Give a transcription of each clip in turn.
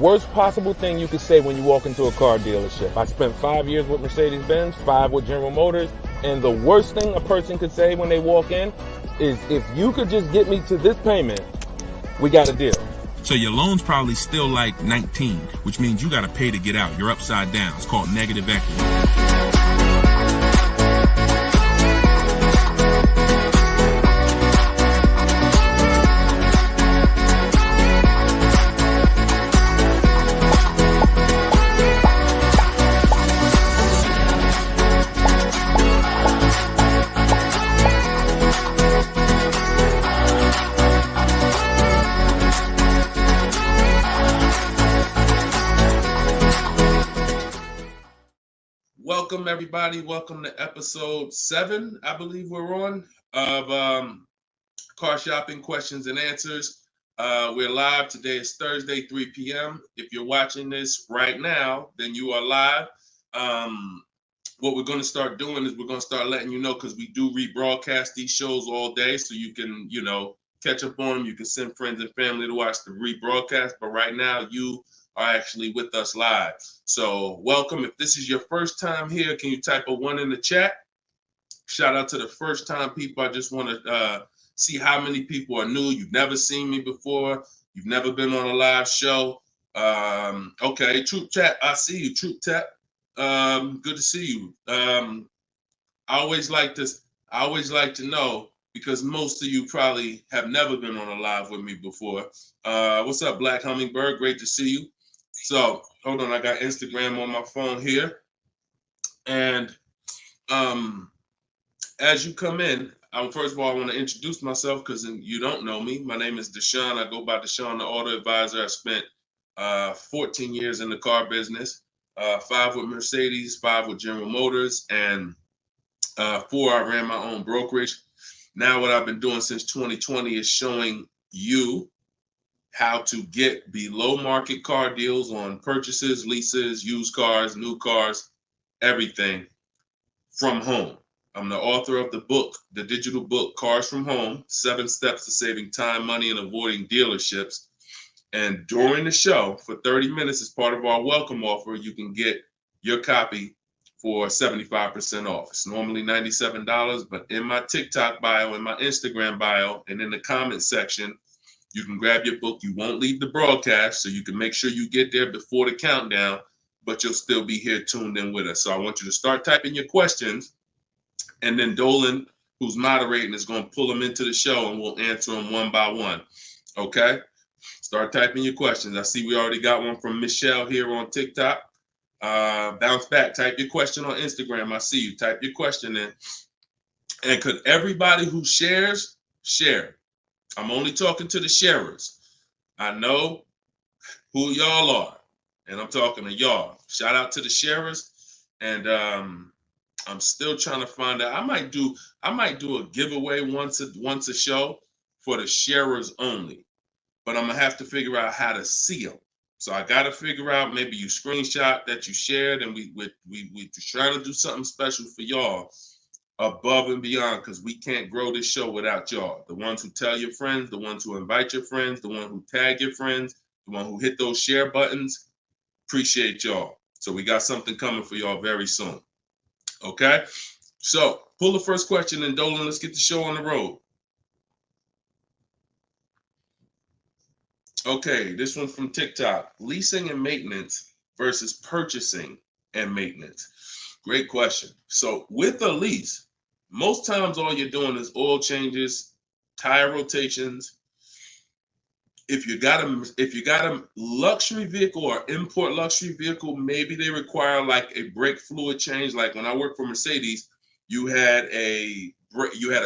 worst possible thing you could say when you walk into a car dealership. I spent 5 years with Mercedes-Benz, 5 with General Motors, and the worst thing a person could say when they walk in is, if you could just get me to this payment, we got a deal. So your loan's probably still like 19, which means you got to pay to get out. You're upside down. It's called negative equity. Welcome, everybody. Welcome to episode 7, I believe we're on, of Car Shopping Questions and Answers. We're live. Today is Thursday, 3 p.m. If you're watching this right now, then you are live. What we're going to start doing is we're going to start letting you know, because we do rebroadcast these shows all day, so you can, catch up on them. You can send friends and family to watch the rebroadcast. But right now, you are actually with us live. So welcome. If this is your first time here, can you type a 1 in the chat? Shout out to the first time people. I just want to see how many people are new. You've never seen me before. You've never been on a live show. Okay, Troop Chat, I see you, Troop Chat. Good to see you. I always like to know, because most of you probably have never been on a live with me before. What's up, Black Hummingbird? Great to see you. So hold on, I got Instagram on my phone here. And as you come in, first of all, I want to introduce myself, because you don't know me. My name is Deshone. I go by Deshone the Auto Advisor. I spent 14 years in the car business, 5 with Mercedes, 5 with General Motors, and 4 I ran my own brokerage. Now what I've been doing since 2020 is showing you how to get below market car deals on purchases, leases, used cars, new cars, everything from home. I'm the author of the book, the digital book, Cars from Home, 7 Steps to Saving Time, Money, and Avoiding Dealerships. And during the show, for 30 minutes, as part of our welcome offer, you can get your copy for 75% off. It's normally $97, but in my TikTok bio, in my Instagram bio, and in the comment section, you can grab your book. You won't leave the broadcast, so you can make sure you get there before the countdown, but you'll still be here tuned in with us. So I want you to start typing your questions, and then Dolan, who's moderating, is going to pull them into the show, and we'll answer them one by one. Okay? Start typing your questions. I see we already got one from Michelle here on TikTok. Bounce back. Type your question on Instagram. I see you. Type your question in. And could everybody who shares, share? I'm only talking to the sharers. I know who y'all are, and I'm talking to y'all. Shout out to the sharers. And I'm still trying to find out. I might do a giveaway once a show for the sharers only, but I'm gonna have to figure out how to see them. So I got to figure out, maybe you screenshot that you shared, and we trying to do something special for y'all above and beyond, because we can't grow this show without y'all. The ones who tell your friends, the ones who invite your friends, the one who tag your friends, the one who hit those share buttons. Appreciate y'all. So we got something coming for y'all very soon. Okay? So pull the first question, and Dolan, let's get the show on the road. Okay, this one's from TikTok. Leasing and maintenance versus purchasing and maintenance. Great question. So with a lease, most times all you're doing is oil changes, tire rotations. If you got a luxury vehicle or import luxury vehicle, maybe they require like a brake fluid change. Like when I worked for Mercedes, you had a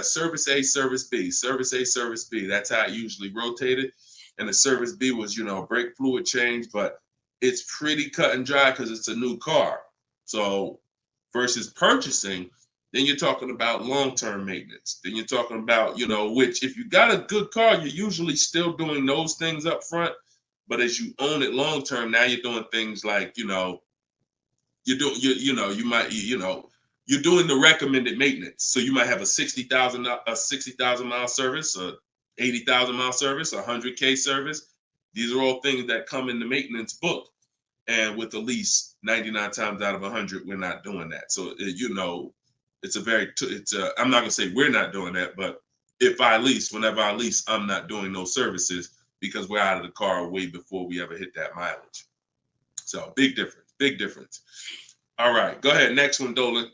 service A, service B, service A, service B. That's how it usually rotated. And the service B was, brake fluid change, but it's pretty cut and dry because it's a new car. So versus purchasing, then you're talking about long-term maintenance. Then you're talking about, which if you got a good car, you're usually still doing those things up front. But as you own it long-term, now you're doing things like, you're doing the recommended maintenance. So you might have a 60,000 mile service, a 80,000 mile service, a 100K service. These are all things that come in the maintenance book. And with the lease, 99 times out of 100, we're not doing that. So, you know, it's a very, I'm not going to say we're not doing that, but if I lease, whenever I lease, I'm not doing those services because we're out of the car way before we ever hit that mileage. So big difference, big difference. All right, go ahead. Next one, Dolan.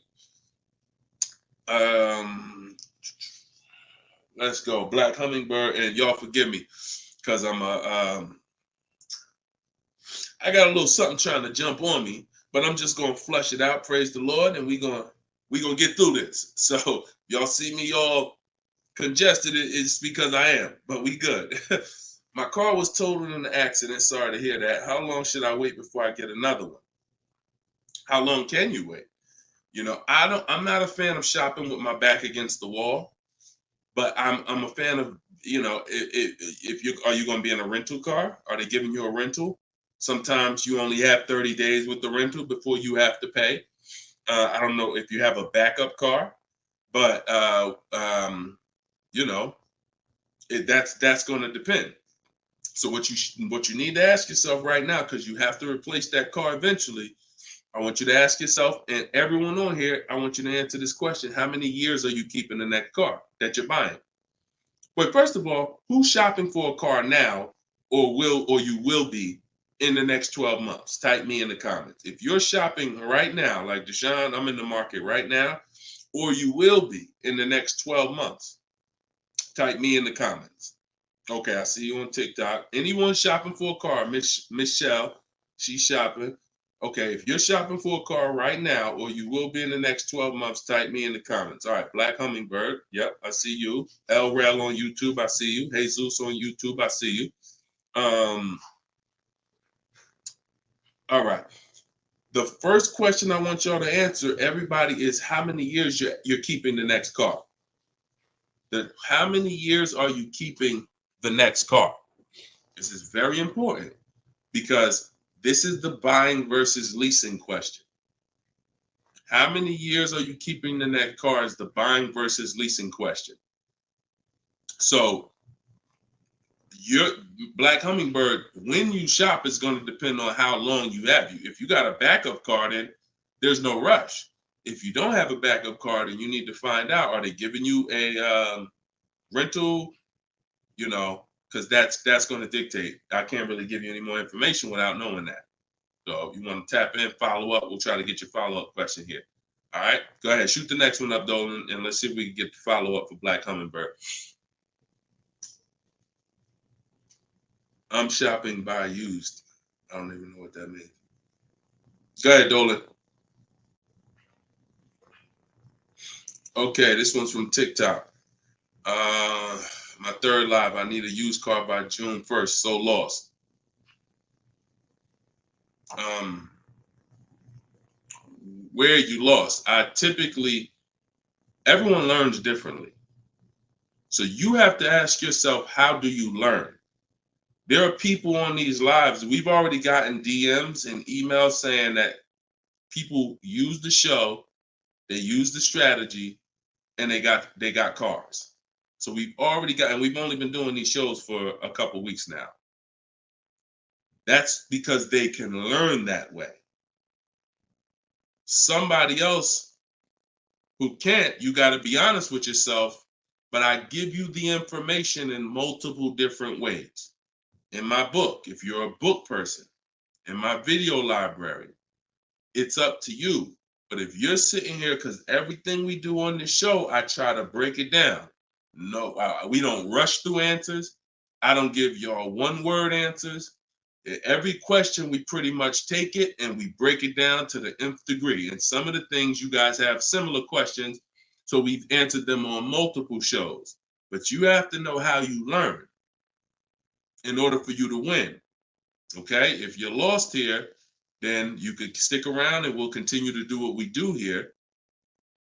Let's go. Black Hummingbird, and y'all forgive me because I got a little something trying to jump on me, but I'm just gonna flush it out. Praise the Lord, and we gonna get through this. So y'all see me all congested, it's because I am, but we good. My car was totaled in an accident. Sorry to hear that. How long should I wait before I get another one? How long can you wait? You know, I'm not a fan of shopping with my back against the wall, but I'm a fan of, you know, if you are you going to be in a rental car? Are they giving you a rental? Sometimes you only have 30 days with the rental before you have to pay. I don't know if you have a backup car, but you know, that's going to depend. So what you need to ask yourself right now, because you have to replace that car eventually, I want you to ask yourself, and everyone on here, I want you to answer this question: how many years are you keeping in that car that you're buying? But first of all, who's shopping for a car now, or you will be in the next 12 months? Type me in the comments. If you're shopping right now, like Deshone, I'm in the market right now, or you will be in the next 12 months, type me in the comments. Okay, I see you on TikTok. Anyone shopping for a car? Michelle, she's shopping. Okay, if you're shopping for a car right now, or you will be in the next 12 months, type me in the comments. All right, Black Hummingbird. Yep, I see you. El Rel on YouTube, I see you. Jesus on YouTube, I see you. All right. The first question I want y'all to answer, everybody, is how many years you're keeping the next car? How many years are you keeping the next car? This is very important because this is the buying versus leasing question. How many years are you keeping the next car is the buying versus leasing question. So your Black Hummingbird, when you shop, is going to depend on how long you have. If you got a backup car, then there's no rush. If you don't have a backup car, then you need to find out, are they giving you a rental? You know, because that's going to dictate. I can't really give you any more information without knowing that. So if you want to tap in, follow up, we'll try to get your follow-up question here. All right, go ahead, shoot the next one up, Dolan, and let's see if we can get the follow-up for Black Hummingbird. I'm shopping by used. I don't even know what that means. Go ahead, Dolan. Okay, this one's from TikTok. My third live, I need a used car by June 1st, so lost. Where you lost? Everyone learns differently. So you have to ask yourself, how do you learn? There are people on these lives, we've already gotten DMs and emails saying that people use the show, they use the strategy, and they got cars. So we've already got, and we've only been doing these shows for a couple weeks now. That's because they can learn that way. Somebody else who can't, you got to be honest with yourself, but I give you the information in multiple different ways. In my book, if you're a book person, in my video library, it's up to you. But if you're sitting here, because everything we do on this show, I try to break it down. No, we don't rush through answers. I don't give y'all one-word answers. Every question, we pretty much take it and we break it down to the nth degree. And some of the things you guys have similar questions, so we've answered them on multiple shows. But you have to know how you learn in order for you to win. Okay? If you're lost here, then you could stick around and we'll continue to do what we do here.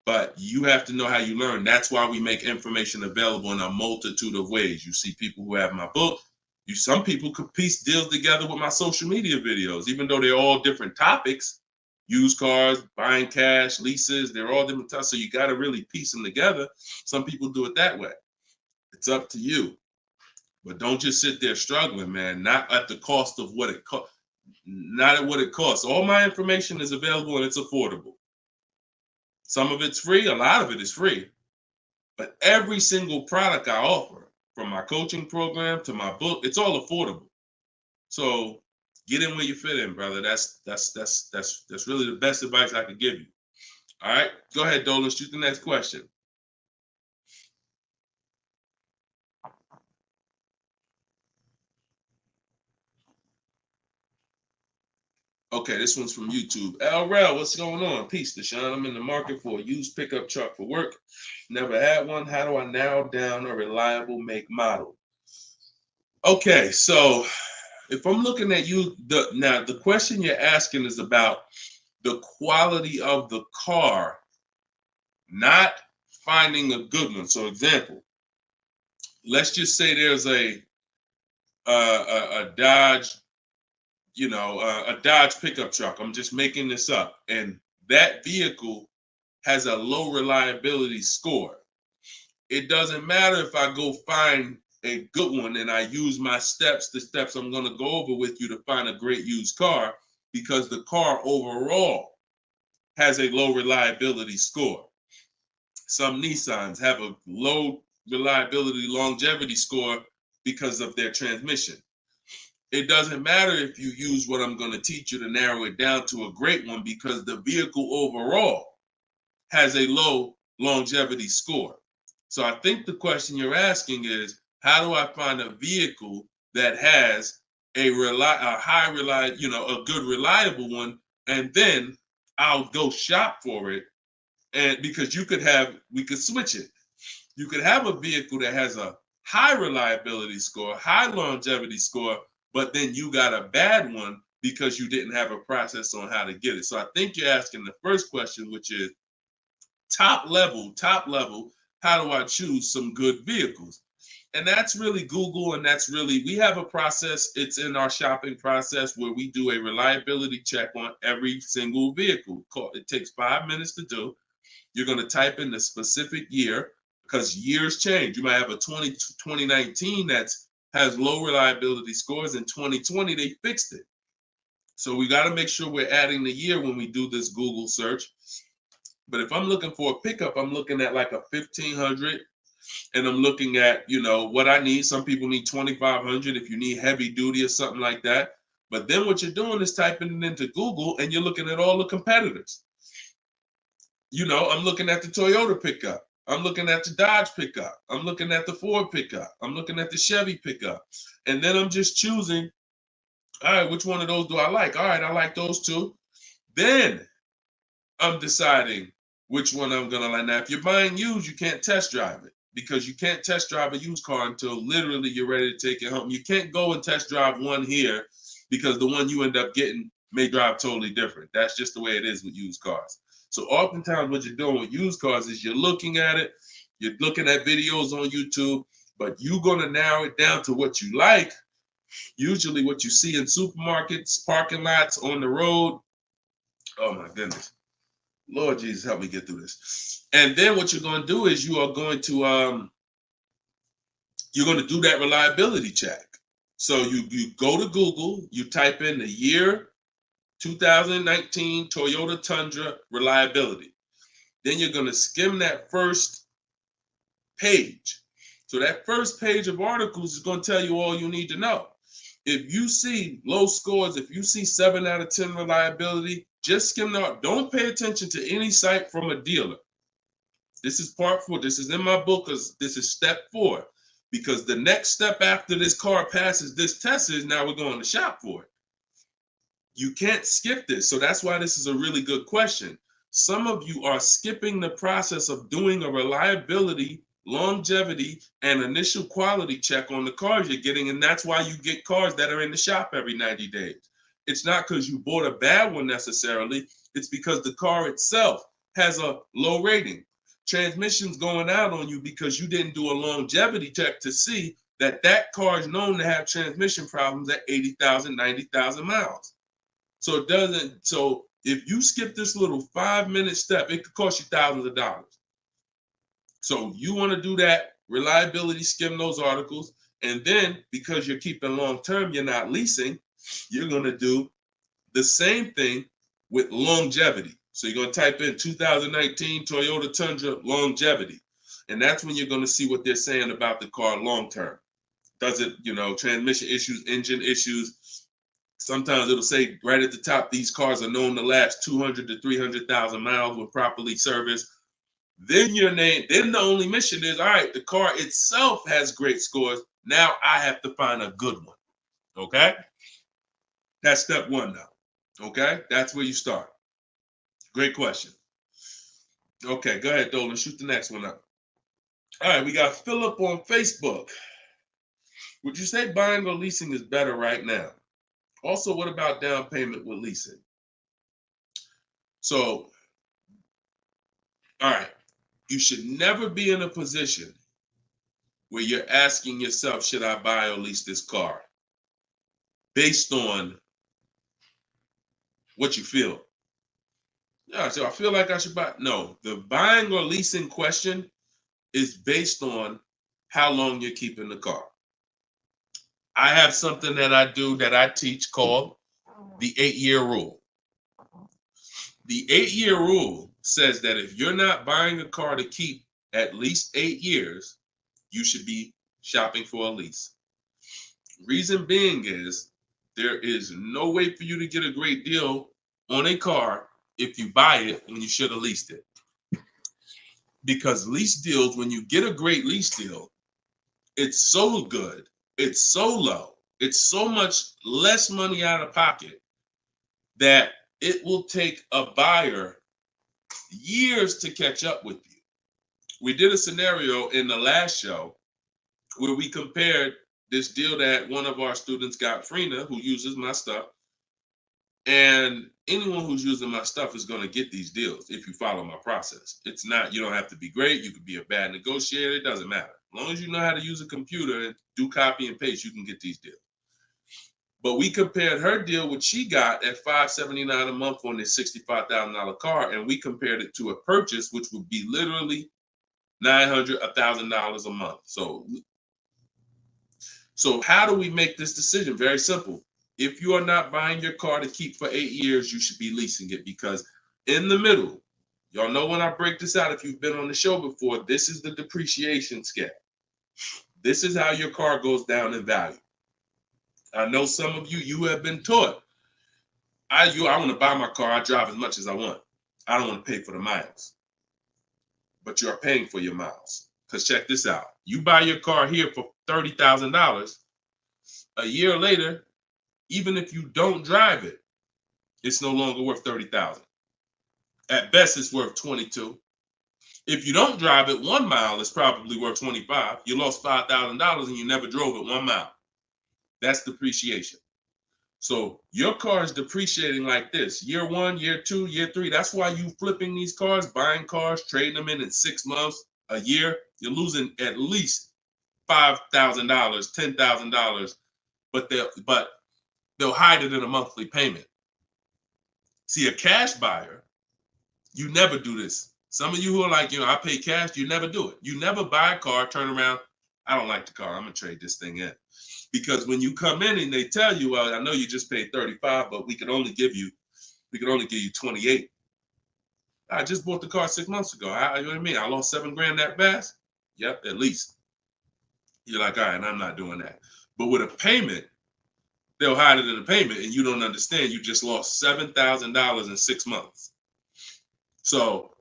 But you have to know how you learn. That's why we make information available in a multitude of ways. You see people who have my book. Some people could piece deals together with my social media videos, even though they're all different topics. Used cars, buying cash, leases, they're all different types. So you got to really piece them together. Some people do it that way. It's up to you. But don't just sit there struggling, man. Not at the cost of what it costs. Not at what it costs. All my information is available and it's affordable. Some of it's free, a lot of it is free. But every single product I offer, from my coaching program to my book, it's all affordable. So get in where you fit in, brother. That's really the best advice I could give you. All right, go ahead, Dolan. Shoot the next question. Okay, this one's from YouTube. LRel, what's going on? Peace, Deshone. I'm in the market for a used pickup truck for work. Never had one. How do I narrow down a reliable make model? Okay, so if I'm looking at you, the question you're asking is about the quality of the car, not finding a good one. So, example, let's just say there's a Dodge, a Dodge pickup truck. I'm just making this up, and that vehicle has a low reliability score. It doesn't matter if I go find a good one and I use my steps, the steps I'm going to go over with you to find a great used car, because the car overall has a low reliability score. Some Nissans have a low reliability longevity score because of their transmission. It doesn't matter if you use what I'm going to teach you to narrow it down to a great one, because the vehicle overall has a low longevity score. So I think the question you're asking is, how do I find a vehicle that has a good reliable one, and then I'll go shop for it. And because we could switch it. You could have a vehicle that has a high reliability score, high longevity score, but then you got a bad one because you didn't have a process on how to get it. So I think you're asking the first question, which is top level, how do I choose some good vehicles? And that's really Google, and we have a process. It's in our shopping process where we do a reliability check on every single vehicle. It takes 5 minutes to do. You're going to type in the specific year, because years change. You might have a 2019 that has low reliability scores. In 2020, they fixed it. So we got to make sure we're adding the year when we do this Google search. But if I'm looking for a pickup, I'm looking at like a 1500, and I'm looking at, what I need. Some people need 2500 if you need heavy duty or something like that. But then what you're doing is typing it into Google, and you're looking at all the competitors. I'm looking at the Toyota pickup. I'm looking at the Dodge pickup. I'm looking at the Ford pickup. I'm looking at the Chevy pickup. And then I'm just choosing, all right, which one of those do I like? All right, I like those two. Then I'm deciding which one I'm going to like. Now, if you're buying used, you can't test drive it, because you can't test drive a used car until literally you're ready to take it home. You can't go and test drive one here, because the one you end up getting may drive totally different. That's just the way it is with used cars. So oftentimes what you're doing with used cars is you're looking at it, you're looking at videos on YouTube, but you're going to narrow it down to what you like, usually what you see in supermarkets, parking lots, on the road. Oh my goodness. Lord Jesus, help me get through this. And then what you're going to do is you're going to do that reliability check. So you go to Google, you type in the year 2019 Toyota Tundra reliability. Then you're going to skim that first page. So that first page of articles is going to tell you all you need to know. If you see low scores, if you see 7 out of 10 reliability, just skim that. Don't pay attention to any site from a dealer. This is part 4. This is in my book, because this is step 4. Because the next step after this car passes this test is now we're going to shop for it. You can't skip this. So that's why this is a really good question. Some of you are skipping the process of doing a reliability, longevity, and initial quality check on the cars you're getting. And that's why you get cars that are in the shop every 90 days. It's not because you bought a bad one necessarily. It's because the car itself has a low rating. Transmission's going out on you because you didn't do a longevity check to see that that car is known to have transmission problems at 80,000, 90,000 miles. So if you skip this little 5-minute step, it could cost you thousands of dollars. So you want to do that reliability, skim those articles. And then because you're keeping long term, you're not leasing, you're going to do the same thing with longevity. So you're going to type in 2019 Toyota Tundra longevity. And that's when you're going to see what they're saying about the car long term. Does it, transmission issues, engine issues? Sometimes it'll say right at the top, these cars are known to last 200 to 300,000 miles when properly serviced. Then then the only mission is, all right, the car itself has great scores. Now I have to find a good one. Okay? That's step one now. Okay? That's where you start. Great question. Okay, go ahead, Dolan. Shoot the next one up. All right, we got Philip on Facebook. Would you say buying or leasing is better right now? Also, what about down payment with leasing? So, all right, you should never be in a position where you're asking yourself, should I buy or lease this car? Based on what you feel. Yeah, so I feel like I should buy. No, the buying or leasing question is based on how long you're keeping the car. I have something that I do that I teach called the 8-year rule. The 8-year rule says that if you're not buying a car to keep at least 8 years, you should be shopping for a lease. Reason being is there is no way for you to get a great deal on a car if you buy it when you should have leased it. Because lease deals, when you get a great lease deal, it's so good, it's so low, it's so much less money out of pocket that it will take a buyer years to catch up with you. We did a scenario in the last show where we compared this deal that one of our students got, Frina, who uses my stuff. And anyone who's using my stuff is going to get these deals if you follow my process. It's not, you don't have to be great. You could be a bad negotiator. It doesn't matter. As long as you know how to use a computer and do copy and paste, you can get these deals. But we compared her deal, which she got at $579 a month on this $65,000 car, and we compared it to a purchase, which would be literally $900, $1,000 a month. So how do we make this decision? Very simple. If you are not buying your car to keep for 8 years, you should be leasing it, because in the middle, y'all know when I break this out, if you've been on the show before, this is the depreciation scale. This is how your car goes down in value. I know some of you have been taught, I want to buy my car, I drive as much as I want. I don't want to pay for the miles. But you're paying for your miles. Because check this out. You buy your car here for $30,000. A year later, even if you don't drive it, it's no longer worth $30,000. At best, it's worth $22,000. If you don't drive it 1 mile, it's probably worth $25,000. You lost $5,000 and you never drove it 1 mile. That's depreciation. So your car is depreciating like this. Year 1, year 2, year 3. That's why you flipping these cars, buying cars, trading them in 6 months, a year. You're losing at least $5,000, $10,000, but they'll hide it in a monthly payment. See, a cash buyer, you never do this. Some of you who are like, I pay cash, you never do it. You never buy a car, turn around, I don't like the car, I'm gonna trade this thing in. Because when you come in and they tell you, well, I know you just paid 35, but we can only give you 28. I just bought the car 6 months ago. You know what I mean? I lost $7,000 that fast? Yep, at least. You're like, all right, I'm not doing that. But with a payment, they'll hide it in a payment, and you don't understand. You just lost $7,000 in 6 months. So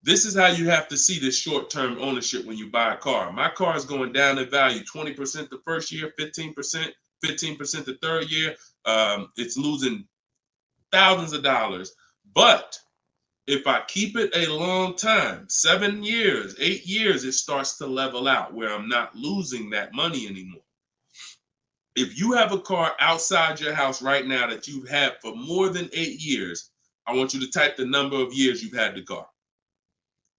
this is how you have to see this short-term ownership when you buy a car. My car is going down in value 20% the first year, 15% the third year. It's losing thousands of dollars. But if I keep it a long time, 7 years, 8 years, it starts to level out where I'm not losing that money anymore. If you have a car outside your house right now that you've had for more than 8 years, I want you to type the number of years you've had the car.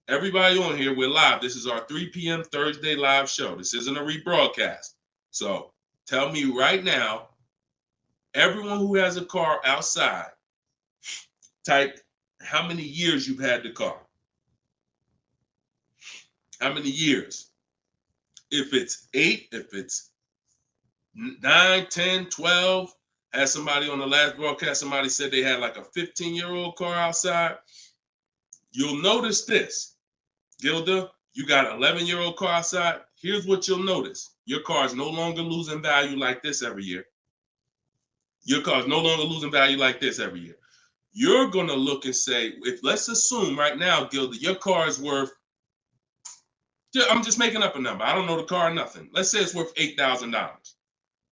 Everybody on here, we're live. This is our 3 p.m. Thursday live show. This isn't a rebroadcast. So tell me right now, everyone who has a car outside, type how many years you've had the car. How many years? If it's 8, if it's 9, 10, 12. Had somebody on the last broadcast, somebody said they had like a 15-year-old car outside. You'll notice this, Gilda, you got an 11-year-old car outside. Here's what you'll notice. Your car is no longer losing value like this every year. Your car is no longer losing value like this every year. You're going to look and say, if let's assume right now, Gilda, your car is worth, I'm just making up a number. I don't know the car, nothing. Let's say it's worth $8,000.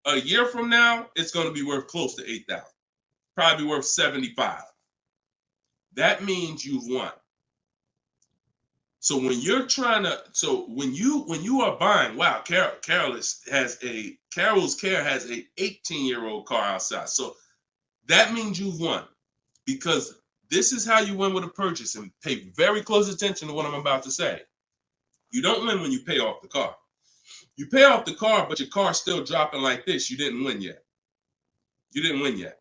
A year from now, it's going to be worth close to $8,000. Probably worth 75. That means you've won. So when you're trying to, when you are buying, wow, Carol's Care has a 18-year-old car outside. So that means you've won, because this is how you win with a purchase. And pay very close attention to what I'm about to say. You don't win when you pay off the car. You pay off the car, but your car's still dropping like this. You didn't win yet. You didn't win yet.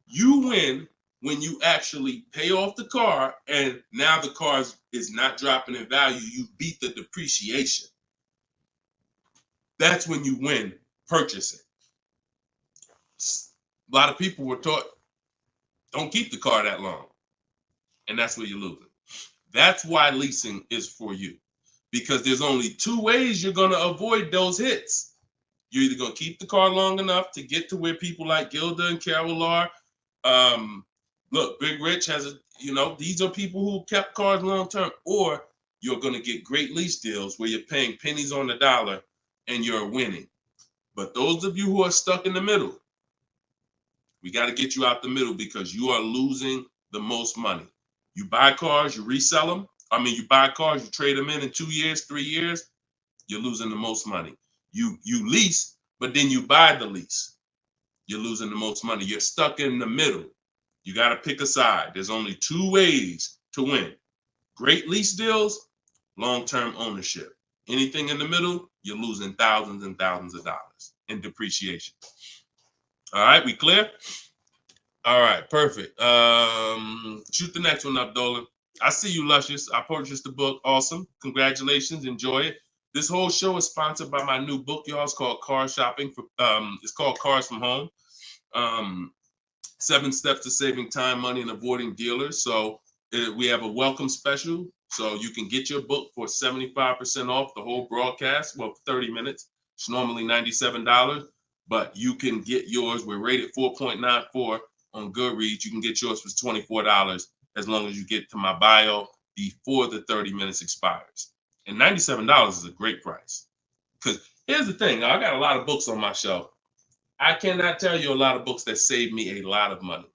You win when you actually pay off the car and now the car is not dropping in value. You beat the depreciation. That's when you win purchasing. A lot of people were taught, don't keep the car that long. And that's where you're losing. That's why leasing is for you. Because there's only two ways you're going to avoid those hits. You're either going to keep the car long enough to get to where people like Gilda and Carol are. Look, Big Rich has these are people who kept cars long term, or you're going to get great lease deals where you're paying pennies on the dollar and you're winning. But those of you who are stuck in the middle, we got to get you out the middle, because you are losing the most money. You buy cars, you resell them. You buy cars, you trade them in 2 years, 3 years, you're losing the most money. You lease, but then you buy the lease. You're losing the most money. You're stuck in the middle. You got to pick a side. There's only two ways to win. Great lease deals, long-term ownership. Anything in the middle, you're losing thousands and thousands of dollars in depreciation. All right, we clear? All right, perfect. Shoot the next one up, Dolan. I see you, Luscious. I purchased the book. Awesome. Congratulations. Enjoy it. This whole show is sponsored by my new book, y'all. It's called Car Shopping. It's called Cars from Home. 7 Steps to Saving Time, Money, and Avoiding Dealers. So we have a welcome special. So you can get your book for 75% off the whole broadcast. Well, 30 minutes. It's normally $97, but you can get yours. We're rated 4.94 on Goodreads. You can get yours for $24 as long as you get to my bio before the 30 minutes expires. And $97 is a great price. Because here's the thing. I got a lot of books on my shelf. I cannot tell you a lot of books that saved me a lot of money.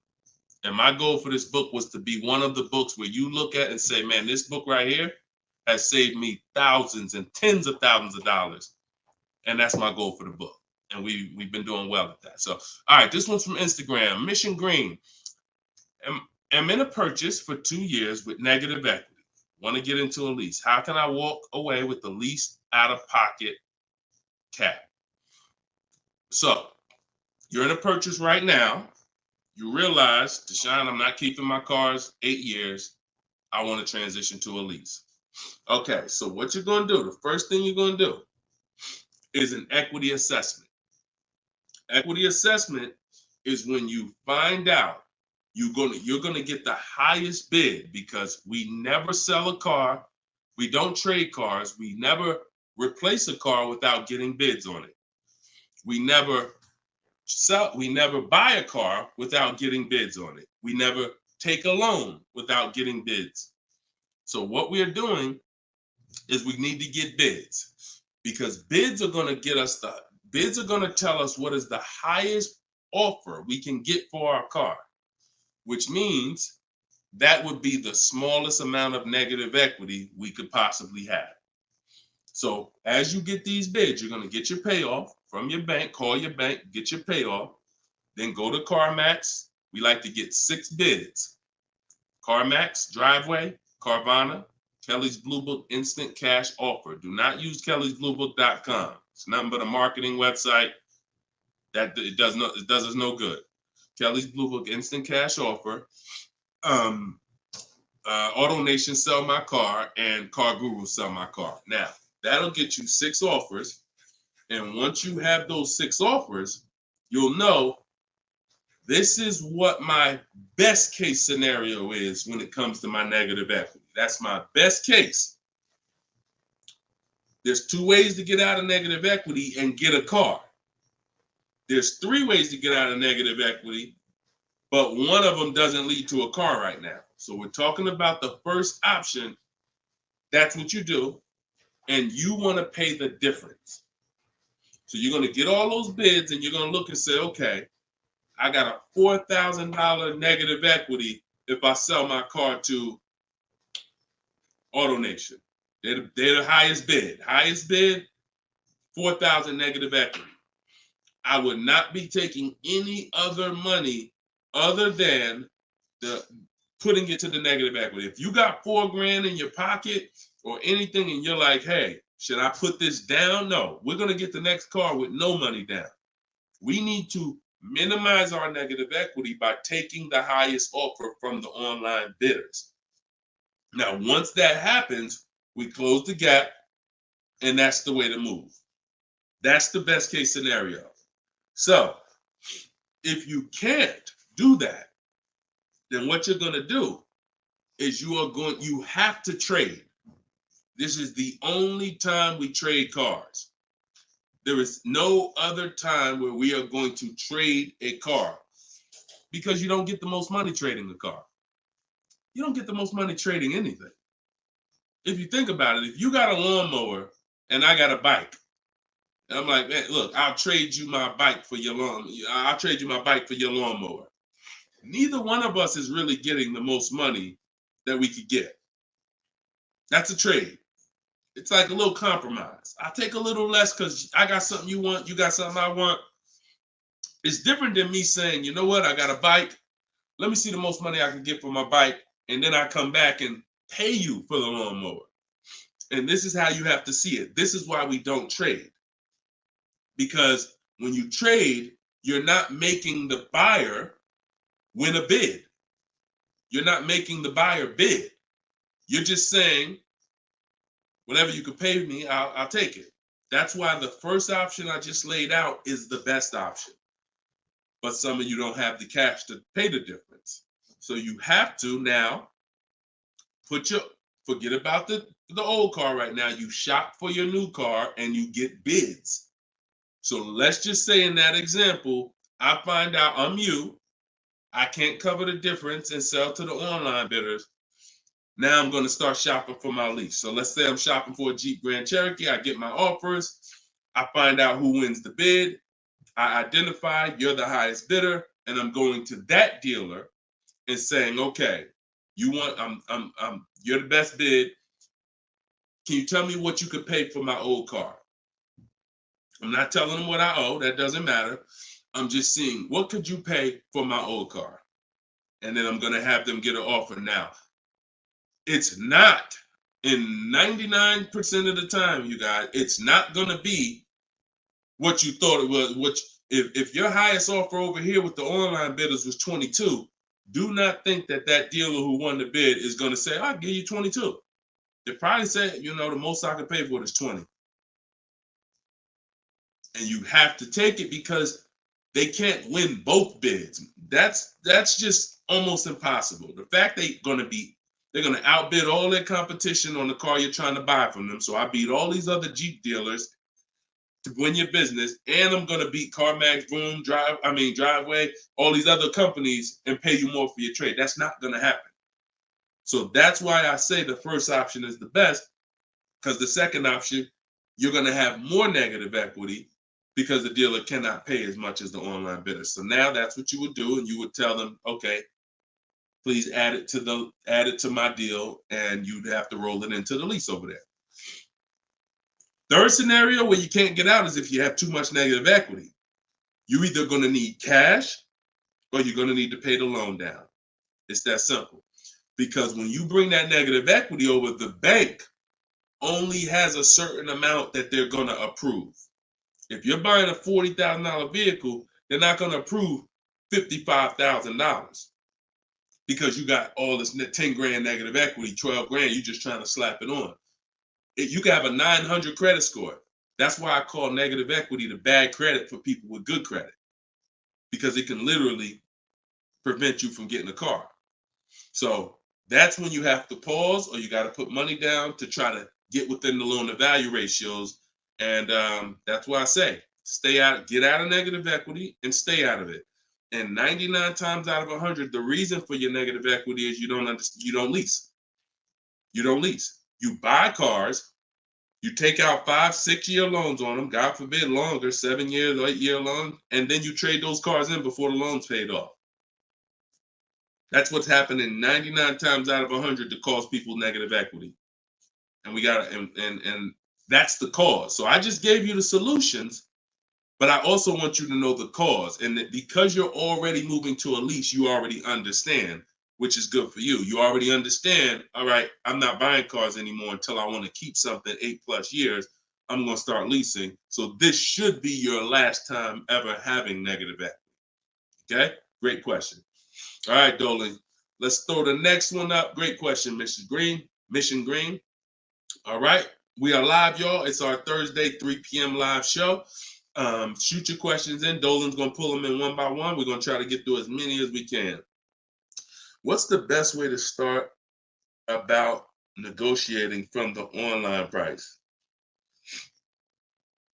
And my goal for this book was to be one of the books where you look at and say, man, this book right here has saved me thousands and tens of thousands of dollars. And that's my goal for the book. And we've been doing well at that. So, all right, this one's from Instagram. Mission Green. I'm in a purchase for 2 years with negative equity. Want to get into a lease. How can I walk away with the least out-of-pocket cap? So, you're in a purchase right now. You realize, Deshone, I'm not keeping my cars 8 years. I want to transition to a lease. Okay, so what you're going to do, the first thing you're going to do is an equity assessment. Equity assessment is when you find out you're going to get the highest bid, because we never sell a car. We don't trade cars. We never replace a car without getting bids on it. We never buy a car without getting bids on it. We never take a loan without getting bids. So what we are doing is we need to get bids, because bids are going to tell us what is the highest offer we can get for our car, which means that would be the smallest amount of negative equity we could possibly have. So as you get these bids, you're going to get your payoff from your bank, call your bank, get your payoff, then go to CarMax. We like to get 6 bids. CarMax, Driveway, Carvana, Kelly's Blue Book Instant Cash Offer. Do not use kellysbluebook.com. It's nothing but a marketing website that it does us no good. Kelly's Blue Book Instant Cash Offer. Auto Nation Sell My Car, and Car Guru Sell My Car. Now, that'll get you 6 offers. And once you have those 6 offers, you'll know this is what my best case scenario is when it comes to my negative equity. That's my best case. There's 2 ways to get out of negative equity and get a car. There's 3 ways to get out of negative equity, but one of them doesn't lead to a car right now. So we're talking about the first option. That's what you do, and you want to pay the difference. So you're going to get all those bids, and you're going to look and say, okay, I got a $4,000 negative equity if I sell my car to AutoNation. They're the highest bid. Highest bid, $4,000 negative equity. I would not be taking any other money other than the putting it to the negative equity. If you got $4,000 in your pocket or anything and you're like, hey, should I put this down? No, we're going to get the next car with no money down. We need to minimize our negative equity by taking the highest offer from the online bidders. Now, once that happens, we close the gap, and that's the way to move. That's the best case scenario. So if you can't do that, then what you're going to do is you have to trade. This is the only time we trade cars. There is no other time where we are going to trade a car, because you don't get the most money trading a car. You don't get the most money trading anything. If you think about it, if you got a lawnmower and I got a bike, and I'm like, man, look, I'll trade you my bike for your I'll trade you my bike for your lawnmower. Neither one of us is really getting the most money that we could get. That's a trade. It's like a little compromise. I take a little less because I got something you want, you got something I want. It's different than me saying, you know what, I got a bike. Let me see the most money I can get for my bike, and then I come back and pay you for the lawnmower. And this is how you have to see it. This is why we don't trade. Because when you trade, you're not making the buyer win a bid. You're not making the buyer bid. You're just saying, whatever you could pay me, I'll take it. That's why the first option I just laid out is the best option. But some of you don't have the cash to pay the difference. So you have to now forget about the old car right now. You shop for your new car and you get bids. So let's just say in that example, I find out I'm you. I can't cover the difference and sell to the online bidders. Now I'm going to start shopping for my lease. So let's say I'm shopping for a Jeep Grand Cherokee. I get my offers. I find out who wins the bid. I identify you're the highest bidder, and I'm going to that dealer and saying, okay, you're the best bid. Can you tell me what you could pay for my old car? I'm not telling them what I owe. That doesn't matter. I'm just seeing, what could you pay for my old car? And then I'm going to have them get an offer. Now, it's not, in 99% of the time, you guys, it's not going to be what you thought it was. If your highest offer over here with the online bidders was 22, do not think that dealer who won the bid is going to say, I'll give you 22. They probably say, the most I can pay for it is 20. And you have to take it because they can't win both bids. That's just almost impossible. The fact they're going to outbid all their competition on the car you're trying to buy from them. So I beat all these other Jeep dealers to win your business, and I'm going to beat CarMax, Boom, Driveway, all these other companies and pay you more for your trade. That's not going to happen. So that's why I say the first option is the best, because the second option, you're going to have more negative equity because the dealer cannot pay as much as the online bidder. So now that's what you would do, and you would tell them, okay, please add it to my deal, and you'd have to roll it into the lease over there. Third scenario where you can't get out is if you have too much negative equity. You're either going to need cash or you're going to need to pay the loan down. It's that simple. Because when you bring that negative equity over, the bank only has a certain amount that they're going to approve. If you're buying a $40,000 vehicle, they're not going to approve $55,000 because you got all this 10 grand negative equity, 12 grand, you're just trying to slap it on. You can have a 900 credit score. That's why I call negative equity the bad credit for people with good credit, because it can literally prevent you from getting a car. So that's when you have to pause, or you got to put money down to try to get within the loan to value ratios. And that's why I say stay out, get out of negative equity and stay out of it. And 99 times out of 100, the reason for your negative equity is you don't lease. You don't lease. You buy cars, you take out 5-6 year loans on them, God forbid longer, 7 years, 8 year loan, and then you trade those cars in before the loan's paid off. That's what's happening 99 times out of 100 to cause people negative equity. And we got and that's the cause. So I just gave you the solutions, but I also want you to know the cause. And that because you're already moving to a lease, you already understand, which is good for you. You already understand, all right, I'm not buying cars anymore until I want to keep something 8+ years. I'm going to start leasing. So this should be your last time ever having negative equity. Okay? Great question. All right, Dolan. Let's throw the next one up. Great question, Mrs. Green. Mission Green. All right. We are live, y'all. It's our Thursday, 3 p.m. live show. Shoot your questions in. Dolan's going to pull them in one by one. We're going to try to get through as many as we can. What's the best way to start about negotiating from the online price?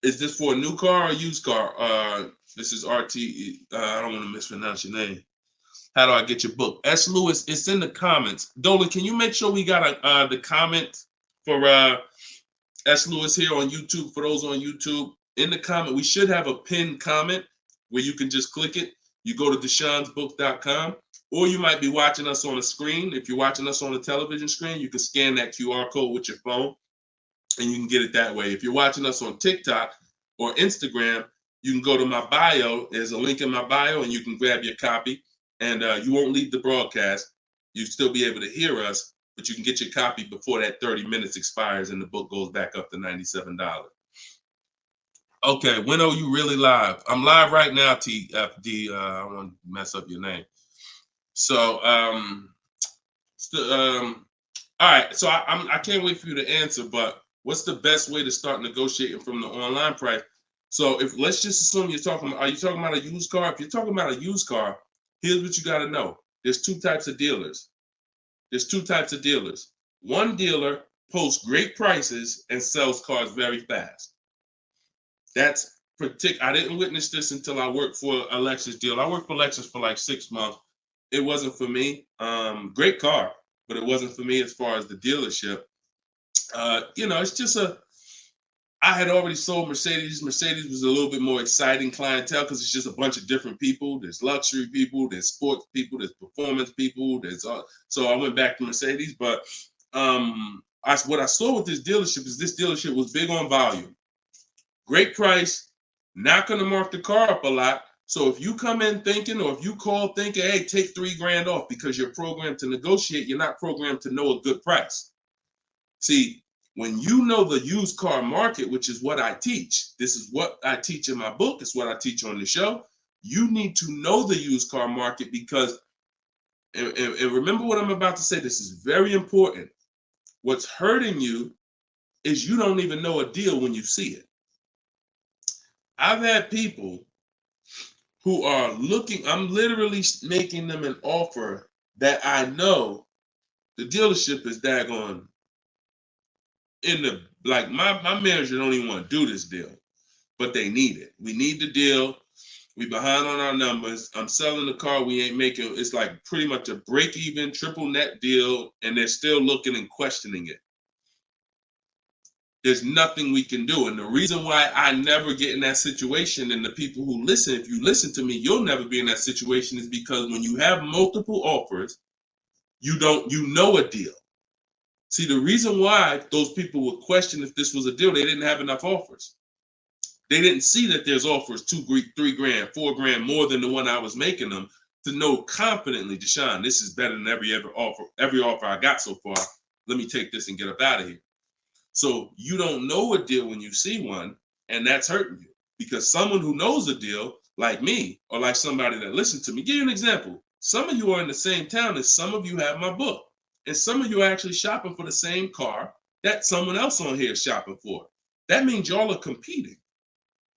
Is this for a new car or used car? This is RT. I don't want to mispronounce your name. How do I get your book? S. Lewis, it's in the comments. Dolan, can you make sure we got the comment for S. Lewis here on YouTube? For those on YouTube, in the comment, we should have a pinned comment where you can just click it. You go to deshonsbook.com, or you might be watching us on a screen. If you're watching us on a television screen, you can scan that QR code with your phone, and you can get it that way. If you're watching us on TikTok or Instagram, you can go to my bio. There's a link in my bio, and you can grab your copy. And you won't leave the broadcast. You'll still be able to hear us, but you can get your copy before that 30 minutes expires and the book goes back up to $97. Okay, when are you really live? I'm live right now, TFD. I don't want to mess up your name. So, all right. So I can't wait for you to answer, but what's the best way to start negotiating from the online price? So let's just assume are you talking about a used car? If you're talking about a used car, here's what you got to know. There's two types of dealers. One dealer posts great prices and sells cars very fast. That's I didn't witness this until I worked for a Lexus deal. I worked for Lexus for like 6 months. It wasn't for me. Great car, but it wasn't for me as far as the dealership. It's just I had already sold Mercedes. Mercedes was a little bit more exciting clientele because it's just a bunch of different people. There's luxury people, there's sports people, there's performance people. So I went back to Mercedes. But what I saw with this dealership was big on volume. Great price, not going to mark the car up a lot. So if you come in thinking, or if you call thinking, hey, take $3,000 off because you're programmed to negotiate, you're not programmed to know a good price. See, when you know the used car market, which is what I teach, this is what I teach in my book, it's what I teach on the show. You need to know the used car market because, and remember what I'm about to say, this is very important. What's hurting you is you don't even know a deal when you see it. I've had people who are looking, I'm literally making them an offer that I know the dealership is daggone my manager don't even want to do this deal, but they need it. We need the deal. We behind on our numbers. I'm selling the car. We ain't making, it's like pretty much a break even triple net deal. And they're still looking and questioning it. There's nothing we can do. And the reason why I never get in that situation, and the people who listen, if you listen to me, you'll never be in that situation, is because when you have multiple offers, you know a deal. See, the reason why those people would question if this was a deal, they didn't have enough offers. They didn't see that there's offers $2,000, $3,000, $4,000 more than the one I was making them to know confidently, Deshone, this is better than every offer I got so far. Let me take this and get up out of here. So you don't know a deal when you see one, and that's hurting you because someone who knows a deal, like me, or like somebody that listened to me, give you an example. Some of you are in the same town as some of you have my book. And some of you are actually shopping for the same car that someone else on here is shopping for. that means y'all are competing.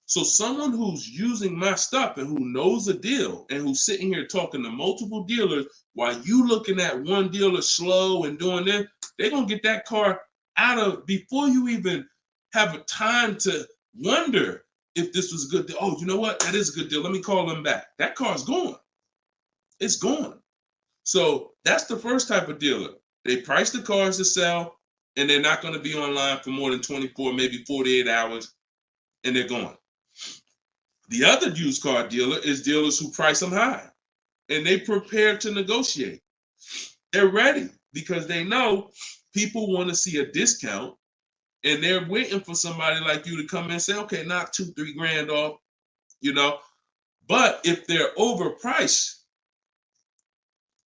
So someone who's using my stuff and who knows a deal and who's sitting here talking to multiple dealers while you looking at one dealer slow and doing this, they're going to get that car out of before you even have a time to wonder if this was a good deal. Oh, you know what? That is a good deal. Let me call them back. That car's gone. It's gone. So that's the first type of dealer. They price the cars to sell, and they're not going to be online for more than 24, maybe 48 hours, and they're gone. The other used car dealer is dealers who price them high, and they prepare to negotiate. They're ready because they know people want to see a discount, and they're waiting for somebody like you to come in and say, okay, knock $2-3 grand off, you know. But if they're overpriced,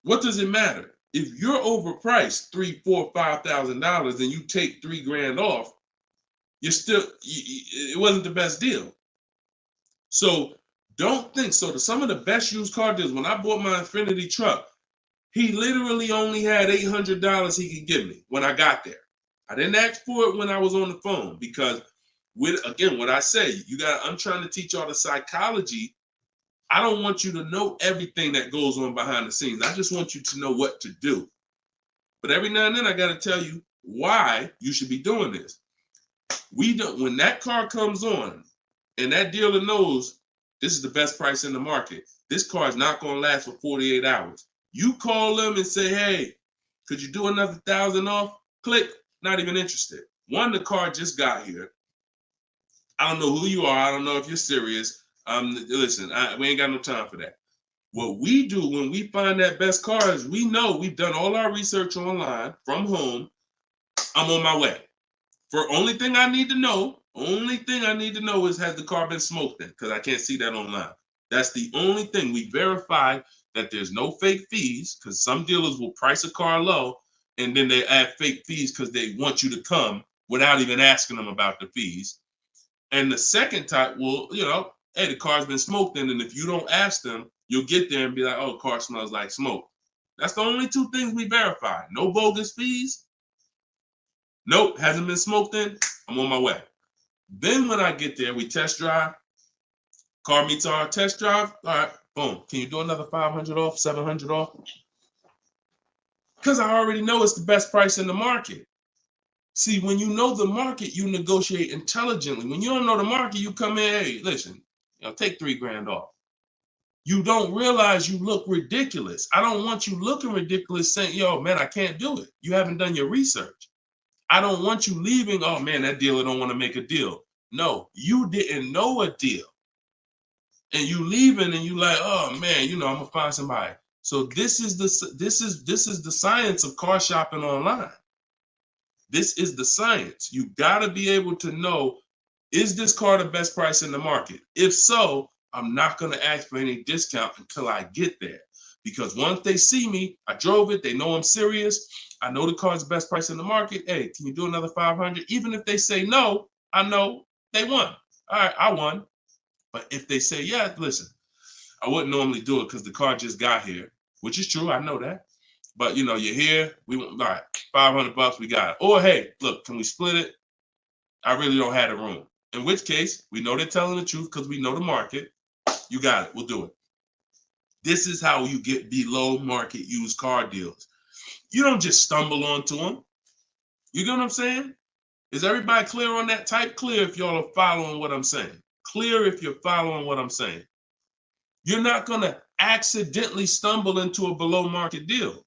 what does it matter? If you're overpriced $3,000, $4,000, $5,000, and you take $3 grand off, you're still, it wasn't the best deal. So don't think so. Some of the best used car deals, when I bought my Infiniti truck, he literally only had $800 he could give me when I got there. I didn't ask for it when I was on the phone because, again, what I say, I'm trying to teach y'all the psychology. I don't want you to know everything that goes on behind the scenes. I just want you to know what to do. But every now and then I got to tell you why you should be doing this. When that car comes on and that dealer knows this is the best price in the market, this car is not going to last for 48 hours. You call them and say, hey, could you do another 1,000 off? Click, not even interested. One, the car just got here. I don't know who you are. I don't know if you're serious. Listen, we ain't got no time for that. What we do when we find that best car is we know we've done all our research online from home. I'm on my way. Only thing I need to know is has the car been smoked in? Because I can't see that online. That's the only thing. We verify that there's no fake fees because some dealers will price a car low and then they add fake fees because they want you to come without even asking them about the fees. And the second type will, hey, the car's been smoked in, and if you don't ask them, you'll get there and be like, oh, car smells like smoke. That's the only two things we verify. No bogus fees. Nope, hasn't been smoked in. I'm on my way. Then when I get there, we test drive. Car meets our test drive. All right, boom. Can you do another 500 off, 700 off? Because I already know it's the best price in the market. See, when you know the market, you negotiate intelligently. When you don't know the market, you come in, hey, listen, take $3 grand off. You don't realize you look ridiculous. I don't want you looking ridiculous saying, yo, man, I can't do it. You haven't done your research. I don't want you leaving, oh, man, that dealer don't want to make a deal. No, you didn't know a deal. And you leaving and you like, oh, man, I'm going to find somebody. So this is the science of car shopping online. This is the science. You got to be able to know, is this car the best price in the market? If so, I'm not going to ask for any discount until I get there. Because once they see me, I drove it, they know I'm serious. I know the car's the best price in the market. Hey, can you do another 500? Even if they say no, I know they won. All right, I won. But if they say, yeah, listen, I wouldn't normally do it because the car just got here, which is true. I know that. But, you're here. We want, all right, $500, we got it. Or, hey, look, can we split it? I really don't have the room. In which case, we know they're telling the truth because we know the market. You got it. We'll do it. This is how you get below market used car deals. You don't just stumble onto them. You get what I'm saying? Is everybody clear on that? Type clear if y'all are following what I'm saying. Clear if you're following what I'm saying. You're not going to accidentally stumble into a below market deal.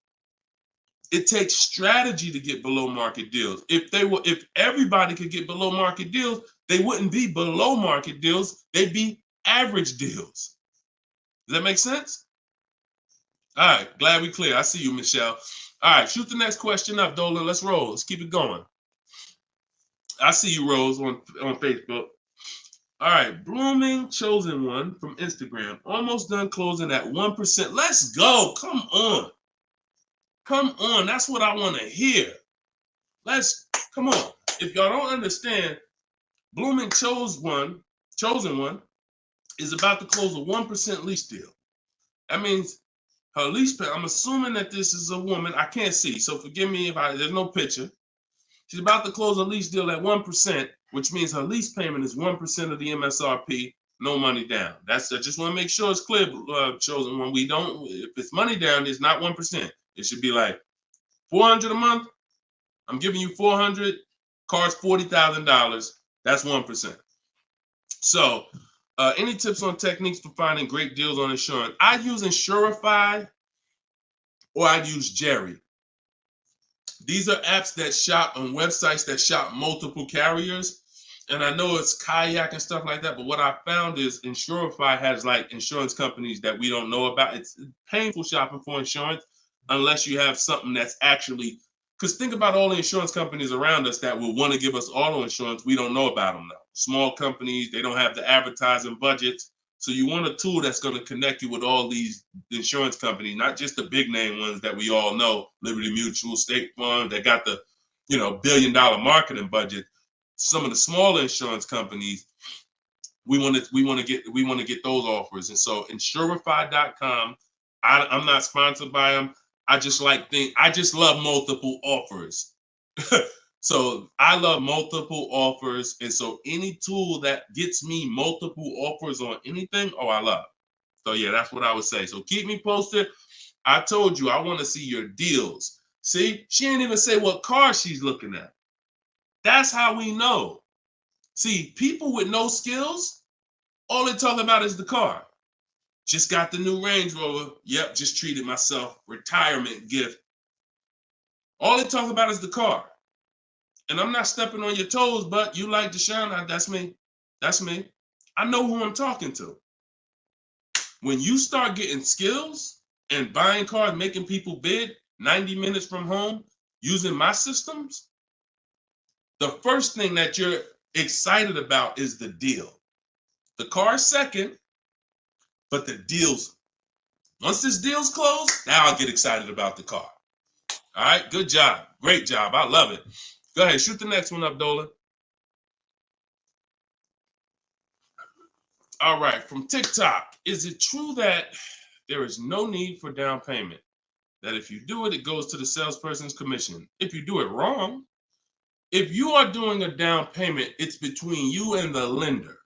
It takes strategy to get below market deals. If everybody could get below market deals, they wouldn't be below market deals. They'd be average deals. Does that make sense? All right, glad we clear. I see you, Michelle. All right, shoot the next question up, Dolan. Let's roll. Let's keep it going. I see you, Rose, on Facebook. All right, Blooming Chosen One from Instagram. Almost done closing at 1%. Let's go. Come on. Come on. That's what I want to hear. Come on. If y'all don't understand, Blooming Chosen One is about to close a 1% lease deal. That means her lease pay, I'm assuming that this is a woman. I can't see, so forgive me if there's no picture. She's about to close a lease deal at 1%, which means her lease payment is 1% of the MSRP, no money down. I just want to make sure it's clear, chosen one. We don't, if it's money down, it's not 1%. It should be like $400 a month. I'm giving you $400, car's $40,000. That's 1%. So, any tips on techniques for finding great deals on insurance? I use Insurify or I use Jerry. These are apps that shop on websites that shop multiple carriers. And I know it's Kayak and stuff like that, but what I found is Insurify has like insurance companies that we don't know about. It's painful shopping for insurance unless you have something that's actually, because think about all the insurance companies around us that will want to give us auto insurance. We don't know about them now. Small companies, they don't have the advertising budgets. So you want a tool that's going to connect you with all these insurance companies, not just the big name ones that we all know, Liberty Mutual, State Farm, that got the, $1 billion marketing budget. Some of the smaller insurance companies, we want to get those offers. And so Insurify.com, I'm not sponsored by them. I just love multiple offers. So I love multiple offers. And so any tool that gets me multiple offers on anything, I love. So yeah, that's what I would say. So keep me posted. I told you, I want to see your deals. See, she ain't even say what car she's looking at. That's how we know. See, people with no skills, all they talk about is the car. Just got the new Range Rover. Yep, just treated myself. Retirement gift. All they talk about is the car. And I'm not stepping on your toes, but you like Deshone, that's me. That's me. I know who I'm talking to. When you start getting skills and buying cars, making people bid 90 minutes from home, using my systems, the first thing that you're excited about is the deal. The car is second, but the deals, once this deal's closed, now I'll get excited about the car. All right, good job. Great job. I love it. Go ahead, shoot the next one up, Dolan. All right, from TikTok. Is it true that there is no need for down payment? That if you do it, it goes to the salesperson's commission. If you do it wrong, if you are doing a down payment, it's between you and the lender.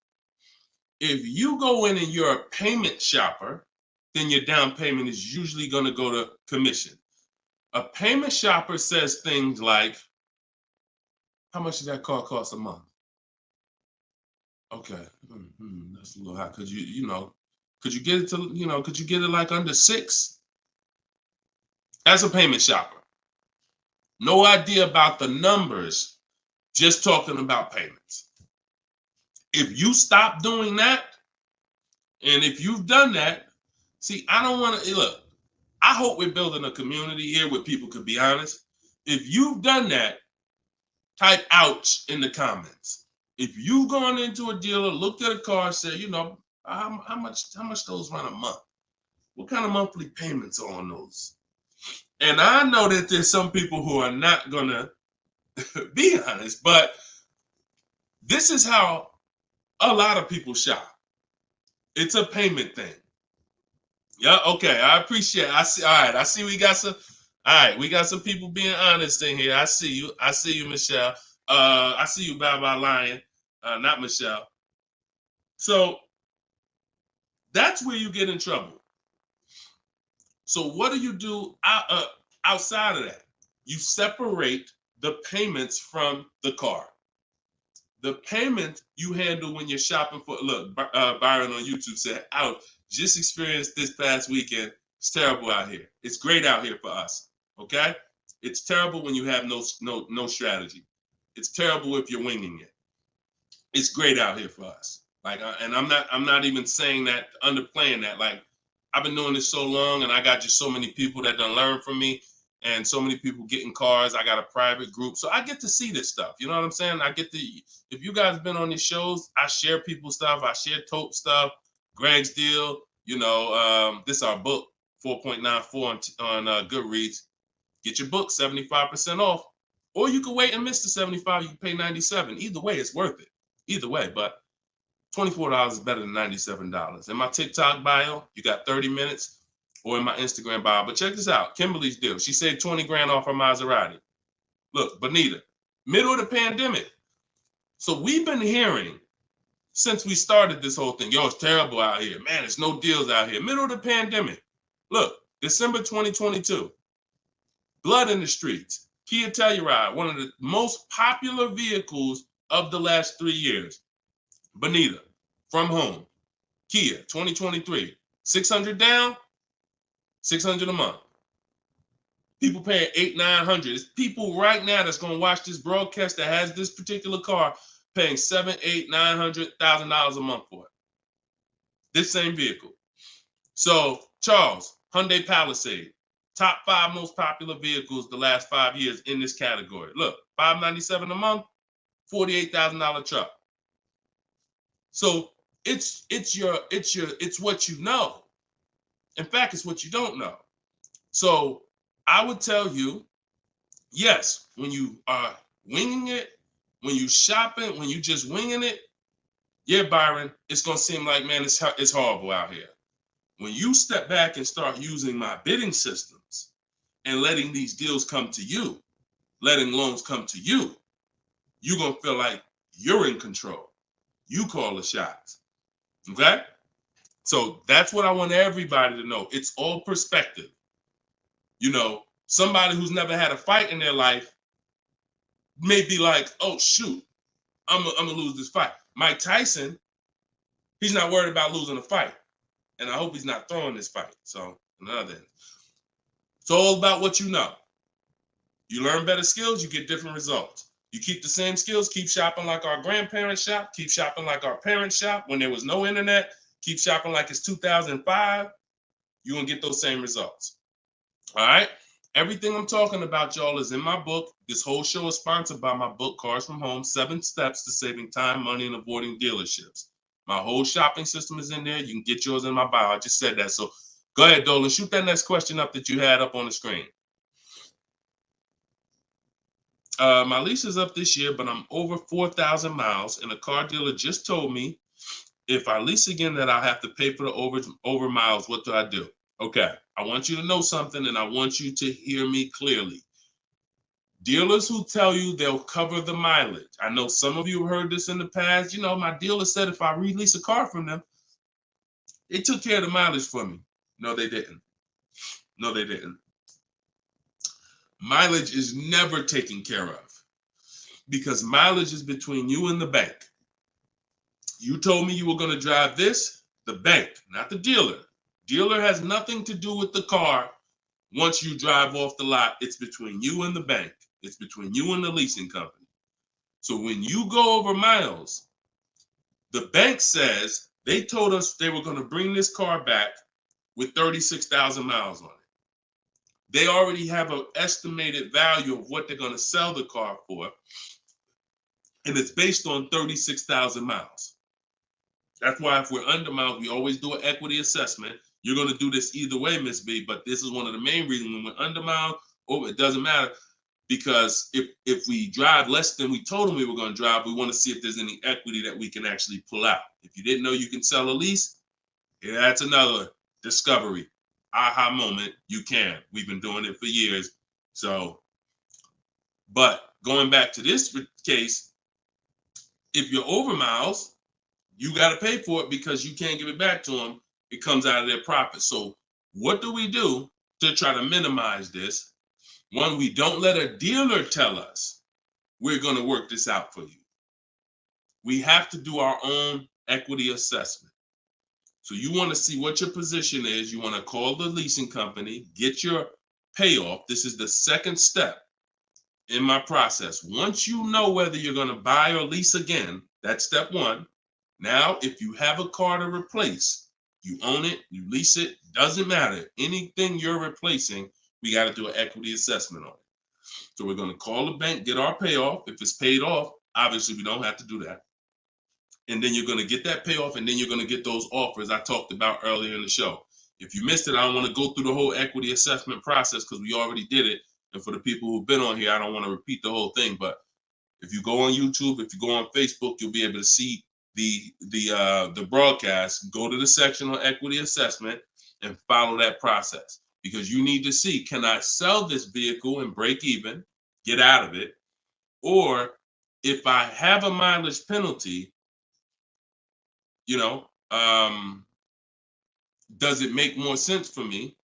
If you go in and you're a payment shopper, then your down payment is usually going to go to commission. A payment shopper says things like, how much does that car cost a month? Okay, that's a little high. Could you get it to, could you get it like under 6? As a payment shopper. No idea about the numbers, just talking about payments. If you stop doing that, and if you've done that, see, I don't want to, look, I hope we're building a community here where people could be honest. If you've done that, type ouch in the comments. If you've gone into a dealer, looked at a car, and said, how much those run a month? What kind of monthly payments are on those? And I know that there's some people who are not gonna be honest, but this is how a lot of people shop. It's a payment thing. Yeah, okay, I appreciate it. I see. All right, I see we got some. All right, we got some people being honest in here. I see you, Michelle. I see you, Bye Lion, not Michelle. So that's where you get in trouble. So what do you do outside of that? You separate the payments from the car. The payment you handle when you're shopping for, look, Byron on YouTube said, ouch, just experienced this past weekend. It's terrible out here. It's great out here for us, okay? It's terrible when you have no strategy. It's terrible if you're winging it. It's great out here for us. Like, and I'm not even saying that, underplaying that. Like, I've been doing this so long, and I got just so many people that done learn from me, and so many people getting cars. I got a private group, so I get to see this stuff. You know what I'm saying? If you guys been on these shows, I share people's stuff. I share Tope stuff, Greg's deal. This is our book, 4.94 on Goodreads. Get your book 75% off, or you can wait and miss the 75. You can pay $97. Either way, it's worth it. Either way, but $24 is better than $97. In my TikTok bio, you got 30 minutes, or in my Instagram bio. But check this out, Kimberly's deal. She saved 20 grand off her Maserati. Look, Bonita, Middle of the pandemic. So we've been hearing since we started this whole thing, yo, it's terrible out here. Man, there's no deals out here. Middle of the pandemic. Look, December 2022. Blood in the streets. Kia Telluride, one of the most popular vehicles of the last 3 years. Bonita, from home. Kia, 2023. 600 down, 600 a month. People paying $800-900. It's people right now that's going to watch this broadcast that has this particular car paying $700,000-900,000 a month for it. This same vehicle. So, Charles, Hyundai Palisade, top 5 most popular vehicles the last 5 years in this category. Look, $597 a month, $48,000 truck. So it's what you know. In fact, it's what you don't know. So I would tell you, yes, when you are winging it, when you shopping, when you just winging it, yeah, Byron, it's gonna seem like, man, it's horrible out here. When you step back and start using my bidding systems and letting these deals come to you, letting loans come to you, you're gonna feel like you're in control. You call the shots. Okay? So that's what I want everybody to know. It's all perspective. You know, somebody who's never had a fight in their life may be like, oh, shoot, I'm gonna lose this fight. Mike Tyson, he's not worried about losing a fight. And I hope he's not throwing this fight. So, another end. It's all about what you know. You learn better skills, you get different results. You keep the same skills, keep shopping like our grandparents shop, keep shopping like our parents shop when there was no internet, keep shopping like it's 2005, you're going to get those same results. All right? Everything I'm talking about, y'all, is in my book. This whole show is sponsored by my book, Cars from Home, 7 Steps to Saving Time, Money, and Avoiding Dealerships. My whole shopping system is in there. You can get yours in my bio. I just said that. So go ahead, Dolan. Shoot that next question up that you had up on the screen. My lease is up this year, but I'm over 4,000 miles, and a car dealer just told me if I lease again that I'll have to pay for the over miles. What do I do? Okay, I want you to know something, and I want you to hear me clearly. Dealers who tell you they'll cover the mileage. I know some of you have heard this in the past. You know, my dealer said if I release a car from them, they took care of the mileage for me. No, they didn't. No, they didn't. Mileage is never taken care of because mileage is between you and the bank. You told me you were going to drive this, the bank, not the dealer. Dealer has nothing to do with the car. Once you drive off the lot, it's between you and the bank. It's between you and the leasing company. So when you go over miles, the bank says they told us they were going to bring this car back with 36,000 miles on it. They already have an estimated value of what they're going to sell the car for, and it's based on 36,000 miles. That's why if we're under miles, we always do an equity assessment. You're going to do this either way, Miss B, but this is one of the main reasons when we're under miles, it doesn't matter, because if we drive less than we told them we were going to drive, we want to see if there's any equity that we can actually pull out. If you didn't know you can sell a lease, yeah, that's another discovery. Aha moment, you can. We've been doing it for years. So, but going back to this case, if you're over miles, you got to pay for it because you can't give it back to them. It comes out of their profit. So what do we do to try to minimize this? One, we don't let a dealer tell us we're going to work this out for you. We have to do our own equity assessment. So you want to see what your position is. You want to call the leasing company, get your payoff. This is the second step in my process. Once you know whether you're going to buy or lease again, that's step one. Now, if you have a car to replace, you own it, you lease it, doesn't matter. Anything you're replacing, we got to do an equity assessment on it. So we're going to call the bank, get our payoff. If it's paid off, obviously we don't have to do that. And then you're going to get that payoff, and then you're going to get those offers I talked about earlier in the show. If you missed it, I don't want to go through the whole equity assessment process because we already did it. And for the people who've been on here, I don't want to repeat the whole thing. But if you go on YouTube, if you go on Facebook, you'll be able to see the broadcast. Go to the section on equity assessment and follow that process, because you need to see, can I sell this vehicle and break even, get out of it? Or if I have a mileage penalty, you know, does it make more sense for me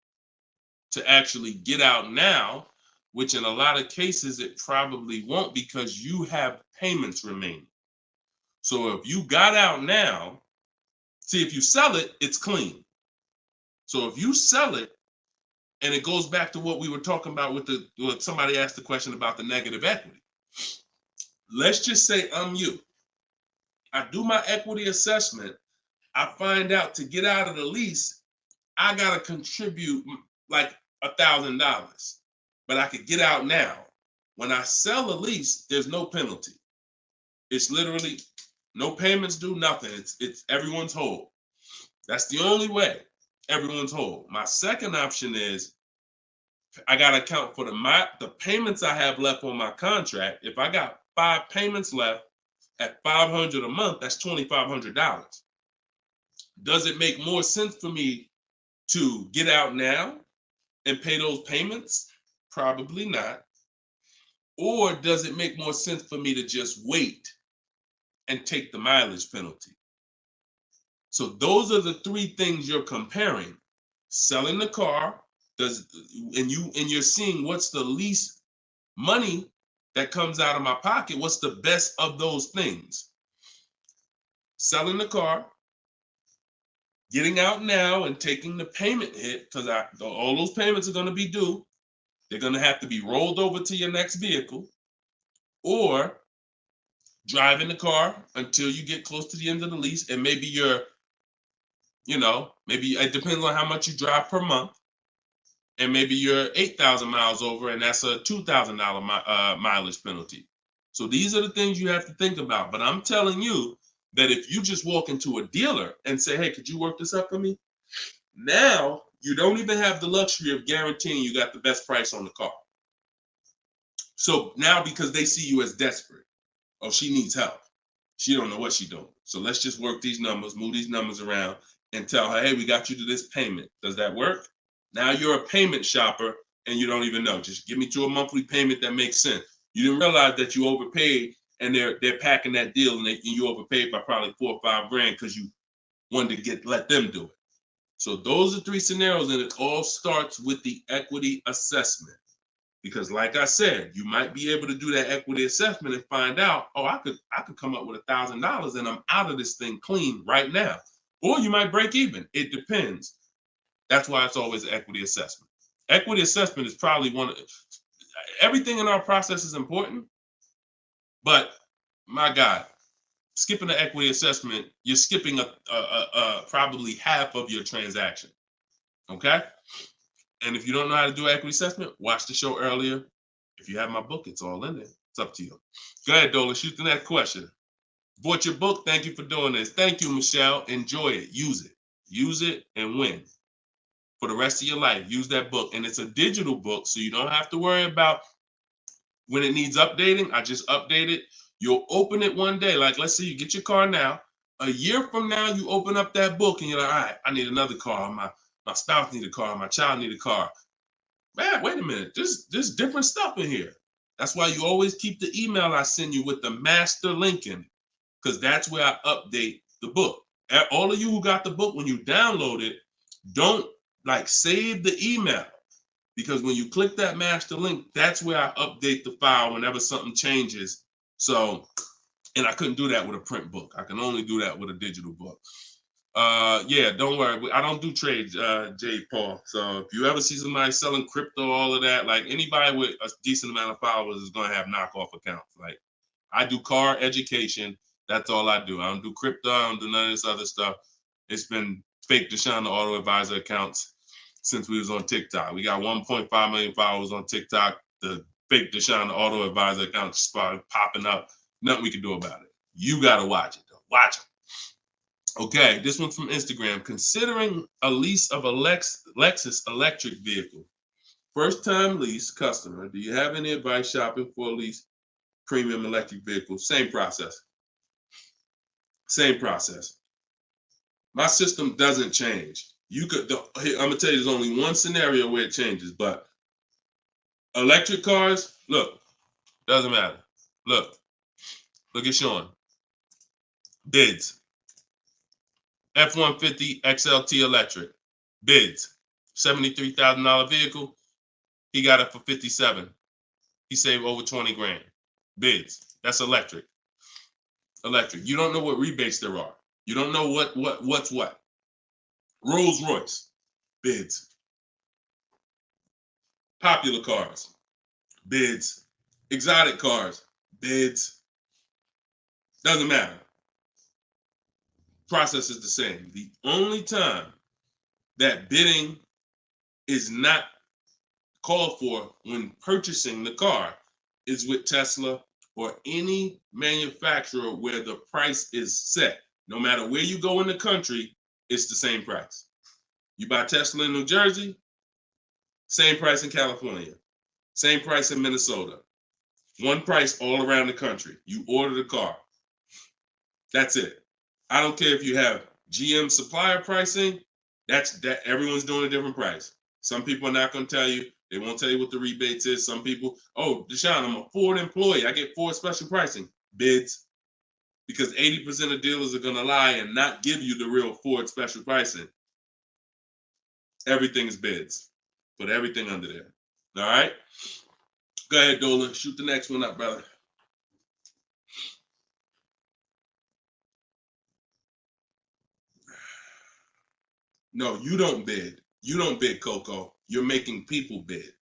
to actually get out now, which in a lot of cases it probably won't because you have payments remaining. So if you got out now, see, if you sell it, it's clean. So if you sell it, and it goes back to what we were talking about with what somebody asked the question about the negative equity. Let's just say I'm you. I do my equity assessment. I find out to get out of the lease, I got to contribute like $1,000, but I could get out now. When I sell a lease, there's no penalty. It's literally no payments due, nothing. It's everyone's whole. That's the only way everyone's whole. My second option is I got to account for the payments I have left on my contract. If I got 5 payments left at $500 a month, that's $2,500. Does it make more sense for me to get out now and pay those payments? Probably not. Or does it make more sense for me to just wait and take the mileage penalty? So those are the 3 things you're comparing. Selling the car, and you're seeing what's the least money that comes out of my pocket. What's the best of those things? Selling the car, getting out now and taking the payment hit, because all those payments are going to be due. They're going to have to be rolled over to your next vehicle, or driving the car until you get close to the end of the lease, and maybe maybe it depends on how much you drive per month. And maybe you're 8,000 miles over, and that's a $2,000 mileage penalty. So these are the things you have to think about. But I'm telling you that if you just walk into a dealer and say, hey, could you work this up for me? Now you don't even have the luxury of guaranteeing you got the best price on the car. So now, because they see you as desperate, oh, she needs help. She don't know what she's doing. So let's just work these numbers, move these numbers around, and tell her, hey, we got you to this payment. Does that work? Now you're a payment shopper and you don't even know. Just give me to a monthly payment that makes sense. You didn't realize that you overpaid, and they're packing that deal, and you overpaid by probably $4 or $5 grand because you wanted to let them do it. So those are 3 scenarios, and it all starts with the equity assessment. Because like I said, you might be able to do that equity assessment and find out, oh, I could come up with $1,000 and I'm out of this thing clean right now. Or you might break even. It depends. That's why it's always an equity assessment. Equity assessment is probably everything in our process is important, but my God, skipping the equity assessment, you're skipping probably half of your transaction. Okay? And if you don't know how to do equity assessment, watch the show earlier. If you have my book, it's all in there. It's up to you. Go ahead, Dola, shoot the next question. Bought your book. Thank you for doing this. Thank you, Michelle. Enjoy it. Use it. Use it and win. For the rest of your life, use that book. And it's a digital book, so you don't have to worry about when it needs updating. I just update it. You'll open it one day. Like, let's say you get your car now. A year from now, you open up that book and you're like, all right, I need another car. My spouse need a car. My child need a car. Man, wait a minute. There's different stuff in here. That's why you always keep the email I send you with the master link in it, because that's where I update the book. All of you who got the book, when you download it, don't save the email, because when you click that master link, that's where I update the file whenever something changes. So, and I couldn't do that with a print book. I can only do that with a digital book. Yeah, don't worry. I don't do trades, J. Paul. So if you ever see somebody selling crypto, all of that, like anybody with a decent amount of followers is going to have knockoff accounts. Like, I do car education. That's all I do. I don't do crypto. I don't do none of this other stuff. It's been fake Deshone the Auto Advisor accounts since we was on TikTok. We got 1.5 million followers on TikTok. The fake Deshone the Auto Advisor account started popping up. Nothing we can do about it. You got to watch it, though. Watch it. Okay, this one's from Instagram. Considering a lease of a Lexus electric vehicle. First time lease customer. Do you have any advice shopping for a lease premium electric vehicle? Same process. Same process. My system doesn't change. I'm gonna tell you, there's only one scenario where it changes, but electric cars, look, doesn't matter. Look at Sean. Bids. F-150 XLT electric. Bids. $73,000 vehicle. He got it for 57. He saved over 20 grand. Bids. That's electric. Electric. You don't know what rebates there are. You don't know what's what. Rolls Royce. Bids. Popular cars. Bids. Exotic cars. Bids. Doesn't matter. Process is the same. The only time that bidding is not called for when purchasing the car is with Tesla or any manufacturer where the price is set. No matter where you go in the country, it's the same price. You buy Tesla in New Jersey, same price in California, same price in Minnesota. One price all around the country. You order the car. That's it. I don't care if you have GM supplier pricing. That everyone's doing a different price. Some people are not going to tell you. They won't tell you what the rebates is. Some people, oh, Deshone, I'm a Ford employee. I get Ford special pricing. Bids. Because 80% of dealers are going to lie and not give you the real Ford special pricing. Everything is bids. Put everything under there. All right? Go ahead, Dolan. Shoot the next one up, brother. No, you don't bid. You don't bid, Coco. You're making people bid.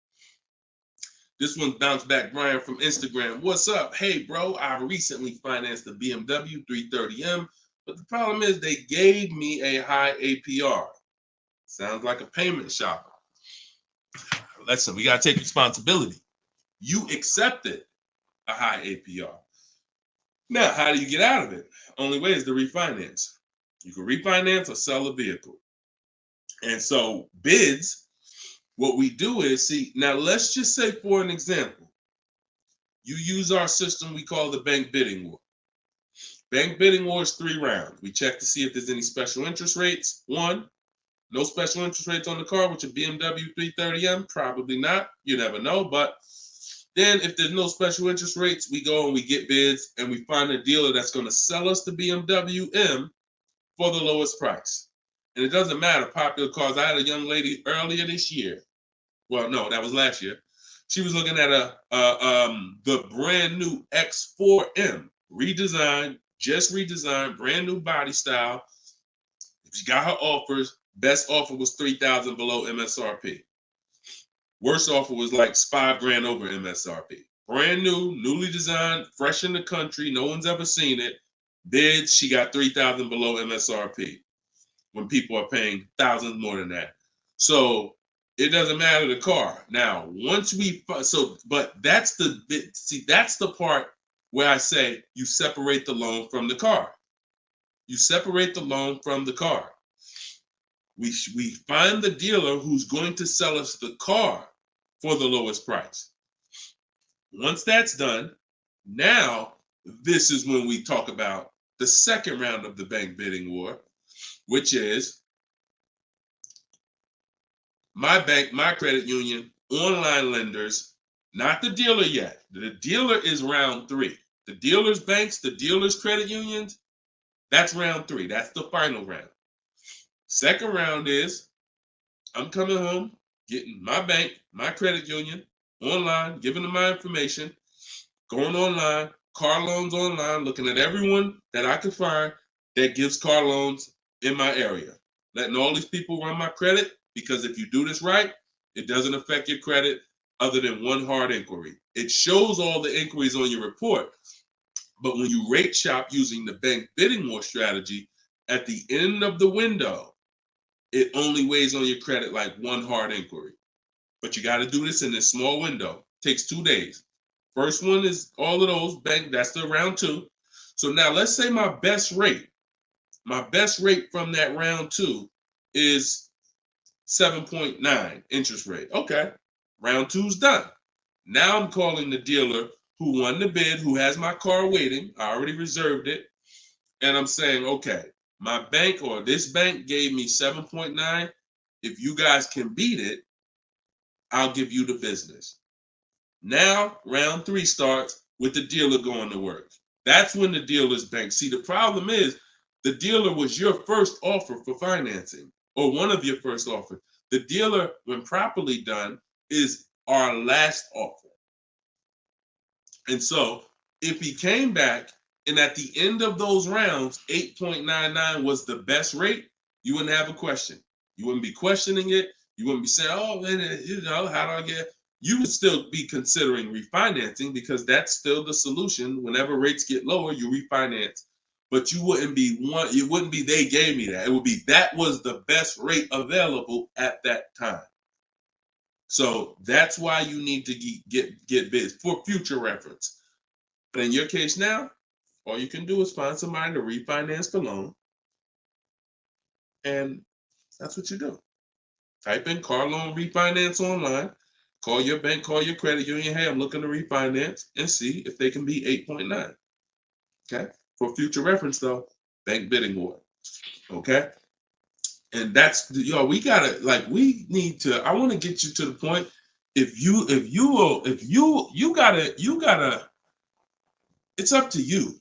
This one bounced back, Brian from Instagram. What's up? Hey, bro, I recently financed the BMW 330M, but the problem is they gave me a high APR. Sounds like a payment shopper. Listen, we got to take responsibility. You accepted a high APR. Now, how do you get out of it? Only way is to refinance. You can refinance or sell a vehicle. And so bids, what we do is, see, now let's just say for an example, you use our system we call the bank bidding war. Bank bidding war is 3 rounds. We check to see if there's any special interest rates. 1, no special interest rates on the car, which a BMW 330M, probably not. You never know. But then if there's no special interest rates, we go and we get bids and we find a dealer that's going to sell us the BMW M for the lowest price. And it doesn't matter, popular cars. I had a young lady earlier this year. Well, no, that was last year. She was looking at the brand new X4M, redesigned, just redesigned, brand new body style. She got her offers. Best offer was $3,000 below MSRP. Worst offer was like $5,000 over MSRP. Brand new, newly designed, fresh in the country. No one's ever seen it. Bids, she got $3,000 below MSRP. When people are paying thousands more than that. So it doesn't matter the car. Now, once we, but that's that's the part where I say you separate the loan from the car. You separate the loan from the car. We find the dealer who's going to sell us the car for the lowest price. Once that's done, now this is when we talk about the second round of the bank bidding war, which is my bank, my credit union, online lenders, not the dealer yet. The dealer is round 3. The dealer's banks, the dealer's credit unions, that's round 3. That's the final round. Second round is I'm coming home, getting my bank, my credit union, online, giving them my information, going online, car loans online, looking at everyone that I can find that gives car loans in my area, letting all these people run my credit, because if you do this right, it doesn't affect your credit other than one hard inquiry. It shows all the inquiries on your report, but when you rate shop using the bank bidding war strategy, at the end of the window, it only weighs on your credit like one hard inquiry. But you got to do this in this small window. It takes 2 days. First one is all of those bank, that's the round 2. So now let's say my best rate from that round 2 is 7.9 interest rate. Okay, round 2's done. Now I'm calling the dealer who won the bid, who has my car waiting. I already reserved it. And I'm saying, okay, my bank or this bank gave me 7.9. If you guys can beat it, I'll give you the business. Now round 3 starts. with the dealer going to work. That's when the dealer's bank. See, the problem is the dealer was your first offer for financing, or one of your first offers. The dealer, when properly done, is our last offer. And so if he came back and at the end of those rounds, 8.99 was the best rate, you wouldn't have a question. You wouldn't be questioning it. You wouldn't be saying, oh, man, how do I get? You would still be considering refinancing because that's still the solution. Whenever rates get lower, you refinance. But you wouldn't be it wouldn't be they gave me that. It would be that was the best rate available at that time. So that's why you need to get bids for future reference. But in your case now, all you can do is find somebody to refinance the loan. And that's what you do. Type in car loan refinance online. Call your bank, call your credit union. Hey, I'm looking to refinance and see if they can be 8.9. Okay. For future reference, though, bank bidding war. Okay. And that's we gotta we need to. I want to get you to the point. You gotta. It's up to you.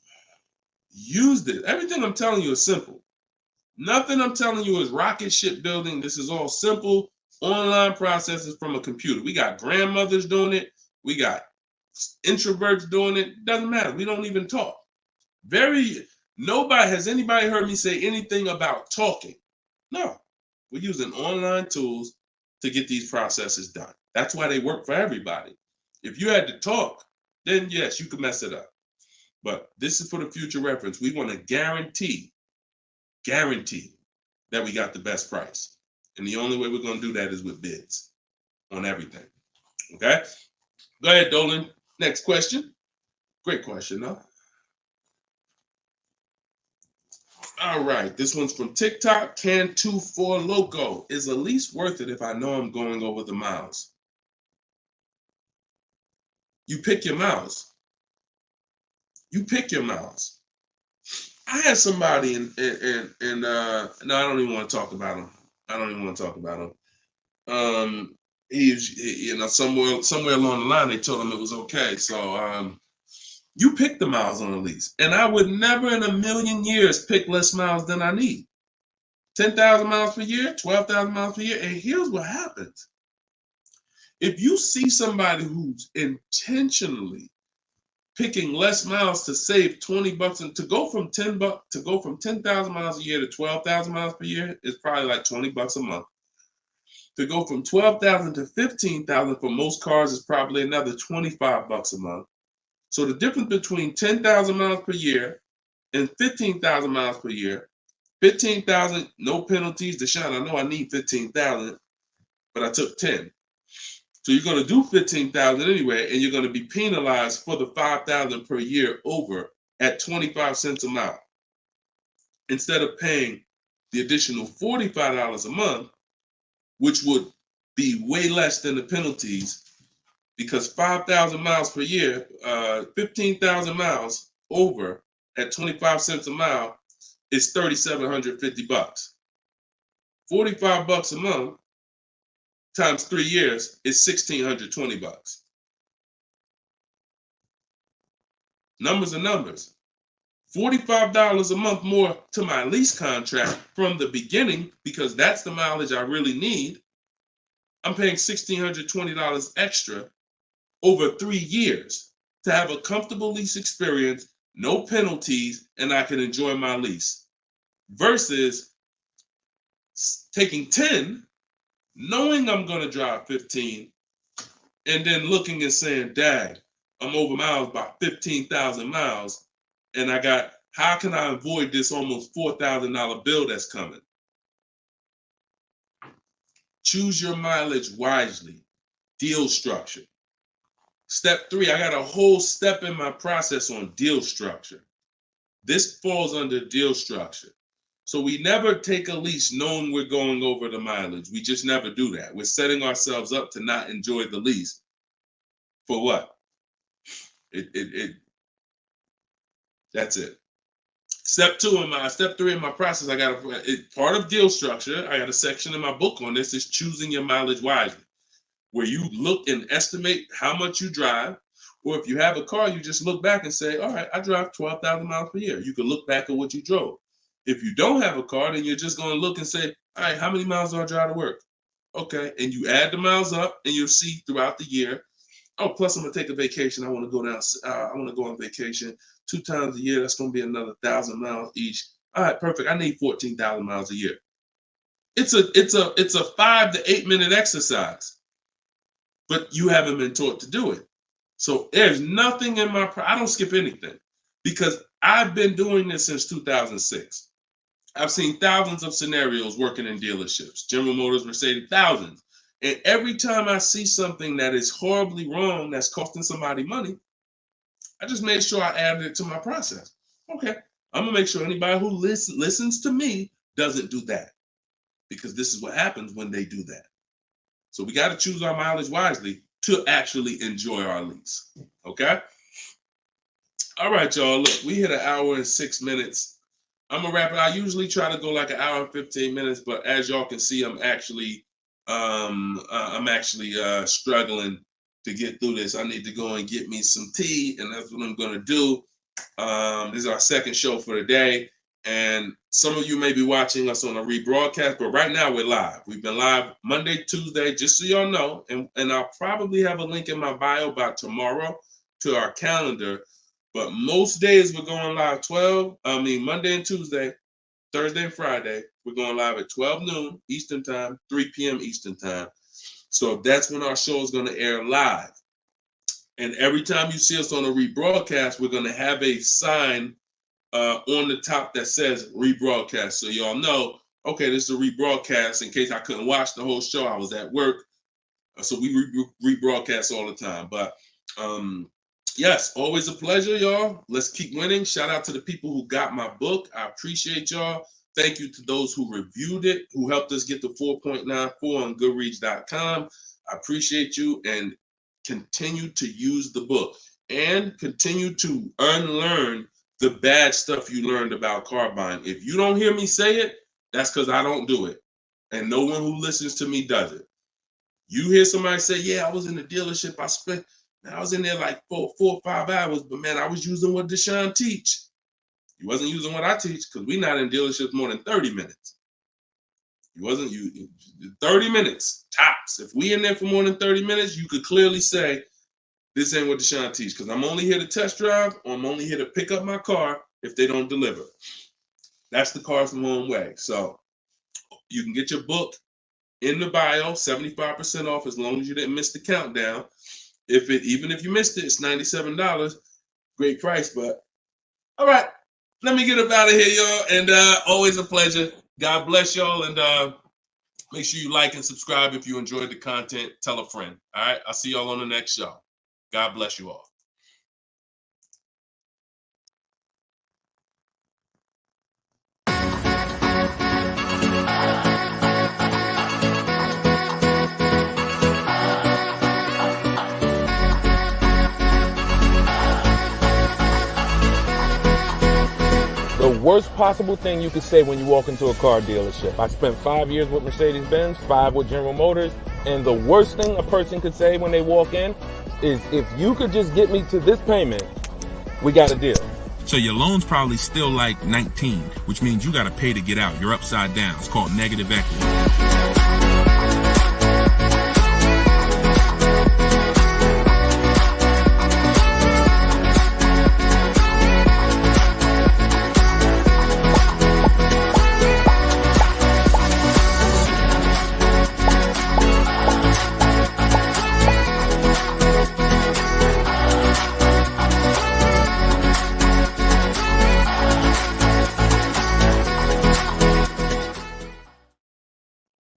Use this. Everything I'm telling you is simple. Nothing I'm telling you is rocket ship building. This is all simple online processes from a computer. We got grandmothers doing it. We got introverts doing it. Doesn't matter. We don't even talk. Has anybody heard me say anything about talking? No. We're using online tools to get these processes done. That's why they work for everybody. If you had to talk, then yes, you could mess it up. But this is for the future reference. We want to guarantee that we got the best price. And the only way we're going to do that is with bids on everything. Okay? Go ahead, Dolan. Next question. Great question, though. All right. This one's from TikTok. Can24 Loco. Is a lease worth it if I know I'm going over the miles? You pick your miles. You pick your miles. I had somebody no, I don't even want to talk about him. He's somewhere along the line they told him it was okay. So you pick the miles on a lease, and I would never in a million years pick less miles than I need. 10,000 miles per year, 12,000 miles per year, and here's what happens: if you see somebody who's intentionally picking less miles to save $20 and to go from 10,000 miles a year to 12,000 miles per year is probably like $20 a month. To go from 12,000 to 15,000 for most cars is probably another $25 a month. So the difference between 10,000 miles per year and 15,000 miles per year, 15,000, no penalties. Deshone, I know I need 15,000, but I took 10. So you're going to do 15,000 anyway, and you're going to be penalized for the 5,000 per year over at 25 cents a mile. Instead of paying the additional $45 a month, which would be way less than the penalties, because 5,000 miles per year, 15,000 miles over at 25 cents a mile is $3,750. $45 a month times 3 years is $1,620. Numbers are numbers. $45 a month more to my lease contract from the beginning, because that's the mileage I really need. I'm paying $1,620 extra over 3 years to have a comfortable lease experience, no penalties, and I can enjoy my lease. Versus taking 10, knowing I'm going to drive 15, and then looking and saying, dang, I'm over miles by 15,000 miles, and how can I avoid this almost $4,000 bill that's coming? Choose your mileage wisely. Deal structure. Step 3, I got a whole step in my process on deal structure. This falls under deal structure. So we never take a lease knowing we're going over the mileage. We just never do that. We're setting ourselves up to not enjoy the lease. For what? That's it. Step 3 in my process, I got part of deal structure. I got a section in my book on this, is choosing your mileage wisely, where you look and estimate how much you drive, Or if you have a car, you just look back and say, all right, I drive 12,000 miles per year. You can look back at what you drove. If you don't have a car, then you're just going to look and say, all right, how many miles do I drive to work? Okay, and you add the miles up, and you'll see throughout the year. Oh, plus I'm gonna take a vacation. I want to go down. I want to go on vacation 2 times a year. That's gonna be another 1,000 miles each. All right, perfect. I need 14,000 miles a year. It's a 5 to 8 minute exercise, but you haven't been taught to do it. So there's nothing in my. I don't skip anything because I've been doing this since 2006. I've seen thousands of scenarios working in dealerships, General Motors, Mercedes, thousands. And every time I see something that is horribly wrong, that's costing somebody money, I just made sure I added it to my process. Okay, I'm gonna make sure anybody who listens to me doesn't do that, because this is what happens when they do that. So we got to choose our mileage wisely to actually enjoy our lease. Okay. All right, y'all. Look, we hit 1 hour and 6 minutes. I'm gonna wrap it. I usually try to go like 1 hour and 15 minutes, but as y'all can see, I'm actually struggling to get through this. I need to go and get me some tea, and that's what I'm gonna do. This is our second show for the day, and some of you may be watching us on a rebroadcast, but right now we're live. We've been live Monday, Tuesday, just so y'all know, and I'll probably have a link in my bio by tomorrow to our calendar. But most days we're going live Monday and Tuesday, Thursday and Friday. We're going live at 12 noon Eastern time, 3 p.m. Eastern time. So that's when our show is going to air live. And every time you see us on a rebroadcast, we're going to have a sign on the top that says rebroadcast. So y'all know, okay, this is a rebroadcast. In case I couldn't watch the whole show, I was at work. So we rebroadcast all the time. But yes, always a pleasure, y'all. Let's keep winning. Shout out to the people who got my book. I appreciate y'all. Thank you to those who reviewed it, who helped us get to 4.94 on Goodreads.com. I appreciate you, and continue to use the book and continue to unlearn the bad stuff you learned about car buying. If you don't hear me say it, that's because I don't do it. And no one who listens to me does it. You hear somebody say, yeah, I was in the dealership. I was in there like 4 or 5 hours, but man, I was using what Deshone teach. You wasn't using what I teach, because we're not in dealerships more than 30 minutes. 30 minutes, tops. If we in there for more than 30 minutes, you could clearly say, this ain't what Deshone teach, because I'm only here to test drive, or I'm only here to pick up my car if they don't deliver. That's the Cars from Home way. So you can get your book in the bio, 75% off, as long as you didn't miss the countdown. Even if you missed it, it's $97. Great price, but all right. Let me get up out of here, y'all. And always a pleasure. God bless y'all. And make sure you like and subscribe if you enjoyed the content. Tell a friend. All right. I'll see y'all on the next show. God bless you all. The worst possible thing you could say when you walk into a car dealership. I spent 5 years with Mercedes-Benz, 5 with General Motors, and the worst thing a person could say when they walk in is, if you could just get me to this payment, we got a deal. So your loan's probably still like 19, which means you got to pay to get out. You're upside down. It's called negative equity.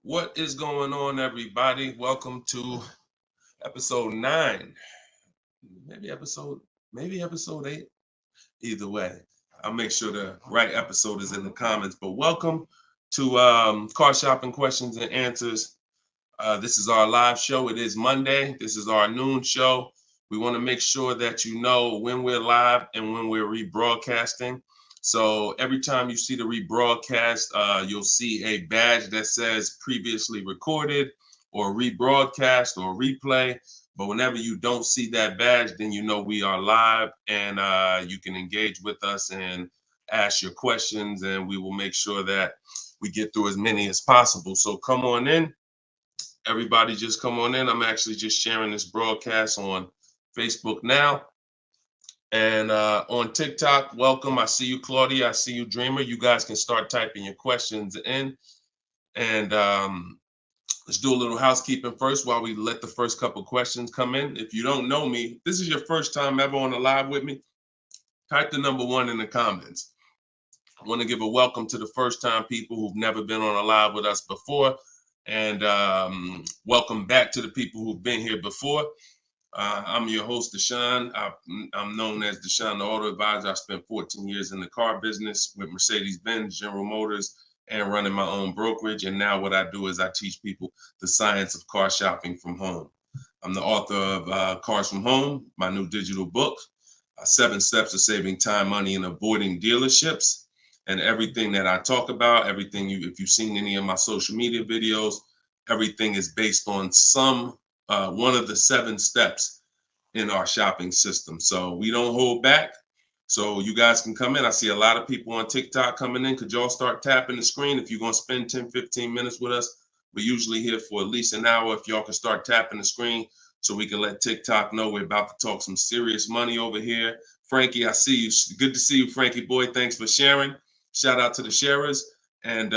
What is going on, everybody? Welcome to episode 9. Maybe episode 8. Either way, I'll make sure the right episode is in the comments. But welcome to Car Shopping Questions and Answers. This is our live show. It is Monday. This is our noon show. We want to make sure that you know when we're live and when we're rebroadcasting. So every time you see the rebroadcast, you'll see a badge that says previously recorded or rebroadcast or replay. But whenever you don't see that badge, then you know we are live, and you can engage with us and ask your questions, and we will make sure that we get through as many as possible. So come on in. Everybody just come on in. I'm actually just sharing this broadcast on Facebook now. And on TikTok, welcome. I see you, Claudia. I see you, Dreamer. You guys can start typing your questions in. And let's do a little housekeeping first while we let the first couple questions come in. If you don't know me, this is your first time ever on a live with me, type the number 1 in the comments. I want to give a welcome to the first time people who've never been on a live with us before. And welcome back to the people who've been here before. I'm your host, Deshone. I'm known as Deshone the Auto Advisor. I spent 14 years in the car business with Mercedes-Benz, General Motors, and running my own brokerage. And now what I do is I teach people the science of car shopping from home. I'm the author of Cars from Home, my new digital book, 7 Steps to Saving Time, Money, and Avoiding Dealerships. And everything that I talk about, everything if you've seen any of my social media videos, everything is based on one of the 7 steps in our shopping system. So we don't hold back. So you guys can come in. I see a lot of people on TikTok coming in. Could y'all start tapping the screen if you're going to spend 10, 15 minutes with us? We're usually here for at least an hour. If y'all can start tapping the screen so we can let TikTok know we're about to talk some serious money over here. Frankie, I see you. Good to see you, Frankie boy. Thanks for sharing. Shout out to the sharers. And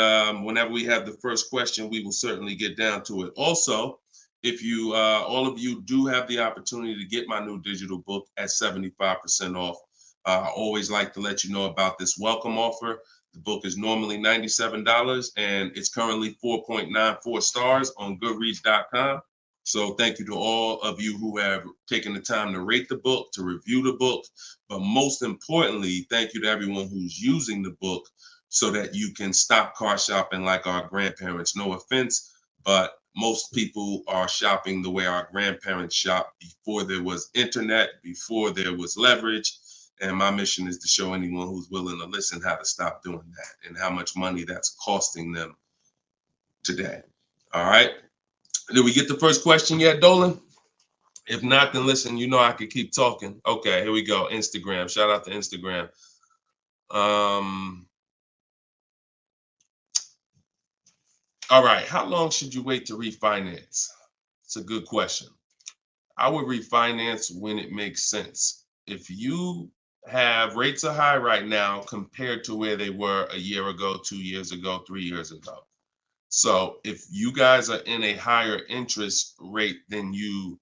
whenever we have the first question, we will certainly get down to it. Also, if you, all of you do have the opportunity to get my new digital book at 75% off. I always like to let you know about this welcome offer. The book is normally $97 and it's currently 4.94 stars on Goodreads.com. So thank you to all of you who have taken the time to rate the book, to review the book. But most importantly, thank you to everyone who's using the book so that you can stop car shopping like our grandparents. No offense, but most people are shopping the way our grandparents shopped before there was internet, before there was leverage. And my mission is to show anyone who's willing to listen how to stop doing that and how much money that's costing them today. All right. Did we get the first question yet, Dolan? If not, then listen, you know I could keep talking. Okay, here we go. Instagram. Shout out to Instagram. All right. How long should you wait to refinance? It's a good question. I would refinance when it makes sense. If you have rates are high right now compared to where they were a year ago, 2 years ago, 3 years ago. So if you guys are in a higher interest rate than you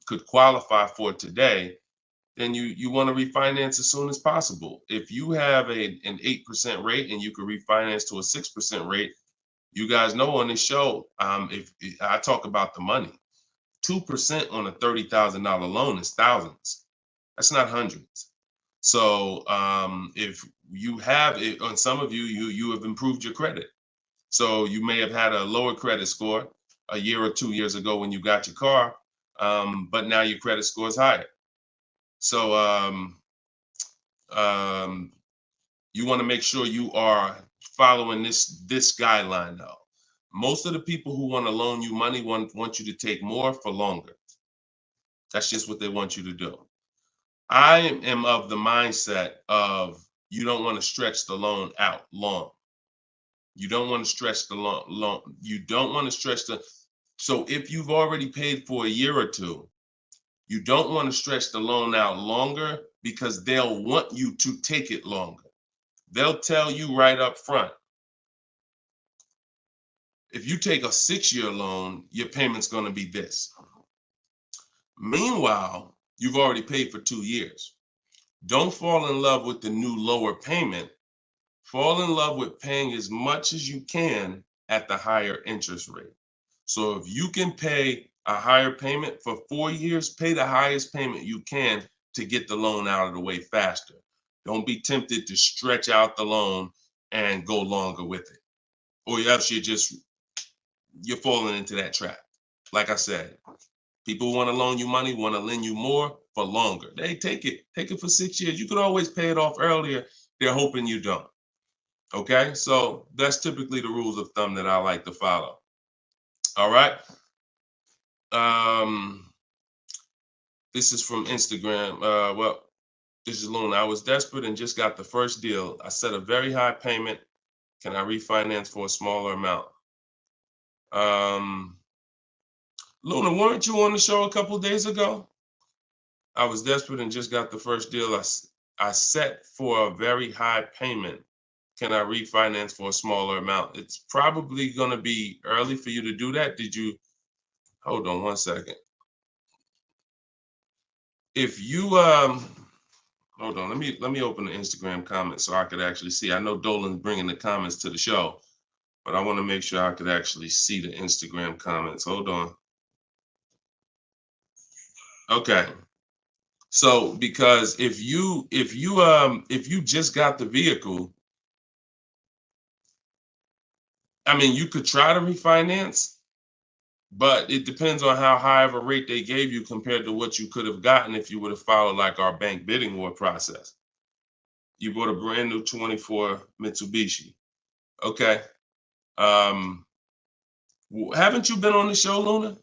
could qualify for today, then you want to refinance as soon as possible. If you have an 8% rate and you could refinance to a 6% rate, you guys know on this show, if I talk about the money, 2% on a $30,000 loan is thousands. That's not hundreds. So if you have it, on some of you have improved your credit. So you may have had a lower credit score a year or 2 years ago when you got your car, but now your credit score is higher. So you want to make sure you are following this guideline though. Most of the people who want to loan you money want you to take more for longer. That's just what they want you to do. I am of the mindset of you don't want to stretch the loan out long. You don't want to stretch the loan. You don't want to stretch so if you've already paid for a year or two, you don't want to stretch the loan out longer because they'll want you to take it longer. They'll tell you right up front, if you take a 6-year loan, your payment's going to be this. Meanwhile, you've already paid for 2 years. Don't fall in love with the new lower payment. Fall in love with paying as much as you can at the higher interest rate. So if you can pay a higher payment for 4 years, pay the highest payment you can to get the loan out of the way faster. Don't be tempted to stretch out the loan and go longer with it. Or else you're falling into that trap. Like I said, people want to loan you money, want to lend you more for longer. They take it for 6 years. You could always pay it off earlier. They're hoping you don't. Okay, so that's typically the rules of thumb that I like to follow. All right. This is from Instagram. Well, this is Luna. I was desperate and just got the first deal. I set a very high payment. Can I refinance for a smaller amount? Luna, weren't you on the show a couple days ago? I was desperate and just got the first deal. I set for a very high payment. Can I refinance for a smaller amount? It's probably going to be early for you to do that. Did you? Hold on one second. If you hold on, let me open the Instagram comments so I could actually see. I know Dolan's bringing the comments to the show, but I want to make sure I could actually see the Instagram comments. Hold on. Okay. So because if you just got the vehicle, I mean, you could try to refinance, but it depends on how high of a rate they gave you compared to what you could have gotten if you would have followed like our bank bidding war process. You bought a brand new 24 Mitsubishi. Okay. Haven't you been on the show, Luna?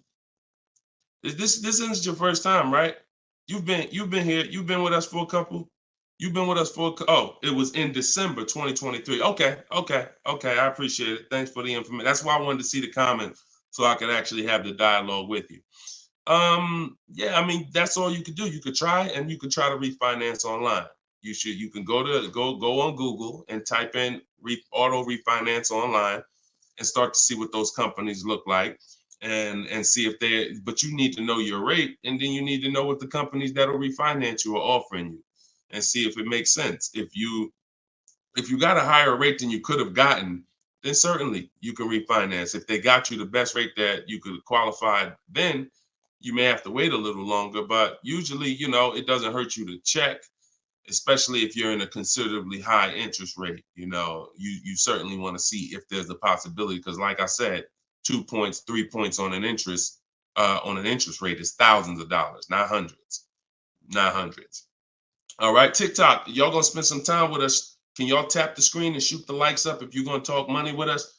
This isn't your first time, right? You've been here. You've been with us for a couple. You've been with us for oh, it was in December 2023. Okay. I appreciate it. Thanks for the information. That's why I wanted to see the comments so I could actually have the dialogue with you. Yeah, I mean, that's all you could do. You could try and you could try to refinance online. You can go on Google and type in auto refinance online and start to see what those companies look like and see if but you need to know your rate, and then you need to know what the companies that'll refinance you are offering you and see if it makes sense. If you got a higher rate than you could have gotten, then certainly you can refinance. If they got you the best rate that you could qualify, then you may have to wait a little longer, but usually, it doesn't hurt you to check, especially if you're in a considerably high interest rate. You certainly want to see if there's a possibility, because like I said, 2 points, 3 points on an interest rate is thousands of dollars, not hundreds. All right, TikTok, y'all gonna spend some time with us. Can y'all tap the screen and shoot the likes up if you're gonna talk money with us?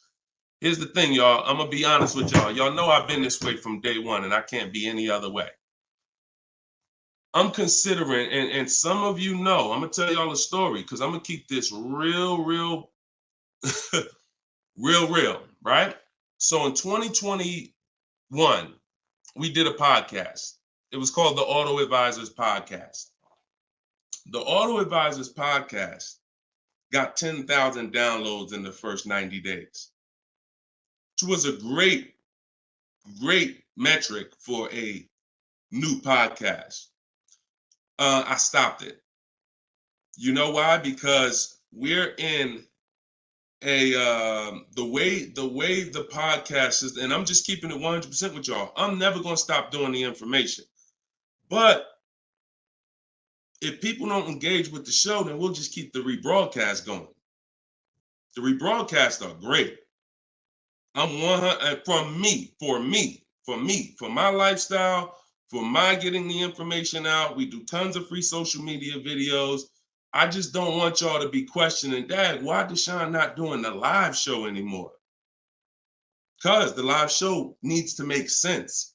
Here's the thing, y'all. I'm gonna be honest with y'all. Y'all know I've been this way from day one, and I can't be any other way. I'm considering, and some of you know, I'm gonna tell y'all a story because I'm gonna keep this real, real, real, right? So in 2021, we did a podcast. It was called the Auto Advisors Podcast. The Auto Advisors Podcast got 10,000 downloads in the first 90 days, which was a great metric for a new podcast. I stopped it. You know why? Because we're in the way the podcast is, and I'm just keeping it 100% with y'all. I'm never gonna stop doing the information, but if people don't engage with the show, then we'll just keep the rebroadcast going. The rebroadcasts are great. I'm 100 for my lifestyle, for my getting the information out. We do tons of free social media videos. I just don't want y'all to be questioning, Dad, why Deshone not doing the live show anymore? Because the live show needs to make sense.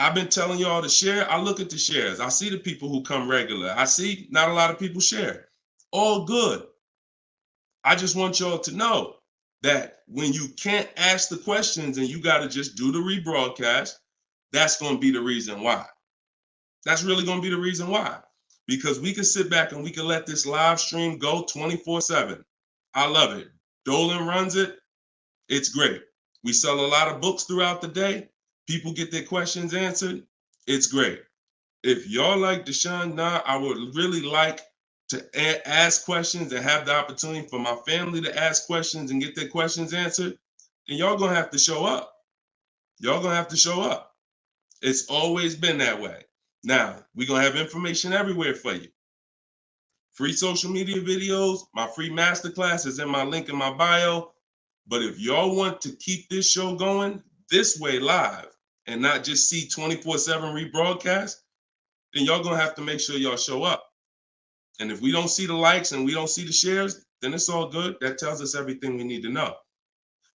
I've been telling y'all to share. I look at the shares. I see the people who come regular. I see not a lot of people share. All good. I just want y'all to know that when you can't ask the questions and you got to just do the rebroadcast, that's going to be the reason why. That's really going to be the reason why. Because we can sit back and we can let this live stream go 24/7. I love it. Dolan runs it. It's great. We sell a lot of books throughout the day. People get their questions answered. It's great. If y'all like Deshone, I would really like to ask questions and have the opportunity for my family to ask questions and get their questions answered, then y'all gonna have to show up. Y'all gonna have to show up. It's always been that way. Now, we're gonna have information everywhere for you. Free social media videos, my free masterclass is in my link in my bio. But if y'all want to keep this show going this way live and not just see 24/7 rebroadcast, then y'all gonna have to make sure y'all show up. And if we don't see the likes and we don't see the shares, then it's all good. That tells us everything we need to know.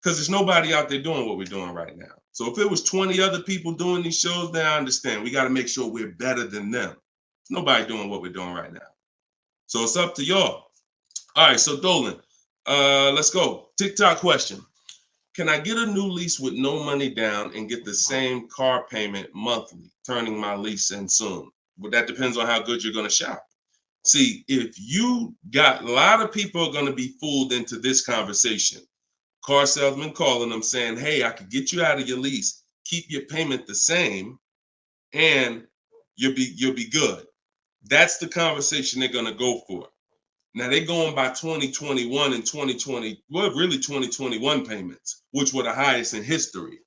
because there's nobody out there doing what we're doing right now. So if it was 20 other people doing these shows, then I understand. We got to make sure we're better than them. There's nobody doing what we're doing right now. So it's up to y'all. All right, so Dolan, let's go. TikTok question. Can I get a new lease with no money down and get the same car payment monthly, turning my lease in soon? But that depends on how good you're going to shop. See, if you got, a lot of people are going to be fooled into this conversation. Car salesman calling them saying, hey, I could get you out of your lease, keep your payment the same, and you'll be good. That's the conversation they're going to go for. Now they're going by 2021 and 2020, well, really 2021 payments, which were the highest in history.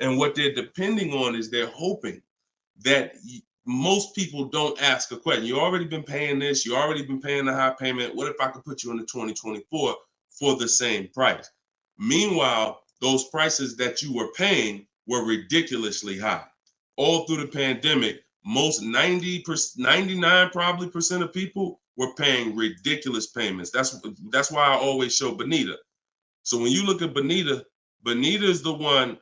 And what they're depending on is they're hoping that most people don't ask a question. You already been paying this, you already been paying the high payment. What if I could put you into 2024 for the same price? Meanwhile, those prices that you were paying were ridiculously high. All through the pandemic, most 99 probably percent of people were paying ridiculous payments. That's why I always show Bonita. So when you look at Bonita, Bonita is the one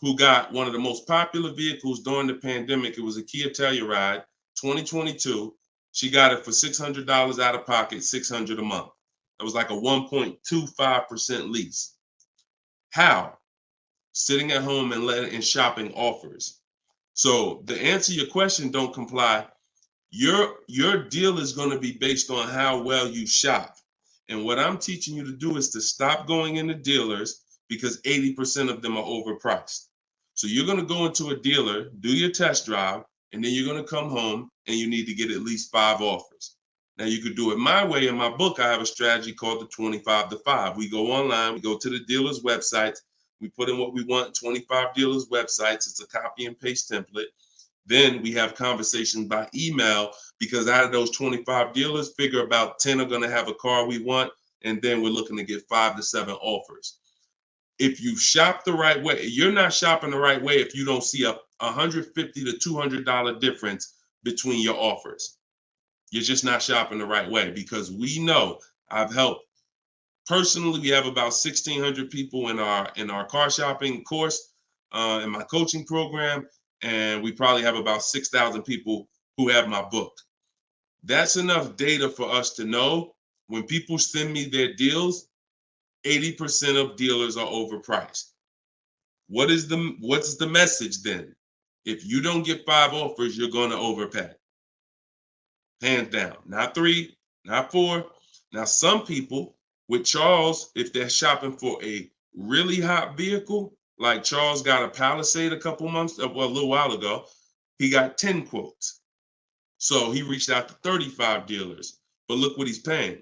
who got one of the most popular vehicles during the pandemic. It was a Kia Telluride 2022. She got it for $600 out of pocket, $600 a month. It was like a 1.25% lease. How? Sitting at home and shopping offers. So to answer your question, don't comply. Your deal is going to be based on how well you shop. And what I'm teaching you to do is to stop going into dealers because 80% of them are overpriced. So you're going to go into a dealer, do your test drive, and then you're going to come home and you need to get at least 5 offers. Now you could do it my way. In my book, I have a strategy called the 25 to 5. We go online, we go to the dealer's websites, we put in what we want, 25 dealers' websites. It's a copy and paste template. Then we have conversations by email because out of those 25 dealers, figure about 10 are going to have a car we want. And then we're looking to get 5 to 7 offers. If you shop the right way, you're not shopping the right way if you don't see a $150 to $200 difference between your offers. You're just not shopping the right way because we know I've helped. Personally, we have about 1,600 people in our car shopping course, in my coaching program, and we probably have about 6,000 people who have my book. That's enough data for us to know when people send me their deals, 80% of dealers are overpriced. What's the message then? If you don't get 5 offers, you're going to overpay. Hands down. Not 3, not 4. Now, some people with Charles, if they're shopping for a really hot vehicle, like Charles got a Palisade a little while ago, he got 10 quotes. So he reached out to 35 dealers. But look what he's paying.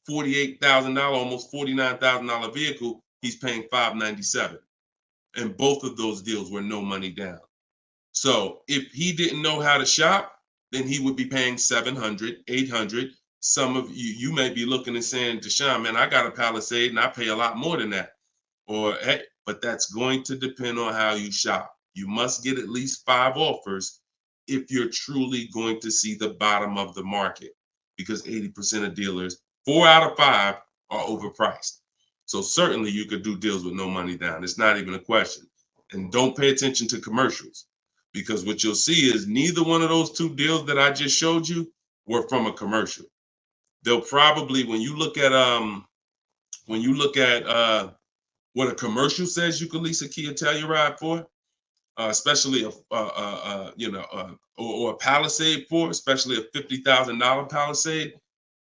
$48,000, almost $49,000 vehicle, he's paying $597. And both of those deals were no money down. So if he didn't know how to shop, then he would be paying $700, $800. Some of you may be looking and saying, Deshone, man, I got a Palisade and I pay a lot more than that. Or, hey, but that's going to depend on how you shop. You must get at least 5 offers if you're truly going to see the bottom of the market, because 80% of dealers, 4 out of 5 are overpriced. So certainly you could do deals with no money down. It's not even a question. And don't pay attention to commercials, because what you'll see is neither one of those 2 deals that I just showed you were from a commercial. They'll probably, when you look at what a commercial says you can lease a Kia Telluride for, especially or a Palisade for, especially a $50,000 Palisade,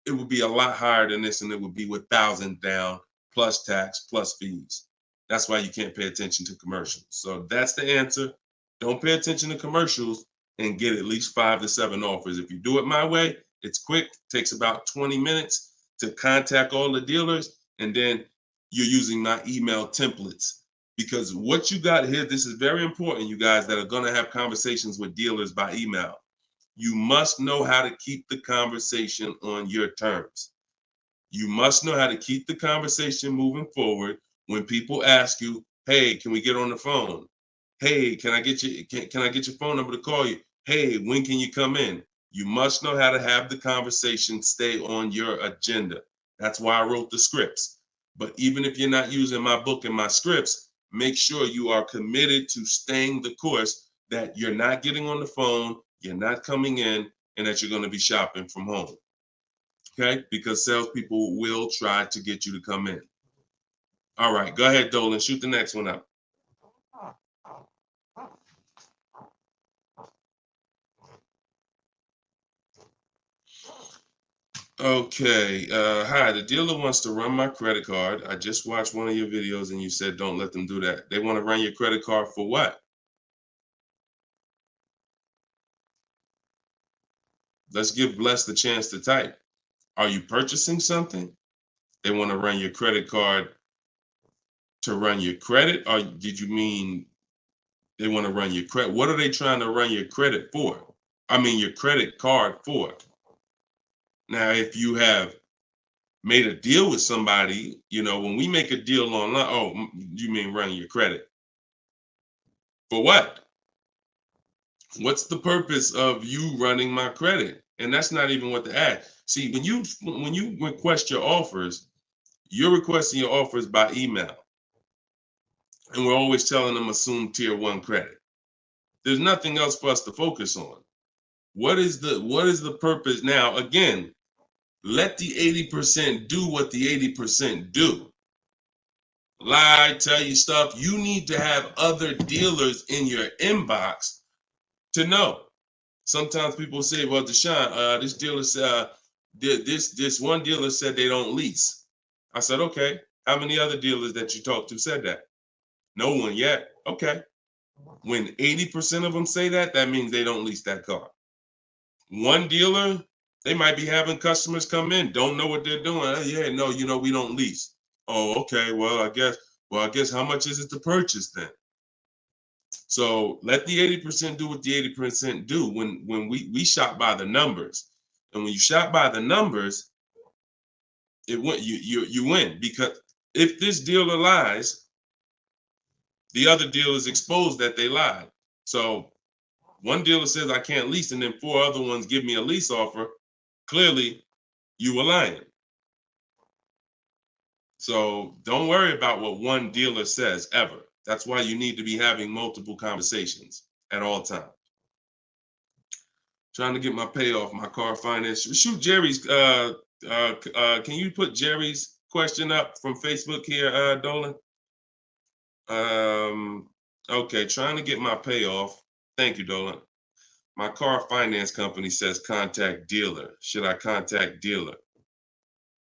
it would be a lot higher than this, and it would be with 1,000 down plus tax plus fees. That's why you can't pay attention to commercials. So that's the answer. Don't pay attention to commercials and get at least 5 to 7 offers. If you do it my way, it's quick. Takes about 20 minutes to contact all the dealers, and then you're using my email templates. Because what you got here, this is very important, you guys that are going to have conversations with dealers by email. You must know how to keep the conversation on your terms. You must know how to keep the conversation moving forward when people ask you, hey, can we get on the phone? Hey, can I get your phone number to call you? Hey, when can you come in? You must know how to have the conversation stay on your agenda. That's why I wrote the scripts. But even if you're not using my book and my scripts, make sure you are committed to staying the course, that you're not getting on the phone, you're not coming in, and that you're going to be shopping from home. Okay? Because salespeople will try to get you to come in. All right, go ahead, Dolan. Shoot the next one up. Okay. Hi, the dealer wants to run my credit card. I just watched one of your videos and you said don't let them do that. They want to run your credit card for what? Let's give Bless the chance to type. Are you purchasing something? They want to run your credit card to run your credit? Or did you mean they want to run your credit? What are they trying to run your credit for? I mean, your credit card for. Now, if you have made a deal with somebody, when we make a deal online, oh, you mean running your credit? For what? What's the purpose of you running my credit? And that's not even what the ad. See, when you request your offers, you're requesting your offers by email. And we're always telling them assume tier 1 credit. There's nothing else for us to focus on. What is the purpose? Now, again, let the 80% do what the 80% do. Lie, tell you stuff. You need to have other dealers in your inbox to know. Sometimes people say, well, Deshone, this dealer said, this one dealer said they don't lease. I said, okay. How many other dealers that you talked to said that? No one yet. Okay. When 80% of them say that, that means they don't lease that car. One dealer, they might be having customers come in, don't know what they're doing. Oh, yeah, no, we don't lease. Oh, okay. Well, I guess how much is it to purchase then? So let the 80% do what the 80% do. When we shop by the numbers, and when you shop by the numbers, you win, because if this dealer lies, the other dealer is exposed that they lied. So one dealer says I can't lease, and then 4 other ones give me a lease offer. Clearly, you were lying. So don't worry about what one dealer says ever. That's why you need to be having multiple conversations at all times. Trying to get my payoff, my car finance. Shoot Jerry's. Can you put Jerry's question up from Facebook here, Dolan? Okay, trying to get my payoff. Thank you, Dolan. My car finance company says contact dealer. Should I contact dealer?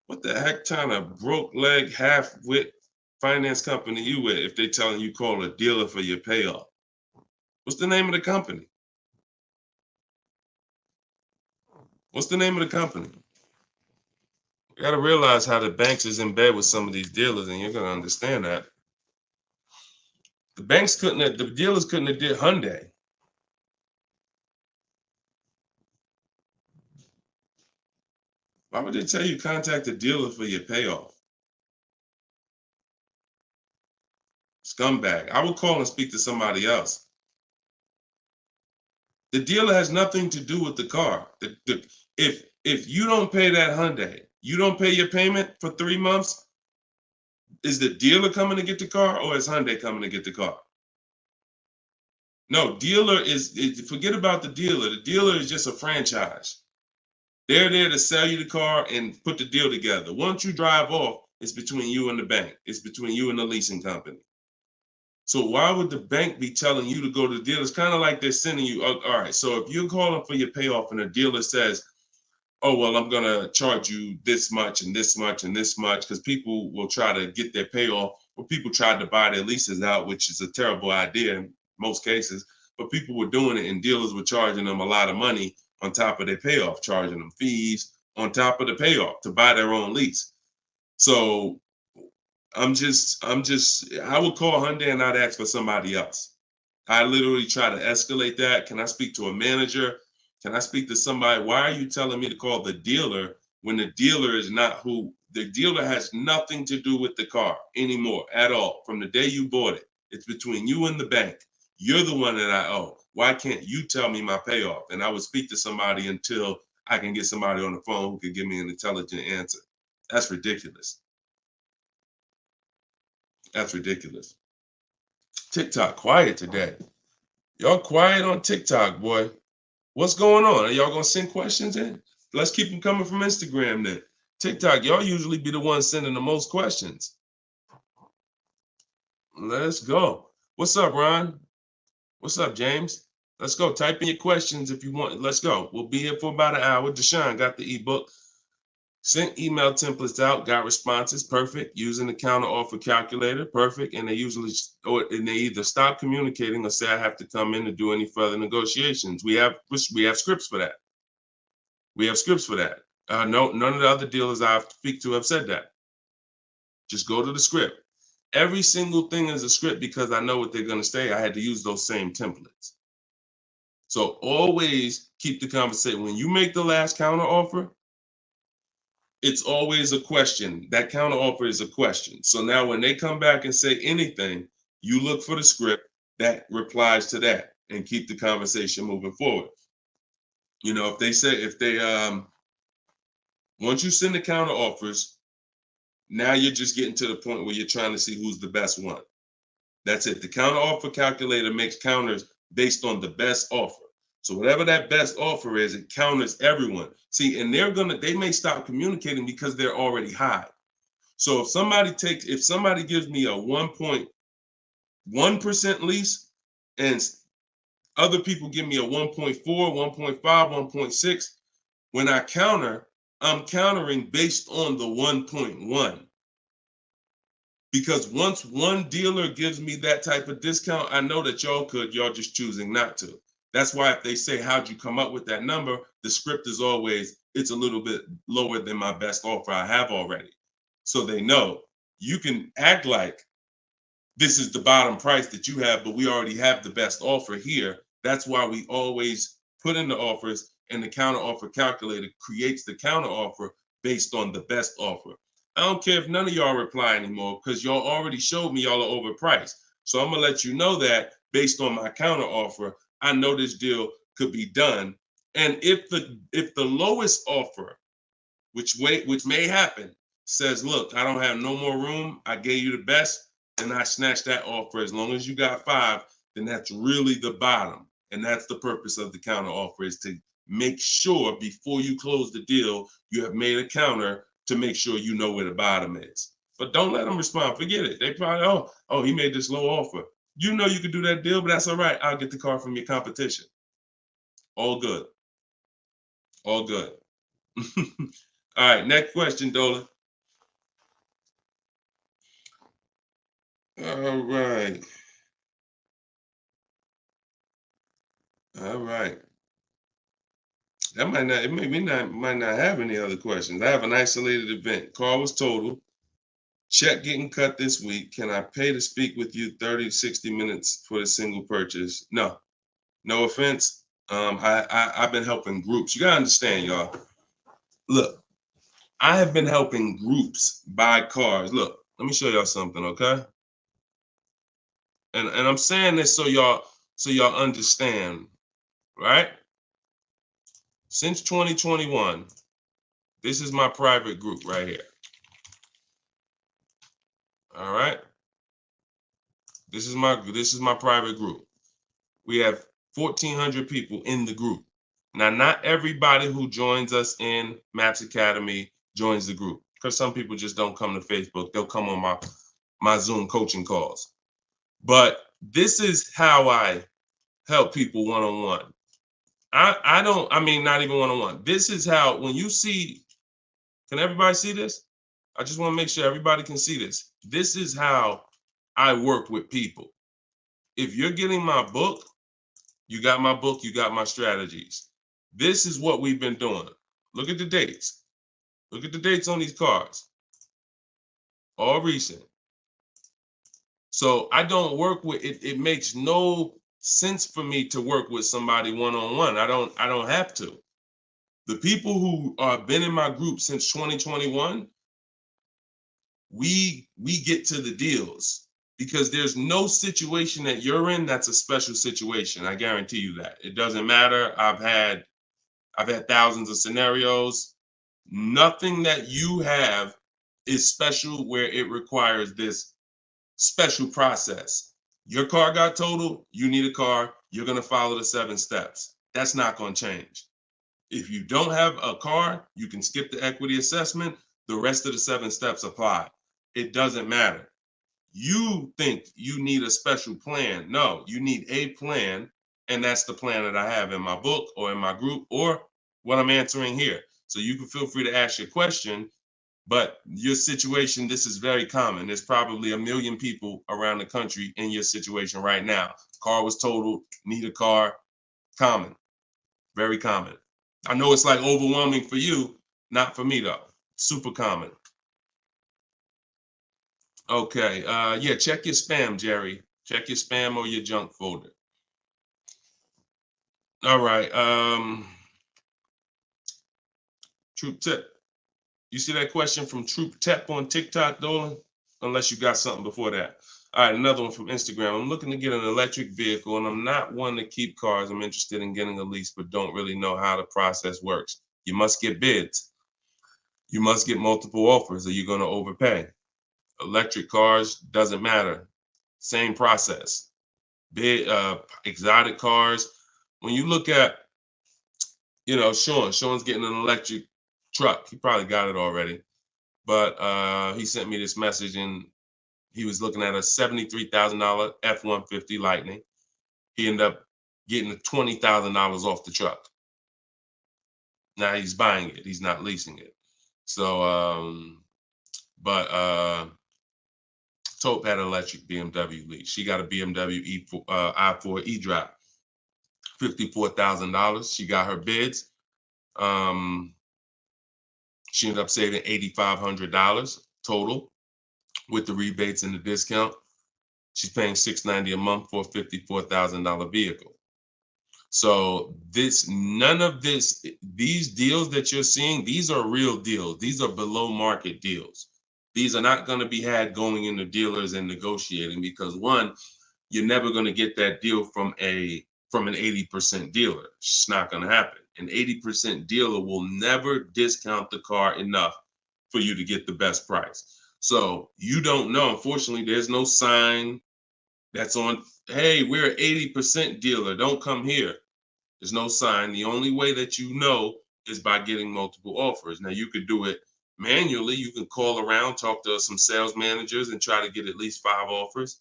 What the heck kind of broke leg, half-wit finance company you with if they telling you call a dealer for your payoff? What's the name of the company? What's the name of the company? You got to realize how the banks is in bed with some of these dealers, and you're going to understand that. The dealers couldn't have did Hyundai. Why would they tell you contact the dealer for your payoff? Scumbag. I would call and speak to somebody else. The dealer has nothing to do with the car. If you don't pay that Hyundai, you don't pay your payment for 3 months, is the dealer coming to get the car, or is Hyundai coming to get the car? No, forget about the dealer. The dealer is just a franchise. They're there to sell you the car and put the deal together. Once you drive off, it's between you and the bank. It's between you and the leasing company. So why would the bank be telling you to go to the dealer? It's kind of like they're sending you, all right, so if you're calling for your payoff and the dealer says, oh, well, I'm going to charge you this much and this much and this much, because people will try to get their payoff, or people tried to buy their leases out, which is a terrible idea in most cases, but people were doing it and dealers were charging them a lot of money on top of their payoff, charging them fees on top of the payoff to buy their own lease. So I would call Hyundai and I'd ask for somebody else. I literally try to escalate that. Can I speak to a manager? Can I speak to somebody? Why are you telling me to call the dealer when the dealer is not who? The dealer has nothing to do with the car anymore at all. From the day you bought it, it's between you and the bank. You're the one that I owe. Why can't you tell me my payoff? And I would speak to somebody until I can get somebody on the phone who could give me an intelligent answer. That's ridiculous. That's ridiculous. TikTok quiet today. Y'all quiet on TikTok, boy. What's going on? Are y'all gonna send questions in? Let's keep them coming from Instagram then. TikTok, y'all usually be the ones sending the most questions. Let's go. What's up, Ron? What's up, James? Let's go. Type in your questions if you want. Let's go. We'll be here for about an hour. Deshone got the ebook. Sent email templates out, got responses, perfect. Using the counter offer calculator, perfect. And they usually, and they either stop communicating or say I have to come in to do any further negotiations. We have scripts for that. We have scripts for that. No, none of the other dealers I speak to have said that. Just go to the script. Every single thing is a script because I know what they're going to say. I had to use those same templates. So always keep the conversation. When you make the last counter offer, it's always a question. That counter offer is a question. So now when they come back and say anything, you look for the script that replies to that and keep the conversation moving forward. You know, once you send the counter offers, now you're just getting to the point where you're trying to see who's the best one. That's it. The counter offer calculator makes counters based on the best offer. So whatever that best offer is, it counters everyone. See, and they may stop communicating because they're already high. So if somebody gives me a 1.1% lease and other people give me a 1.4, 1.5, 1.6, when I counter, I'm countering based on the 1.1. Because once one dealer gives me that type of discount, I know that y'all just choosing not to. That's why if they say, how'd you come up with that number? The script is always, it's a little bit lower than my best offer I have already. So they know you can act like this is the bottom price that you have, but we already have the best offer here. That's why we always put in the offers, and the counter offer calculator creates the counter offer based on the best offer. I don't care if none of y'all reply anymore because y'all already showed me y'all are overpriced. So I'm gonna let you know that based on my counter offer, I know this deal could be done. And if the lowest offer, which may happen, says, look, I don't have no more room, I gave you the best, and I snatched that offer. As long as you got 5, then that's really the bottom. And that's the purpose of the counter offer, is to make sure before you close the deal, you have made a counter to make sure you know where the bottom is. But don't let them respond. Forget it. They probably, oh, he made this low offer. You know you could do that deal, but that's all right. I'll get the car from your competition. All good. All good. All right, next question, Dola. All right. All right. That might not have any other questions. I have an isolated event. Car was totaled. Check getting cut this week. Can I pay to speak with you 30, 60 minutes for the single purchase? No. No offense. I've been helping groups. You gotta understand, y'all. Look, I have been helping groups buy cars. Look, let me show y'all something, okay? And I'm saying this so y'all understand, right? Since 2021, this is my private group right here. All right. This is my private group. We have 1,400 people in the group. Now, not everybody who joins us in Maps Academy joins the group, because some people just don't come to Facebook. They'll come on my Zoom coaching calls. But this is how I help people one-on-one. Not even one-on-one. This is how, when you see, can everybody see this? I just want to make sure everybody can see this. This is how I work with people. If you're getting my book, you got my book, you got my strategies. This is what we've been doing. Look at the dates. Look at the dates on these cards. All recent. So I don't work with it. It makes no sense for me to work with somebody one-on-one. I don't have to. The people who have been in my group since 2021, we get to the deals, because there's no situation that you're in that's a special situation. I guarantee you that. It doesn't matter. I've had thousands of scenarios. Nothing that you have is special where it requires this special process. Your car got totaled, you need a car, you're going to follow the 7 steps. That's not going to change. If you don't have a car, you can skip the equity assessment. The rest of the 7 steps apply. It doesn't matter. You think you need a special plan. No, you need a plan. And that's the plan that I have in my book or in my group or what I'm answering here. So you can feel free to ask your question. But your situation, this is very common. There's probably 1 million people around the country in your situation right now. Car was totaled, need a car. Common, very common. I know it's like overwhelming for you, not for me though. Super common. Okay, yeah, check your spam, Jerry. Check your spam or your junk folder. All right, Troop Tip. You see that question from Troop Tep on TikTok, Dolan? Unless you got something before that. All right, another one from Instagram. I'm looking to get an electric vehicle, and I'm not one to keep cars. I'm interested in getting a lease, but don't really know how the process works. You must get bids. You must get multiple offers, or you're going to overpay. Electric cars, doesn't matter. Same process. Bid, exotic cars. When you look at, Sean's getting an electric truck. He probably got it already. But he sent me this message, and he was looking at a $73,000 F-150 Lightning. He ended up getting $20,000 off the truck. Now he's buying it. He's not leasing it. So, Taupe had an electric BMW lease. She got a BMW i4 e-drive, $54,000. She got her bids. She ended up saving $8,500 total with the rebates and the discount. She's paying $690 a month for a $54,000 vehicle. So these deals that you're seeing, these are real deals. These are below market deals. These are not going to be had going into dealers and negotiating because one, you're never going to get that deal from an 80% dealer. It's not going to happen. An 80% dealer will never discount the car enough for you to get the best price. So you don't know. Unfortunately, there's no sign that's on, hey, we're an 80% dealer. Don't come here. There's no sign. The only way that you know is by getting multiple offers. Now, you could do it manually. You can call around, talk to some sales managers, and try to get at least 5 offers.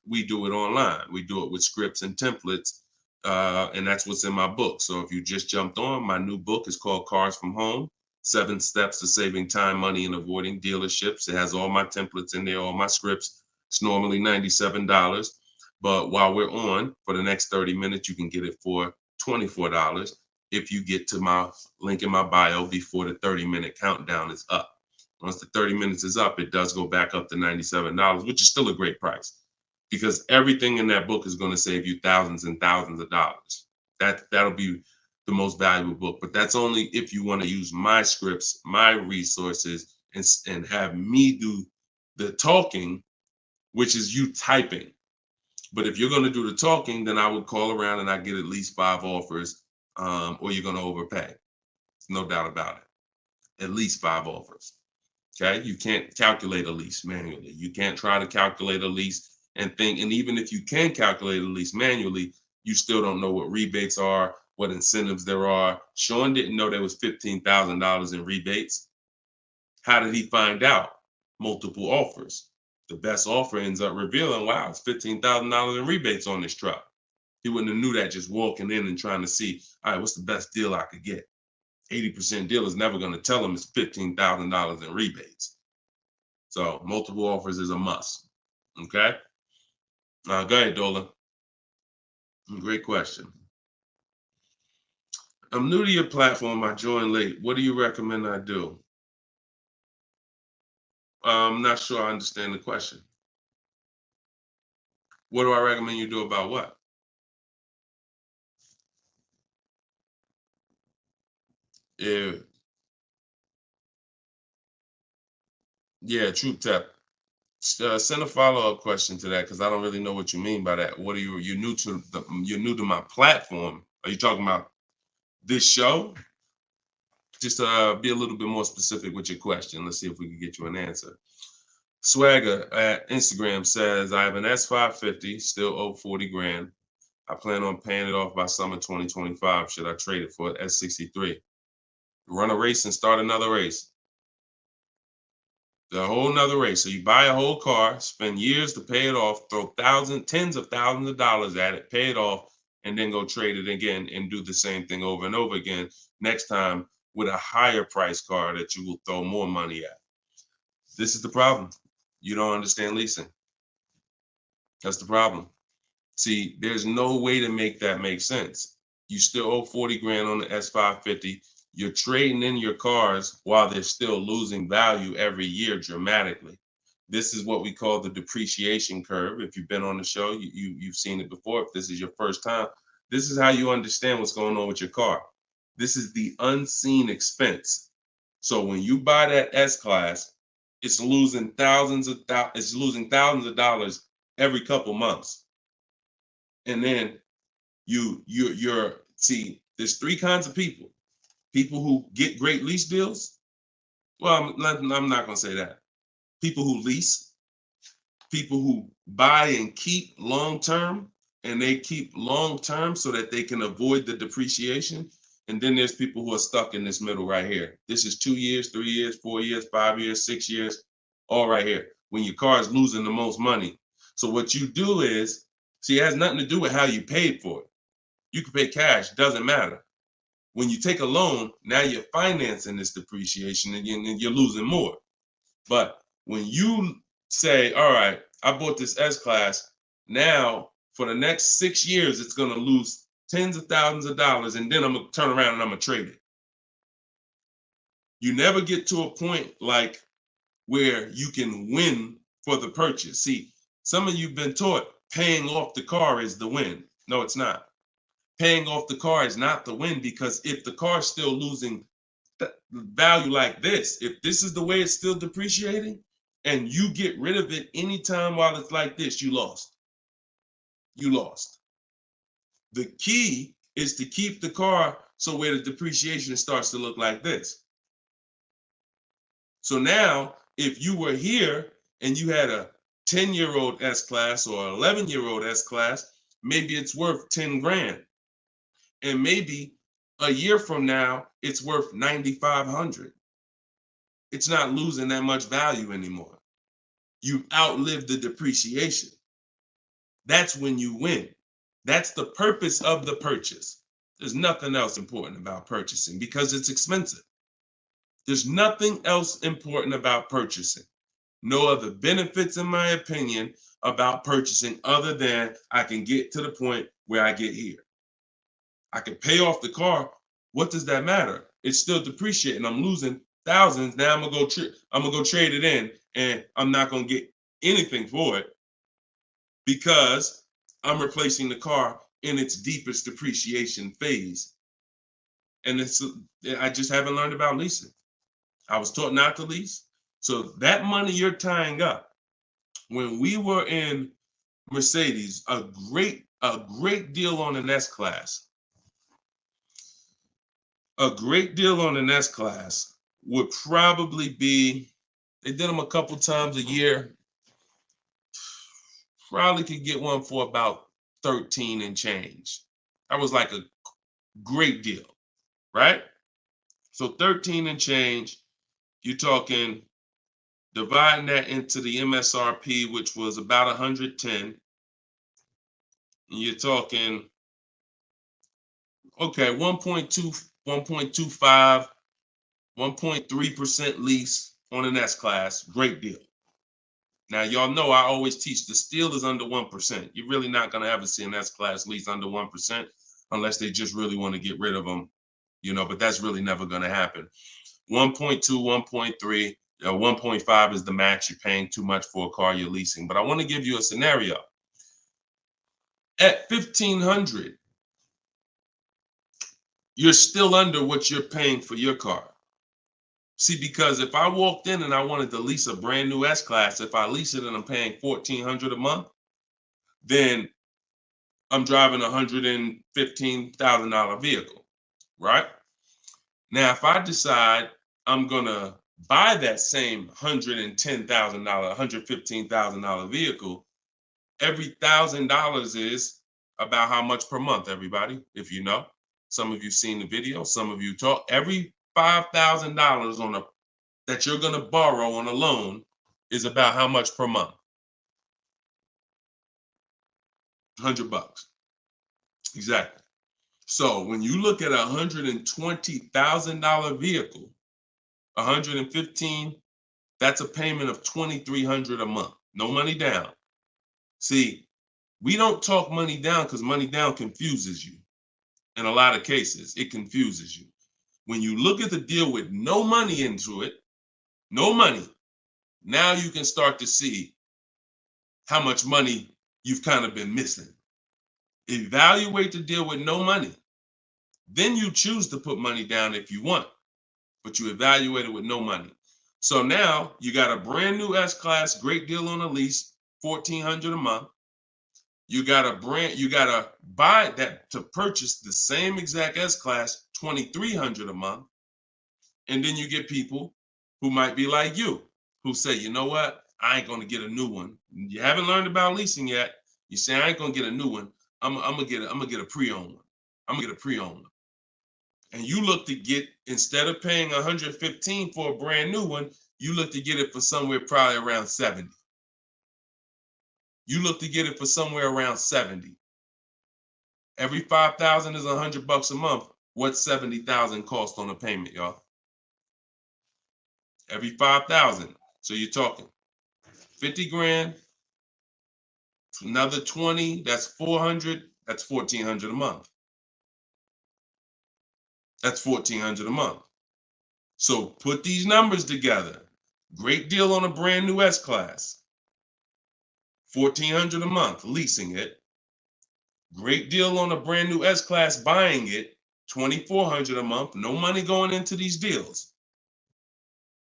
We do it online. We do it with scripts and templates, and that's what's in my book. So if you just jumped on, my new book is called Cars from Home, 7 Steps to Saving Time, Money, and Avoiding Dealerships. It has all my templates in there, all my scripts. It's normally $97. But while we're on, for the next 30 minutes, you can get it for $24 if you get to my link in my bio before the 30-minute countdown is up. Once the 30 minutes is up, it does go back up to $97, which is still a great price because everything in that book is going to save you thousands and thousands of dollars. That'll be the most valuable book, but that's only if you want to use my scripts, my resources, and have me do the talking, which is you typing. But if you're going to do the talking, then I would call around and I get at least 5 offers, or you're going to overpay. No doubt about it. At least 5 offers. Okay. You can't calculate a lease manually. You can't try to calculate a lease and think. And even if you can calculate a lease manually, you still don't know what rebates are, what incentives there are. Sean didn't know there was $15,000 in rebates. How did he find out? Multiple offers. The best offer ends up revealing, wow, it's $15,000 in rebates on this truck. He wouldn't have knew that just walking in and trying to see, all right, what's the best deal I could get? 80% deal is never going to tell him it's $15,000 in rebates. So multiple offers is a must. Okay. Go ahead, Dolan. Great question. I'm new to your platform. I joined late. What do you recommend I do? I'm not sure I understand the question. What do I recommend you do about what? Yeah, Troop Tap. Send a follow-up question to that because I don't really know what you mean by that. What are you're new to my platform? Are you talking about this show? Just be a little bit more specific with your question. Let's see if we can get you an answer. Swagger at Instagram says, I have an S550, still owe 40 grand. I plan on paying it off by summer 2025. Should I trade it for an S63? Run a race and start another race. The whole nother race. So you buy a whole car, spend years to pay it off, throw tens of thousands of dollars at it, pay it off, and then go trade it again and do the same thing over and over again. Next time with a higher price car that you will throw more money at. This is the problem. You don't understand leasing. That's the problem. See, there's no way to make that make sense. You still owe 40 grand on the S550. You're trading in your cars while they're still losing value every year dramatically. This is what we call the depreciation curve. If you've been on the show, you've seen it before. If this is your first time, this is how you understand what's going on with your car. This is the unseen expense. So when you buy that S-Class, it's losing thousands of dollars every couple months. And then you're see, there's three kinds of people. People who get great lease deals. Well, I'm not going to say that. People who lease, people who buy and keep long term, and they keep long term so that they can avoid the depreciation. And then there's people who are stuck in this middle right here. This is 2 years, 3 years, 4 years, 5 years, 6 years, all right here, when your car is losing the most money. So what you do is, see, it has nothing to do with how you paid for it. You can pay cash, doesn't matter. When you take a loan, now you're financing this depreciation and you're losing more. But when you say, all right, I bought this S-Class, now for the next 6 years, it's going to lose tens of thousands of dollars, and then I'm going to turn around and I'm going to trade it. You never get to a point like where you can win for the purchase. See, some of you've been taught paying off the car is the win. No, it's not. Paying off the car is not the win, because if the car is still losing value like this, if this is the way it's still depreciating, and you get rid of it anytime while it's like this, you lost. You lost. The key is to keep the car so where the depreciation starts to look like this. So now, if you were here and you had a 10-year-old S-Class or 11-year-old S-Class, maybe it's worth 10 grand. And maybe a year from now, it's worth 9,500. It's not losing that much value anymore. You outlived the depreciation. That's when you win. That's the purpose of the purchase. There's nothing else important about purchasing because it's expensive. There's nothing else important about purchasing. No other benefits, in my opinion, about purchasing other than I can get to the point where I get here. I can pay off the car. What does that matter? It's still depreciating. I'm losing thousands. Now I'm gonna go trade it in, and I'm not gonna get anything for it because I'm replacing the car in its deepest depreciation phase. And I just haven't learned about leasing. I was taught not to lease. So that money you're tying up, when we were in Mercedes, a great deal on an S-Class. A great deal on an S-Class would probably be, they did them a couple times a year, probably could get one for about 13 and change. That was like a great deal, right? So 13 and change, you're talking dividing that into the MSRP, which was about 110. You're talking, okay, 1.2, 1.25, 1.3% lease on an S-Class, great deal. Now, y'all know I always teach the steal is under 1%. You're really not going to ever see an S-Class lease under 1% unless they just really want to get rid of them, but that's really never going to happen. 1.2, 1.3, 1.5 is the max. You're paying too much for a car you're leasing. But I want to give you a scenario. At $1,500, you're still under what you're paying for your car. See, because if I walked in and I wanted to lease a brand new S-Class, if I lease it and I'm paying $1,400 a month, then I'm driving a $115,000 vehicle, right? Now, if I decide I'm gonna buy that same $110,000, $115,000 vehicle, every $1,000 is about how much per month, everybody, if you know. Some of you seen the video, some of you talk. Every $5,000 on a that you're going to borrow on a loan is about how much per month? $100. Exactly. So when you look at a $120,000 vehicle, 115, that's a payment of $2,300 a month. No money down. See, we don't talk money down because money down confuses you. In a lot of cases, it confuses you. When you look at the deal with no money into it, no money, now you can start to see how much money you've kind of been missing. Evaluate the deal with no money. Then you choose to put money down if you want, but you evaluate it with no money. So now you got a brand new S-Class, great deal on a lease, $1,400 a month. You gotta buy that to purchase the same exact S-Class, $2,300 a month. And then you get people who might be like you, who say, you know what? I ain't gonna get a new one. You haven't learned about leasing yet. You say, I ain't gonna get a new one. I'm gonna get a pre-owned one. I'm gonna get a pre-owned one. And you look to get, instead of paying $115 for a brand new one, you look to get it for somewhere probably around 70. You look to get it for somewhere around 70. Every 5,000 is $100 a month. What's 70,000 cost on a payment, y'all? Every 5,000. So you're talking 50 grand, another 20, that's 400, that's 1,400 a month. That's 1,400 a month. So put these numbers together. Great deal on a brand new S-Class. 1,400 a month, leasing it. Great deal on a brand new S-Class, buying it. 2,400 a month, no money going into these deals.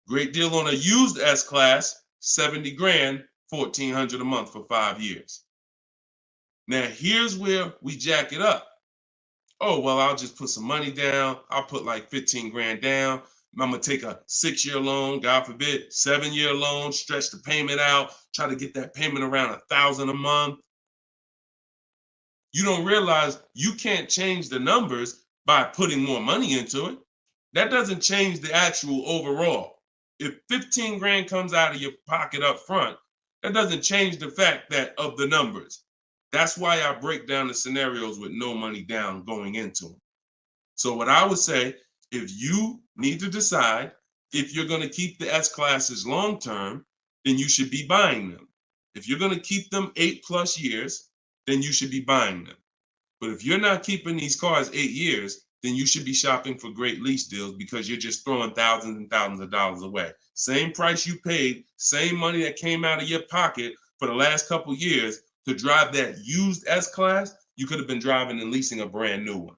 Great deal on a used S-Class, 70 grand, 1,400 a month for 5 years. Now here's where we jack it up. Oh, well, I'll just put some money down. I'll put like 15 grand down. I'm gonna take a 6-year loan, God forbid, 7-year loan, stretch the payment out, try to get that payment around 1,000 a month. You don't realize you can't change the numbers by putting more money into it. That doesn't change the actual overall. If 15 grand comes out of your pocket up front, that doesn't change the fact that of the numbers. That's why I break down the scenarios with no money down going into them. So what I would say, if you need to decide if you're going to keep the S-Classes long term, then you should be buying them. If you're going to keep them 8+ years, then you should be buying them. But if you're not keeping these cars 8 years, then you should be shopping for great lease deals because you're just throwing thousands and thousands of dollars away. Same price you paid, same money that came out of your pocket for the last couple of years to drive that used S-Class, you could have been driving and leasing a brand new one.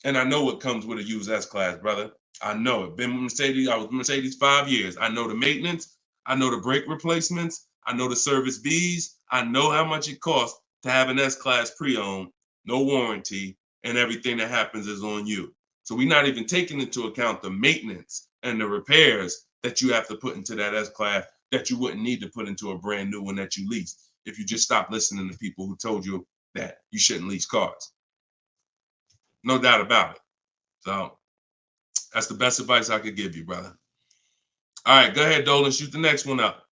And I know what comes with a used S-Class, brother. I know it. Been with Mercedes. I was with Mercedes 5 years. I know the maintenance. I know the brake replacements. I know the service Bs. I know how much it costs to have an S-Class pre-owned, no warranty, and everything that happens is on you. So we're not even taking into account the maintenance and the repairs that you have to put into that S-Class that you wouldn't need to put into a brand new one that you lease if you just stop listening to people who told you that you shouldn't lease cars. No doubt about it. So that's the best advice I could give you, brother. All right, go ahead, Dolan. Shoot the next one up.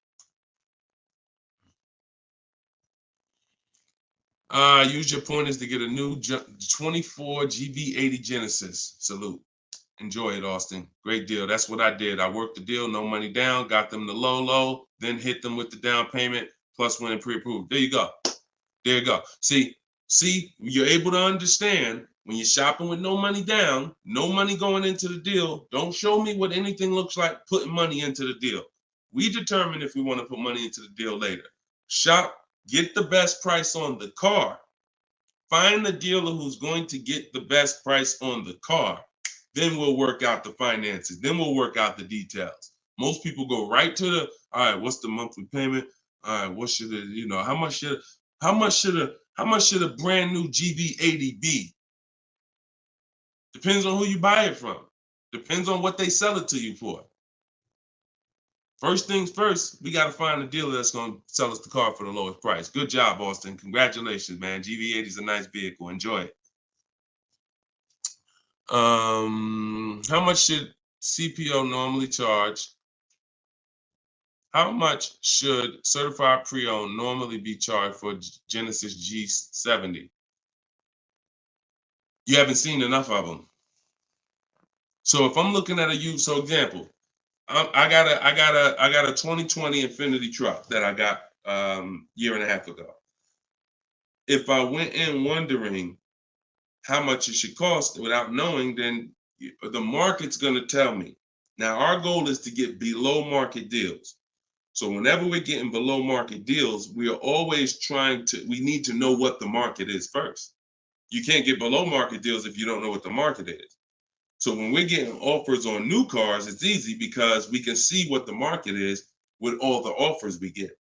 Use your pointers to get a new 24 GB80 Genesis. Salute. Enjoy it, Austin. Great deal. That's what I did. I worked the deal, no money down, got them the low, then hit them with the down payment, plus went and pre-approved. There you go. There you go. See, you're able to understand when you're shopping with no money down, no money going into the deal. Don't show me what anything looks like putting money into the deal. We determine if we want to put money into the deal later. Shop, get the best price on the car. Find the dealer who's going to get the best price on the car. Then we'll work out the finances. Then we'll work out the details. Most people go right to the, all right, what's the monthly payment? All right, what should it, how much should a brand new GB80 be? Depends on who you buy it from. Depends on what they sell it to you for. First things first, we got to find a dealer that's going to sell us the car for the lowest price. Good job, Austin. Congratulations, man. GV80 is a nice vehicle. Enjoy it. How much should CPO normally charge? How much should certified pre-owned normally be charged for Genesis G70? You haven't seen enough of them. So if I'm looking at a used, so example, I got a 2020 Infinity truck that I got year and a half ago. If I went in wondering how much it should cost without knowing, then the market's going to tell me. Now our goal is to get below market deals. So whenever we're getting below market deals, we are always we need to know what the market is first. You can't get below market deals if you don't know what the market is. So when we're getting offers on new cars, it's easy because we can see what the market is with all the offers we get.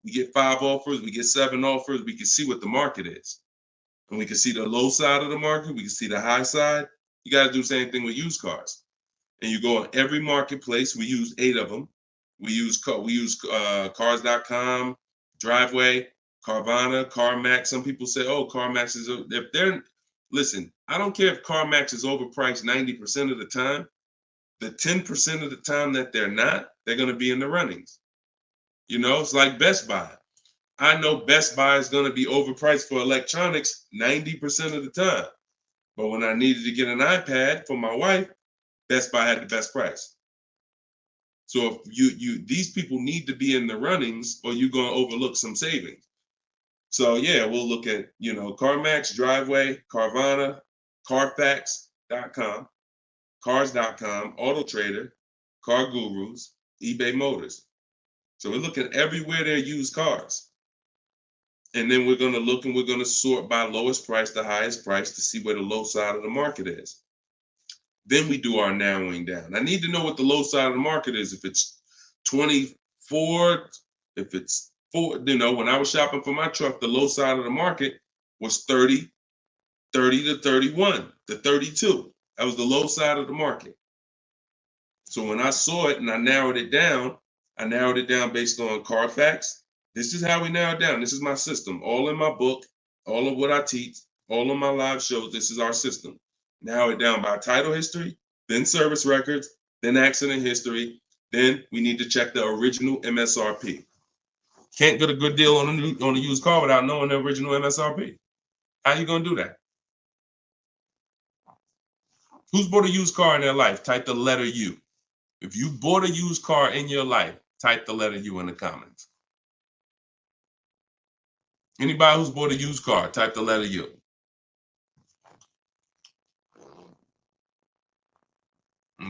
We get 5 offers, we get 7 offers, we can see what the market is. And we can see the low side of the market, we can see the high side. You got to do the same thing with used cars. And you go on every marketplace, we use 8 of them. We use cars.com, Driveway, Carvana, CarMax. Some people say, oh, CarMax is, if they're, listen, I don't care if CarMax is overpriced 90% of the time. The 10% of the time that they're not, they're going to be in the runnings. You know, it's like Best Buy. I know Best Buy is going to be overpriced for electronics 90% of the time. But when I needed to get an iPad for my wife, Best Buy had the best price. So if these people need to be in the runnings or you're going to overlook some savings. So yeah, we'll look at, CarMax, Driveway, Carvana, Carfax.com, Cars.com, Auto Trader, Car Gurus, eBay Motors. So we're looking everywhere there used cars. And then we're going to look and we're going to sort by lowest price to highest price to see where the low side of the market is. Then we do our narrowing down. I need to know what the low side of the market is. If it's 24, if it's 4, when I was shopping for my truck, the low side of the market was 30 to 31 to 32. That was the low side of the market. So when I saw it and I narrowed it down based on Carfax. This is how we narrow it down. This is my system. All in my book, all of what I teach, all of my live shows, this is our system. Narrow it down by title history, then service records, then accident history. Then we need to check the original MSRP. Can't get a good deal on a used car without knowing the original MSRP. How you gonna do that? Who's bought a used car in their life? Type the letter U. If you bought a used car in your life, type the letter U in the comments. Anybody who's bought a used car, type the letter U.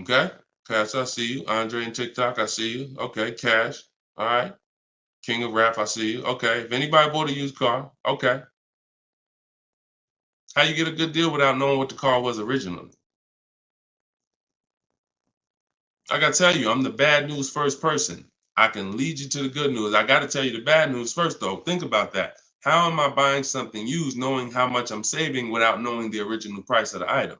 Okay, Cash, I see you. Andre and TikTok, I see you. Okay, Cash, all right. King of Rap, I see you. Okay, if anybody bought a used car, okay. How you get a good deal without knowing what the car was originally? I gotta tell you, I'm the bad news first person. I can lead you to the good news. I gotta tell you the bad news first though. Think about that. How am I buying something used knowing how much I'm saving without knowing the original price of the item?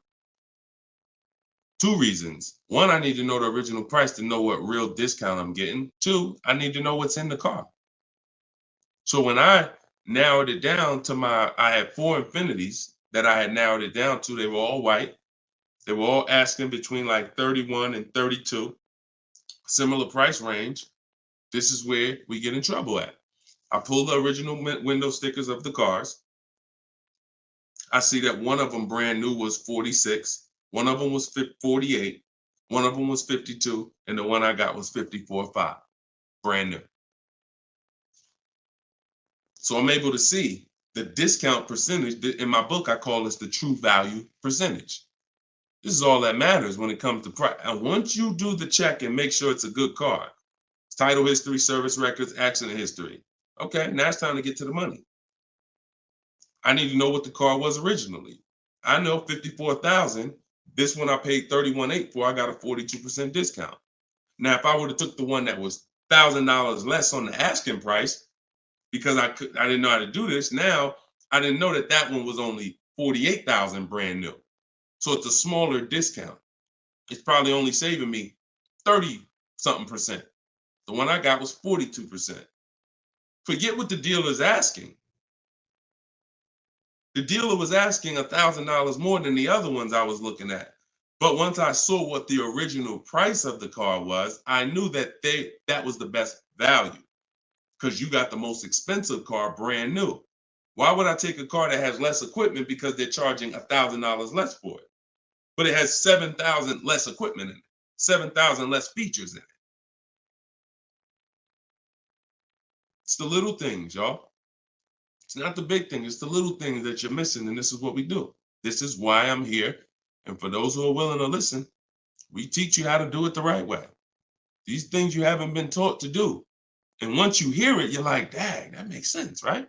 2 reasons. 1, I need to know the original price to know what real discount I'm getting. 2, I need to know what's in the car. So when I narrowed it down to I had 4 Infinities that I had narrowed it down to. They were all white. They were all asking between like 31 and 32, similar price range. This is where we get in trouble at. I pulled the original window stickers of the cars. I see that one of them brand new was 46. One of them was 48. One of them was 52. And the one I got was 54.5, brand new. So I'm able to see the discount percentage. In my book, I call this the true value percentage. This is all that matters when it comes to price. And once you do the check and make sure it's a good car, title history, service records, accident history. Okay, now it's time to get to the money. I need to know what the car was originally. I know 54,000. This one I paid 31.8 for. I got a 42% discount. Now, if I would have took the one that was $1,000 less on the asking price, because I didn't know how to do this. Now I didn't know that one was only 48,000 brand new. So it's a smaller discount. It's probably only saving me 30 something percent. The one I got was 42%. Forget what the dealer's asking. The dealer was asking $1,000 more than the other ones I was looking at. But once I saw what the original price of the car was, I knew that that was the best value because you got the most expensive car brand new. Why would I take a car that has less equipment because they're charging $1,000 less for it? But it has 7,000 less equipment in it, 7,000 less features in it. It's the little things, y'all. It's not the big thing. It's the little things that you're missing. And this is what we do. This is why I'm here. And for those who are willing to listen, we teach you how to do it the right way. These things you haven't been taught to do. And once you hear it, you're like, dang, that makes sense, right?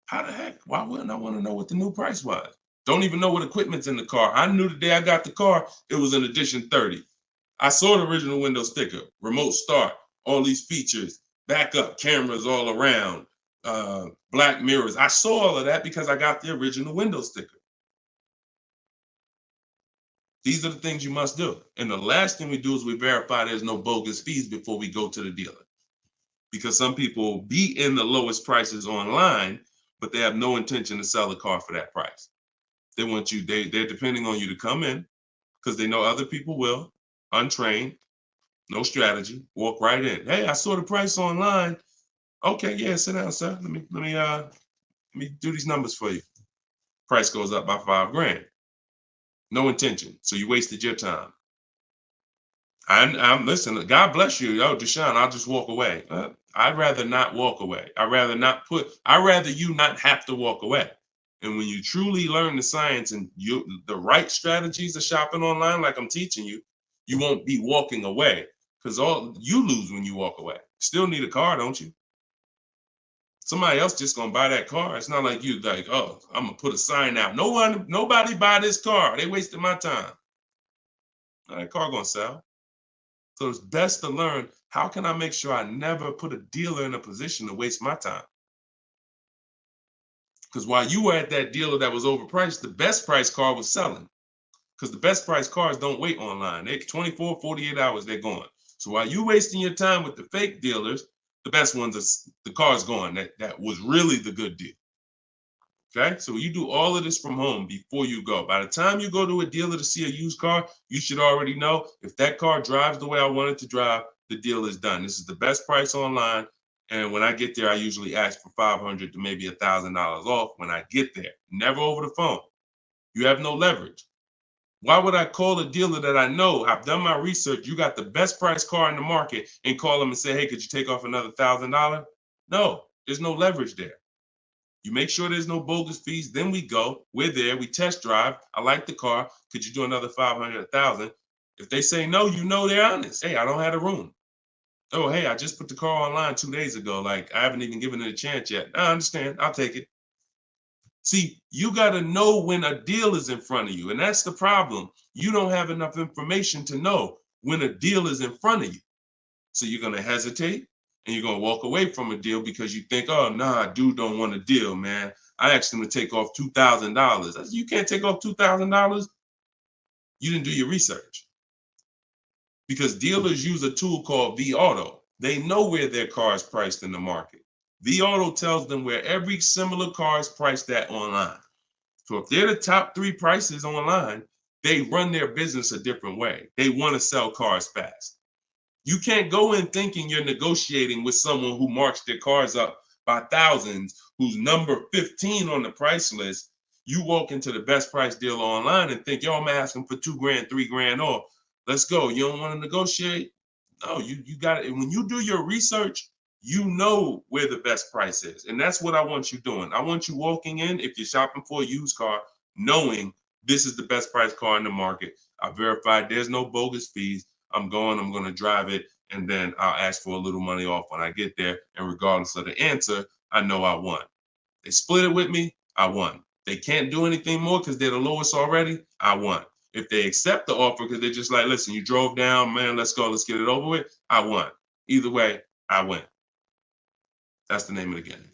How the heck? Why wouldn't I want to know what the new price was? Don't even know what equipment's in the car. I knew the day I got the car, it was an edition 30. I saw the original window sticker, remote start, all these features, backup cameras all around, black mirrors. I saw all of that because I got the original window sticker. These are the things you must do. And the last thing we do is we verify there's no bogus fees before we go to the dealer. Because some people will be in the lowest prices online, but they have no intention to sell the car for that price. They want you, they're depending on you to come in because they know other people will, untrained, no strategy, walk right in. Hey, I saw the price online. Okay, yeah, sit down, sir. Let me do these numbers for you. Price goes up by $5,000. No intention. So you wasted your time. I'm listen, God bless you. Yo, Deshone, I'll just walk away. I'd rather not walk away. I'd rather you not have to walk away. And when you truly learn the science and the right strategies of shopping online, like I'm teaching you, you won't be walking away because all you lose when you walk away. Still need a car, don't you? Somebody else just gonna buy that car. It's not like you like, oh, I'm gonna put a sign out. Nobody buy this car. They wasted my time. That car gonna sell. So it's best to learn, how can I make sure I never put a dealer in a position to waste my time? Because while you were at that dealer that was overpriced, the best price car was selling. Because the best price cars don't wait online. They 24, 48 hours, they're gone. So while you wasting your time with the fake dealers, the best ones are the car's gone. That was really the good deal. Okay, so you do all of this from home before you go. By the time you go to a dealer to see a used car, you should already know if that car drives the way I want it to drive, the deal is done. This is the best price online. And when I get there, I usually ask for $500 to maybe $1,000 off when I get there. Never over the phone. You have no leverage. Why would I call a dealer that I know, I've done my research, you got the best price car in the market, and call them and say, hey, could you take off another $1,000? No, there's no leverage there. You make sure there's no bogus fees. Then we go. We're there. We test drive. I like the car. Could you do another 500, 1,000? If they say no, you know they're honest. Hey, I don't have a room. Oh, hey, I just put the car online 2 days ago. Like, I haven't even given it a chance yet. I understand. I'll take it. See, you got to know when a deal is in front of you. And that's the problem. You don't have enough information to know when a deal is in front of you. So you're going to hesitate. And you're going to walk away from a deal because you think, oh, nah, dude don't want a deal, man. I asked him to take off $2,000. You can't take off $2,000. You didn't do your research. Because dealers use a tool called vAuto. They know where their car is priced in the market. vAuto tells them where every similar car is priced at online. So if they're the top 3 prices online, they run their business a different way. They want to sell cars fast. You can't go in thinking you're negotiating with someone who marks their cars up by thousands, who's number 15 on the price list. You walk into the best price deal online and think, yo, I'm asking for $2,000, $3,000 off. Let's go. You don't want to negotiate? No, you got it. And when you do your research, you know where the best price is. And that's what I want you doing. I want you walking in, if you're shopping for a used car, knowing this is the best price car in the market. I verified there's no bogus fees. I'm going to drive it, and then I'll ask for a little money off when I get there. And regardless of the answer, I know I won. They split it with me, I won. They can't do anything more because they're the lowest already, I won. If they accept the offer because they're just like, listen, you drove down, man, let's go, let's get it over with, I won. Either way, I win. That's the name of the game.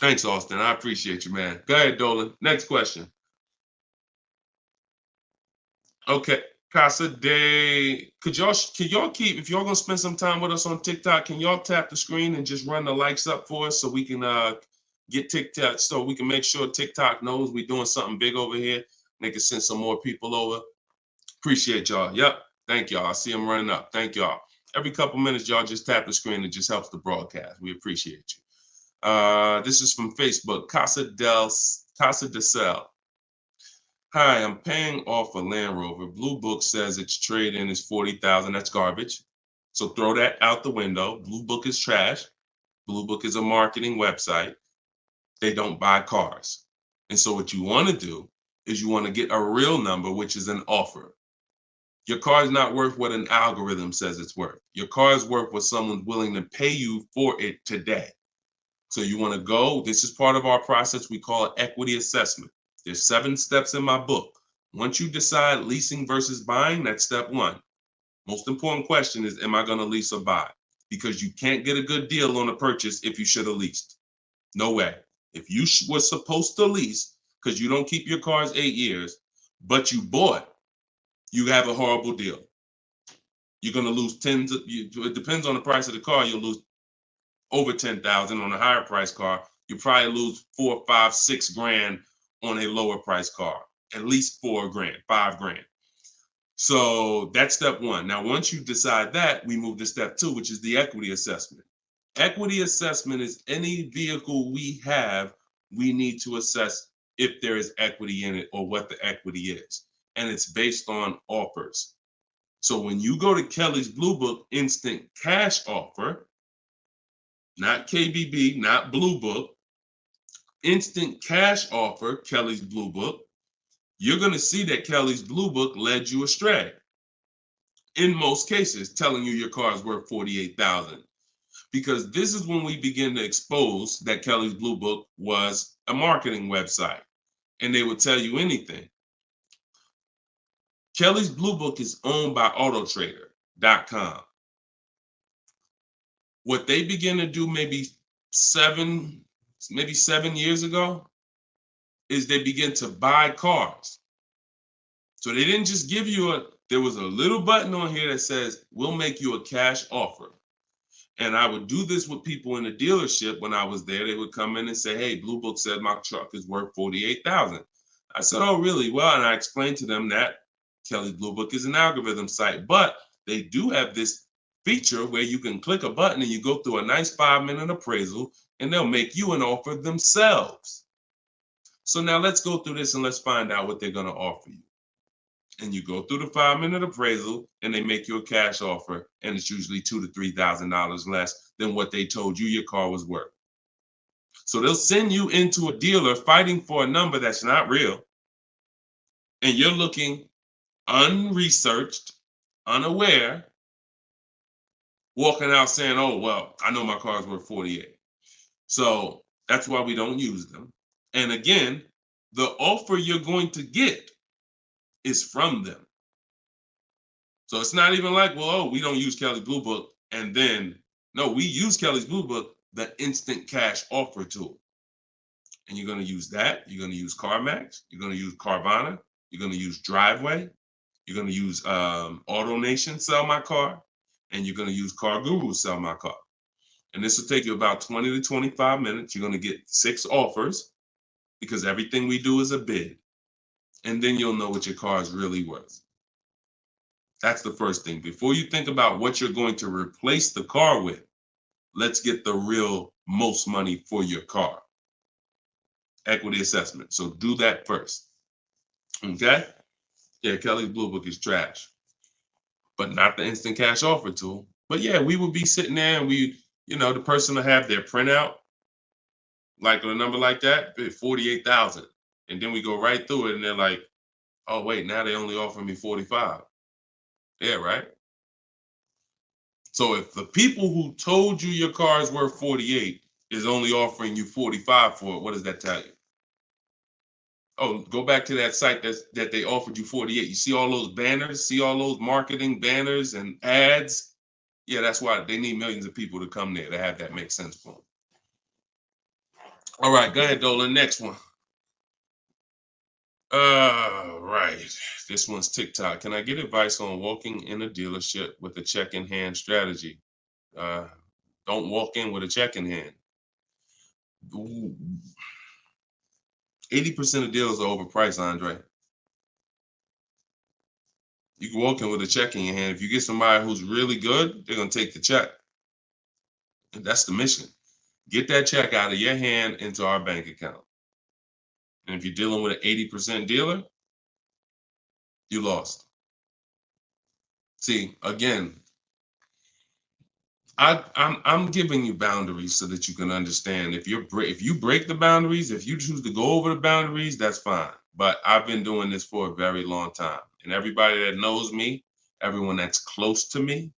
Thanks, Austin. I appreciate you, man. Go ahead, Dolan. Next question. Okay. Casa Day, could y'all keep, if y'all gonna spend some time with us on TikTok, can y'all tap the screen and just run the likes up for us so we can get TikTok, so we can make sure TikTok knows we're doing something big over here. They can send some more people over. Appreciate y'all. Yep. Thank y'all. I see them running up. Thank y'all. Every couple minutes, y'all just tap the screen. It just helps the broadcast. We appreciate you. This is from Facebook. Casa de Cel. Hi, I'm paying off a Land Rover. Blue Book says its trade-in is $40,000. That's garbage. So throw that out the window. Blue Book is trash. Blue Book is a marketing website. They don't buy cars. And so what you want to do is you want to get a real number, which is an offer. Your car is not worth what an algorithm says it's worth. Your car is worth what someone's willing to pay you for it today. So you want to go, this is part of our process. We call it equity assessment. There's 7 steps in my book. Once you decide leasing versus buying, that's step 1. Most important question is, am I going to lease or buy? Because you can't get a good deal on a purchase if you should have leased. No way. If you were supposed to lease, because you don't keep your cars 8 years, but you bought, you have a horrible deal. You're going to lose it depends on the price of the car. You'll lose over 10,000 on a higher price car. You probably lose 4, 5, 6 grand on a lower price car, at least 4 grand, 5 grand. So that's step 1. Now, once you decide that, we move to step 2, which is the equity assessment. Equity assessment is any vehicle we have, we need to assess if there is equity in it or what the equity is. And it's based on offers. So when you go to Kelly's Blue Book instant cash offer, not KBB, not Blue Book, instant cash offer, Kelly's Blue Book, you're going to see that Kelly's Blue Book led you astray. In most cases, telling you your car is worth $48,000. Because this is when we begin to expose that Kelly's Blue Book was a marketing website and they would tell you anything. Kelly's Blue Book is owned by Autotrader.com. What they began to do maybe 7 years ago is they begin to buy cars. So they didn't just give you there was a little button on here that says, we'll make you a cash offer. And I would do this with people in the dealership when I was there. They would come in and say, hey, Blue Book said my truck is worth $48,000. I said, oh, really? Well, and I explained to them that Kelly's Blue Book is an algorithm site, but they do have this feature where you can click a button and you go through a nice 5-minute appraisal and they'll make you an offer themselves. So now let's go through this and let's find out what they're going to offer you. And you go through the 5-minute appraisal and they make you a cash offer, and it's usually $2,000 to $3,000 less than what they told you your car was worth. So they'll send you into a dealer fighting for a number that's not real, and you're looking unresearched, unaware, walking out saying, oh, well, I know my car's worth 48. So that's why we don't use them. And again, the offer you're going to get is from them. So it's not even like, well, oh, we don't use Kelly's Blue Book. And then, no, we use Kelly's Blue Book, the instant cash offer tool. And you're going to use that. You're going to use CarMax. You're going to use Carvana. You're going to use Driveway. You're going to use AutoNation, Sell My Car. And you're going to use Car Guru, Sell My Car. And this will take you about 20 to 25 minutes. You're going to get 6 offers because everything we do is a bid. And then you'll know what your car is really worth. That's the first thing. Before you think about what you're going to replace the car with, let's get the real most money for your car. Equity assessment. So do that first. Okay? Yeah, Kelly's Blue Book is trash, but not the instant cash offer tool. But yeah, we would be sitting there and the person will have their printout, like a number like that, 48,000. And then we go right through it and they're like, oh, wait, now they only offer me 45. Yeah, right? So if the people who told you your car is worth 48 is only offering you 45 for it, what does that tell you? Oh, go back to that site that they offered you 48. You see all those banners, see all those marketing banners and ads? Yeah, that's why they need millions of people to come there to have that make sense for them. All right, go ahead, Dolan. Next one. Right. This one's TikTok. Can I get advice on walking in a dealership with a check in hand strategy? Don't walk in with a check in hand. 80% of deals are overpriced, Andre. You can walk in with a check in your hand. If you get somebody who's really good, they're going to take the check. And that's the mission. Get that check out of your hand into our bank account. And if you're dealing with an 80% dealer, you lost. See, again, I'm giving you boundaries so that you can understand. If you break the boundaries, if you choose to go over the boundaries, that's fine. But I've been doing this for a very long time, and everybody that knows me, everyone that's close to me,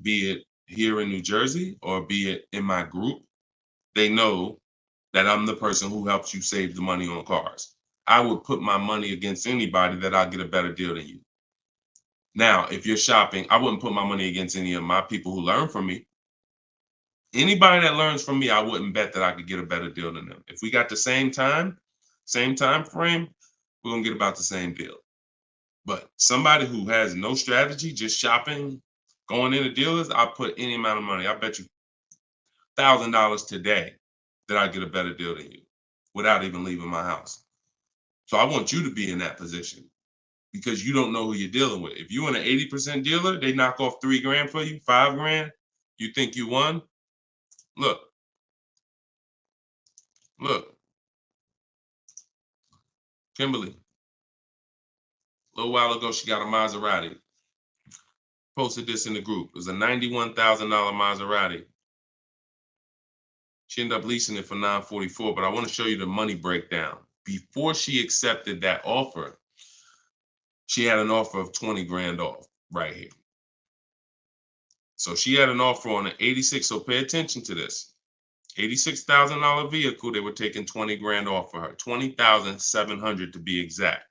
be it here in New Jersey or be it in my group, they know that I'm the person who helps you save the money on cars. I would put my money against anybody that I'll get a better deal than you. Now, if you're shopping, I wouldn't put my money against any of my people who learn from me. Anybody that learns from me, I wouldn't bet that I could get a better deal than them. If we got the same time frame, we're gonna get about the same deal. But somebody who has no strategy, just shopping, going into dealers, I'll put any amount of money. I bet you $1,000 today that I get a better deal than you without even leaving my house. So I want you to be in that position because you don't know who you're dealing with. If you're in an 80% dealer, they knock off $3,000 for you, $5,000. You think you won? Look, Kimberly. A little while ago, she got a Maserati. Posted this in the group. It was a $91,000 Maserati. She ended up leasing it for $944, but I want to show you the money breakdown. Before she accepted that offer, she had an offer of 20 grand off right here. So she had an offer on an 86, so pay attention to this. $86,000 vehicle, they were taking 20 grand off for her, 20,700 to be exact.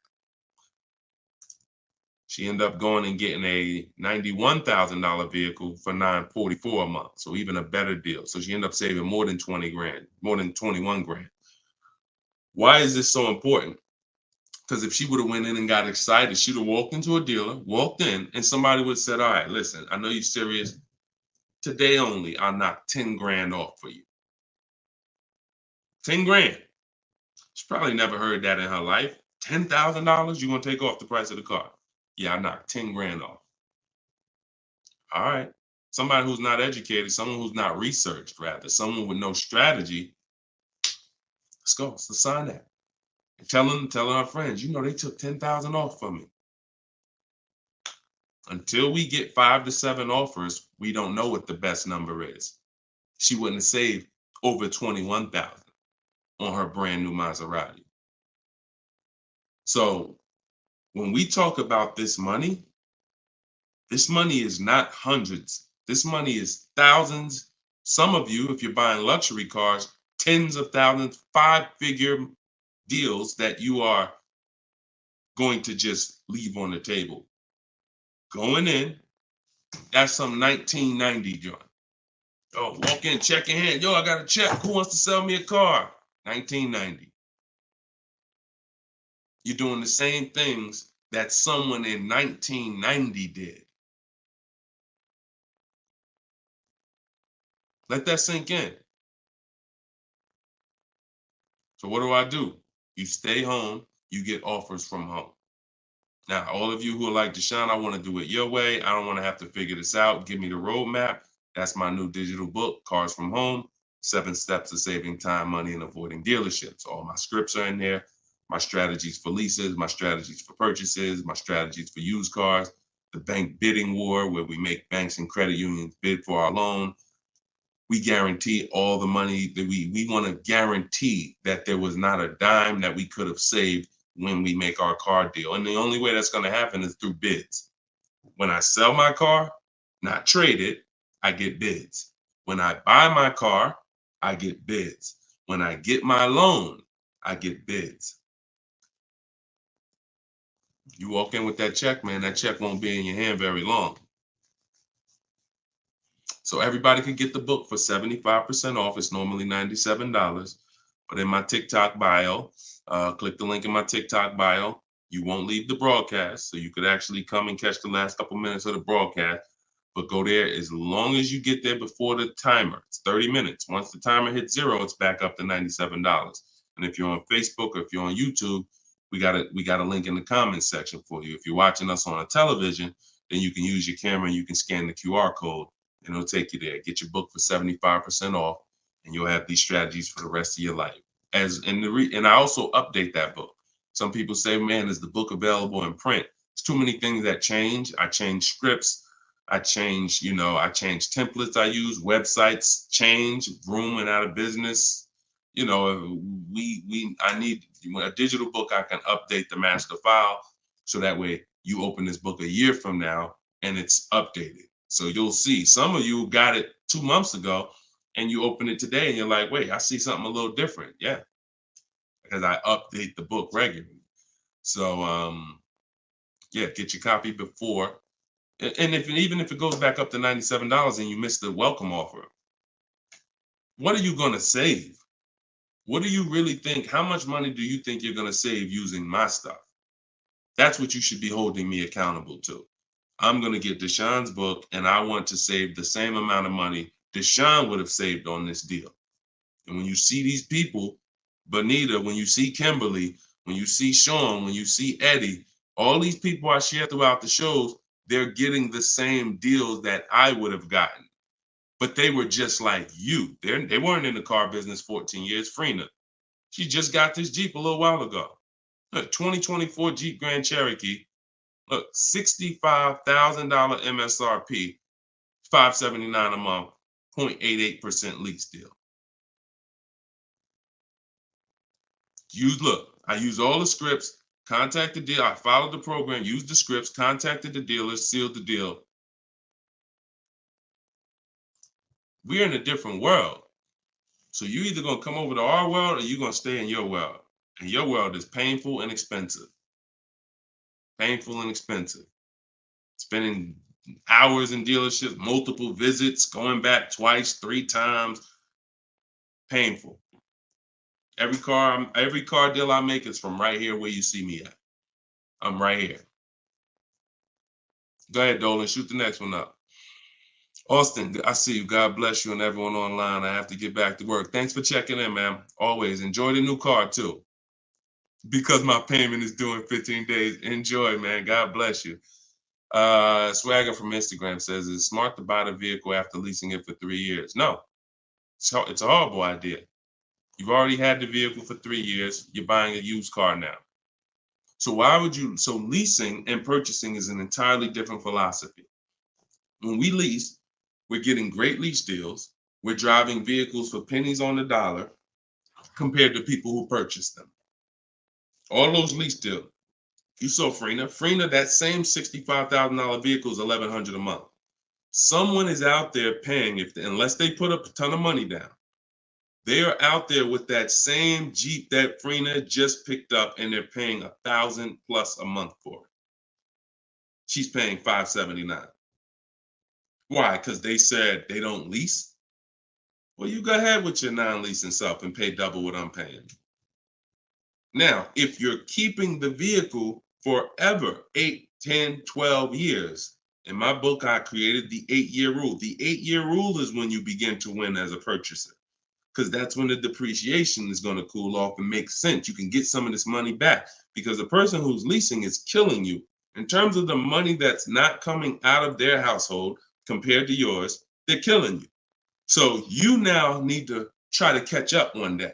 She ended up going and getting a $91,000 vehicle for $944 a month. So even a better deal. So she ended up saving more than 20 grand, more than 21 grand. Why is this so important? Because if she would have went in and got excited, she'd have walked into a dealer, walked in, and somebody would have said, all right, listen, I know you're serious. Today only, I'll knock 10 grand off for you. 10 grand. She probably never heard that in her life. $10,000 you're going to take off the price of the car. Yeah, I knocked 10 grand off. All right. Somebody who's not educated, someone who's not researched, rather, someone with no strategy. Let's go. Let's sign that. And telling our friends, you know, they took 10,000 off from me. Until we get 5 to 7 offers, we don't know what the best number is. She wouldn't have saved over 21,000 on her brand new Maserati. So when we talk about this money is not hundreds. This money is thousands. Some of you, if you're buying luxury cars, tens of thousands, 5-figure deals that you are going to just leave on the table. Going in, that's some 1990 joint. Oh, walk in, check in hand. Yo, I got a check. Who wants to sell me a car? 1990. You're doing the same things that someone in 1990 did. Let that sink in. So what do? You stay home, you get offers from home. Now, all of you who are like, Deshone, I want to do it your way. I don't want to have to figure this out. Give me the roadmap. That's my new digital book, Cars from Home, 7 Steps to Saving Time, Money, and Avoiding Dealerships. All my scripts are in there. My strategies for leases, my strategies for purchases, my strategies for used cars, the bank bidding war, where we make banks and credit unions bid for our loan. We guarantee all the money that we want to guarantee that there was not a dime that we could have saved when we make our car deal. And the only way that's going to happen is through bids. When I sell my car, not trade it, I get bids. When I buy my car, I get bids. When I get my loan, I get bids. You walk in with that check, man, that check won't be in your hand very long. So everybody can get the book for 75% off. It's normally $97. But in my TikTok bio, click the link in my TikTok bio. You won't leave the broadcast, so you could actually come and catch the last couple minutes of the broadcast. But go there as long as you get there before the timer. It's 30 minutes. Once the timer hits 0, it's back up to $97. And if you're on Facebook or if you're on YouTube, we got a link in the comments section for you. If you're watching us on a television, then you can use your camera and you can scan the QR code and it'll take you there. Get your book for 75% off, and you'll have these strategies for the rest of your life. And I also update that book. Some people say, man, is the book available in print? There's too many things that change. I change scripts. I change templates I use, websites change, Vroom went out of business. I need a digital book. I can update the master file so that way you open this book a year from now and it's updated. So you'll see some of you got it 2 months ago and you open it today and you're like, wait, I see something a little different. Yeah, because I update the book regularly. So get your copy before. And even if it goes back up to $97 and you miss the welcome offer, what are you going to save? What do you really think? How much money do you think you're going to save using my stuff? That's what you should be holding me accountable to. I'm going to get Deshone's book, and I want to save the same amount of money Deshone would have saved on this deal. And when you see these people, Bonita, when you see Kimberly, when you see Sean, when you see Eddie, all these people I share throughout the shows, they're getting the same deals that I would have gotten. But they were just like you. They weren't in the car business 14 years. Frina, she just got this Jeep a little while ago. Look, 2024 Jeep Grand Cherokee. Look, $65,000 MSRP, $579 a month, 0.88% lease deal. I use all the scripts, contacted the dealer, I followed the program, used the scripts, contacted the dealer, sealed the deal. We're in a different world. So you're either going to come over to our world or you're going to stay in your world. And your world is painful and expensive. Painful and expensive. Spending hours in dealerships, multiple visits, going back twice, 3 times. Painful. Every car deal I make is from right here where you see me at. I'm right here. Go ahead, Dolan. Shoot the next one up. Austin, I see you. God bless you and everyone online. I have to get back to work. Thanks for checking in, man. Always enjoy the new car too. Because my payment is due in 15 days. Enjoy, man. God bless you. Swagger from Instagram says, it's smart to buy the vehicle after leasing it for 3 years. No, it's a horrible idea. You've already had the vehicle for 3 years. You're buying a used car now. So leasing and purchasing is an entirely different philosophy. When we lease, we're getting great lease deals. We're driving vehicles for pennies on the dollar compared to people who purchase them. All those lease deals. You saw Frina, that same $65,000 vehicle is $1,100 a month. Someone is out there paying, unless they put up a ton of money down, they are out there with that same Jeep that Frina just picked up and they're paying $1,000 plus a month for it. She's paying $579. Why? Because they said they don't lease? Well, you go ahead with your non-leasing stuff and pay double what I'm paying. Now, if you're keeping the vehicle forever, 8, 10, 12 years, in my book, I created the 8-year rule. The 8-year rule is when you begin to win as a purchaser, because that's when the depreciation is going to cool off and make sense. You can get some of this money back because the person who's leasing is killing you in terms of the money that's not coming out of their household compared to yours. They're killing you. So you now need to try to catch up one day.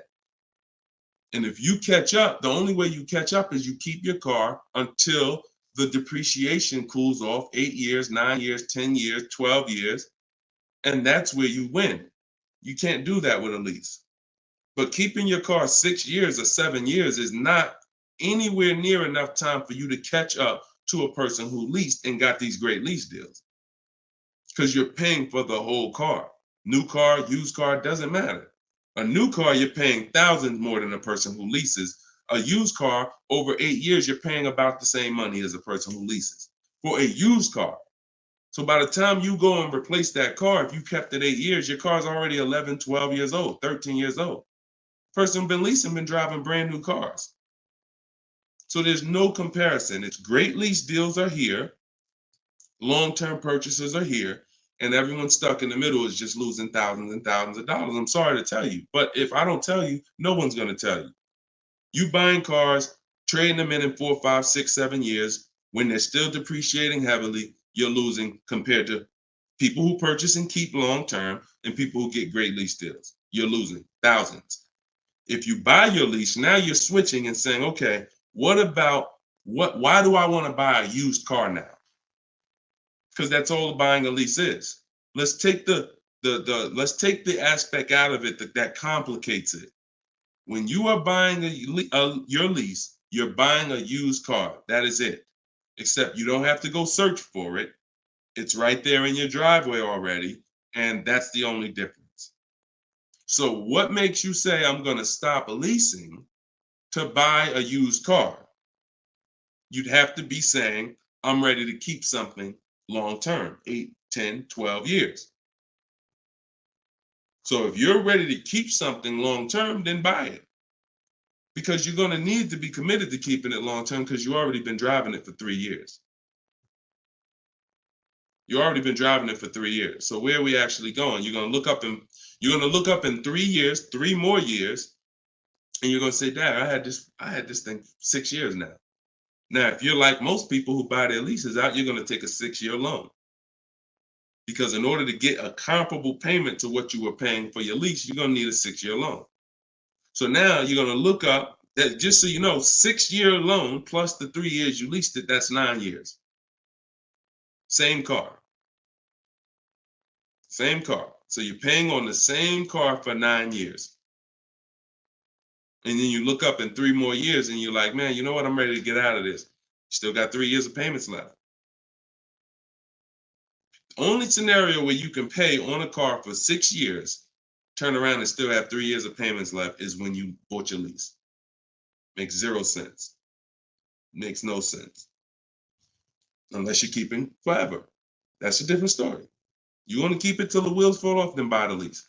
And if you catch up, the only way you catch up is you keep your car until the depreciation cools off 8 years, 9 years, 10 years, 12 years. And that's where you win. You can't do that with a lease. But keeping your car 6 years or 7 years is not anywhere near enough time for you to catch up to a person who leased and got these great lease deals. Because you're paying for the whole car. New car, used car, doesn't matter. A new car, you're paying thousands more than a person who leases. A used car, over 8 years, you're paying about the same money as a person who leases for a used car. So by the time you go and replace that car, if you kept it 8 years, your car's already 11, 12 years old, 13 years old. Person been leasing, been driving brand new cars. So there's no comparison. It's great lease deals are here, long-term purchases are here, and everyone stuck in the middle is just losing thousands and thousands of dollars. I'm sorry to tell you, but if I don't tell you, no one's going to tell you. You buying cars, trading them in 4, 5, 6, 7 years, when they're still depreciating heavily, you're losing compared to people who purchase and keep long-term and people who get great lease deals. You're losing thousands. If you buy your lease, now you're switching and saying, okay, why do I want to buy a used car now? Because that's all buying a lease is. Let's take let's take the aspect out of it that complicates it. When you are buying your lease, you're buying a used car. That is it. Except you don't have to go search for it. It's right there in your driveway already, and that's the only difference. So what makes you say I'm going to stop leasing to buy a used car? You'd have to be saying I'm ready to keep something long term, 8, 10, 12 years. So if you're ready to keep something long term, then buy it. Because you're going to need to be committed to keeping it long term because you've already been driving it for 3 years. You've already been driving it for 3 years. So where are we actually going? You're going to look up in 3 years, 3 more years, and you're going to say, Dad, I had this thing 6 years now. Now, if you're like most people who buy their leases out, you're going to take a 6-year loan. Because in order to get a comparable payment to what you were paying for your lease, you're going to need a 6-year loan. So now you're going to look up that, just so you know, 6-year loan plus the 3 years you leased it, that's 9 years. Same car. Same car. So you're paying on the same car for 9 years. And then you look up in 3 more years and you're like, man, you know what? I'm ready to get out of this. Still got 3 years of payments left. Only scenario where you can pay on a car for 6 years, turn around and still have 3 years of payments left is when you bought your lease. Makes 0 sense. Makes no sense. Unless you're keeping forever. That's a different story. You want to keep it till the wheels fall off, then buy the lease.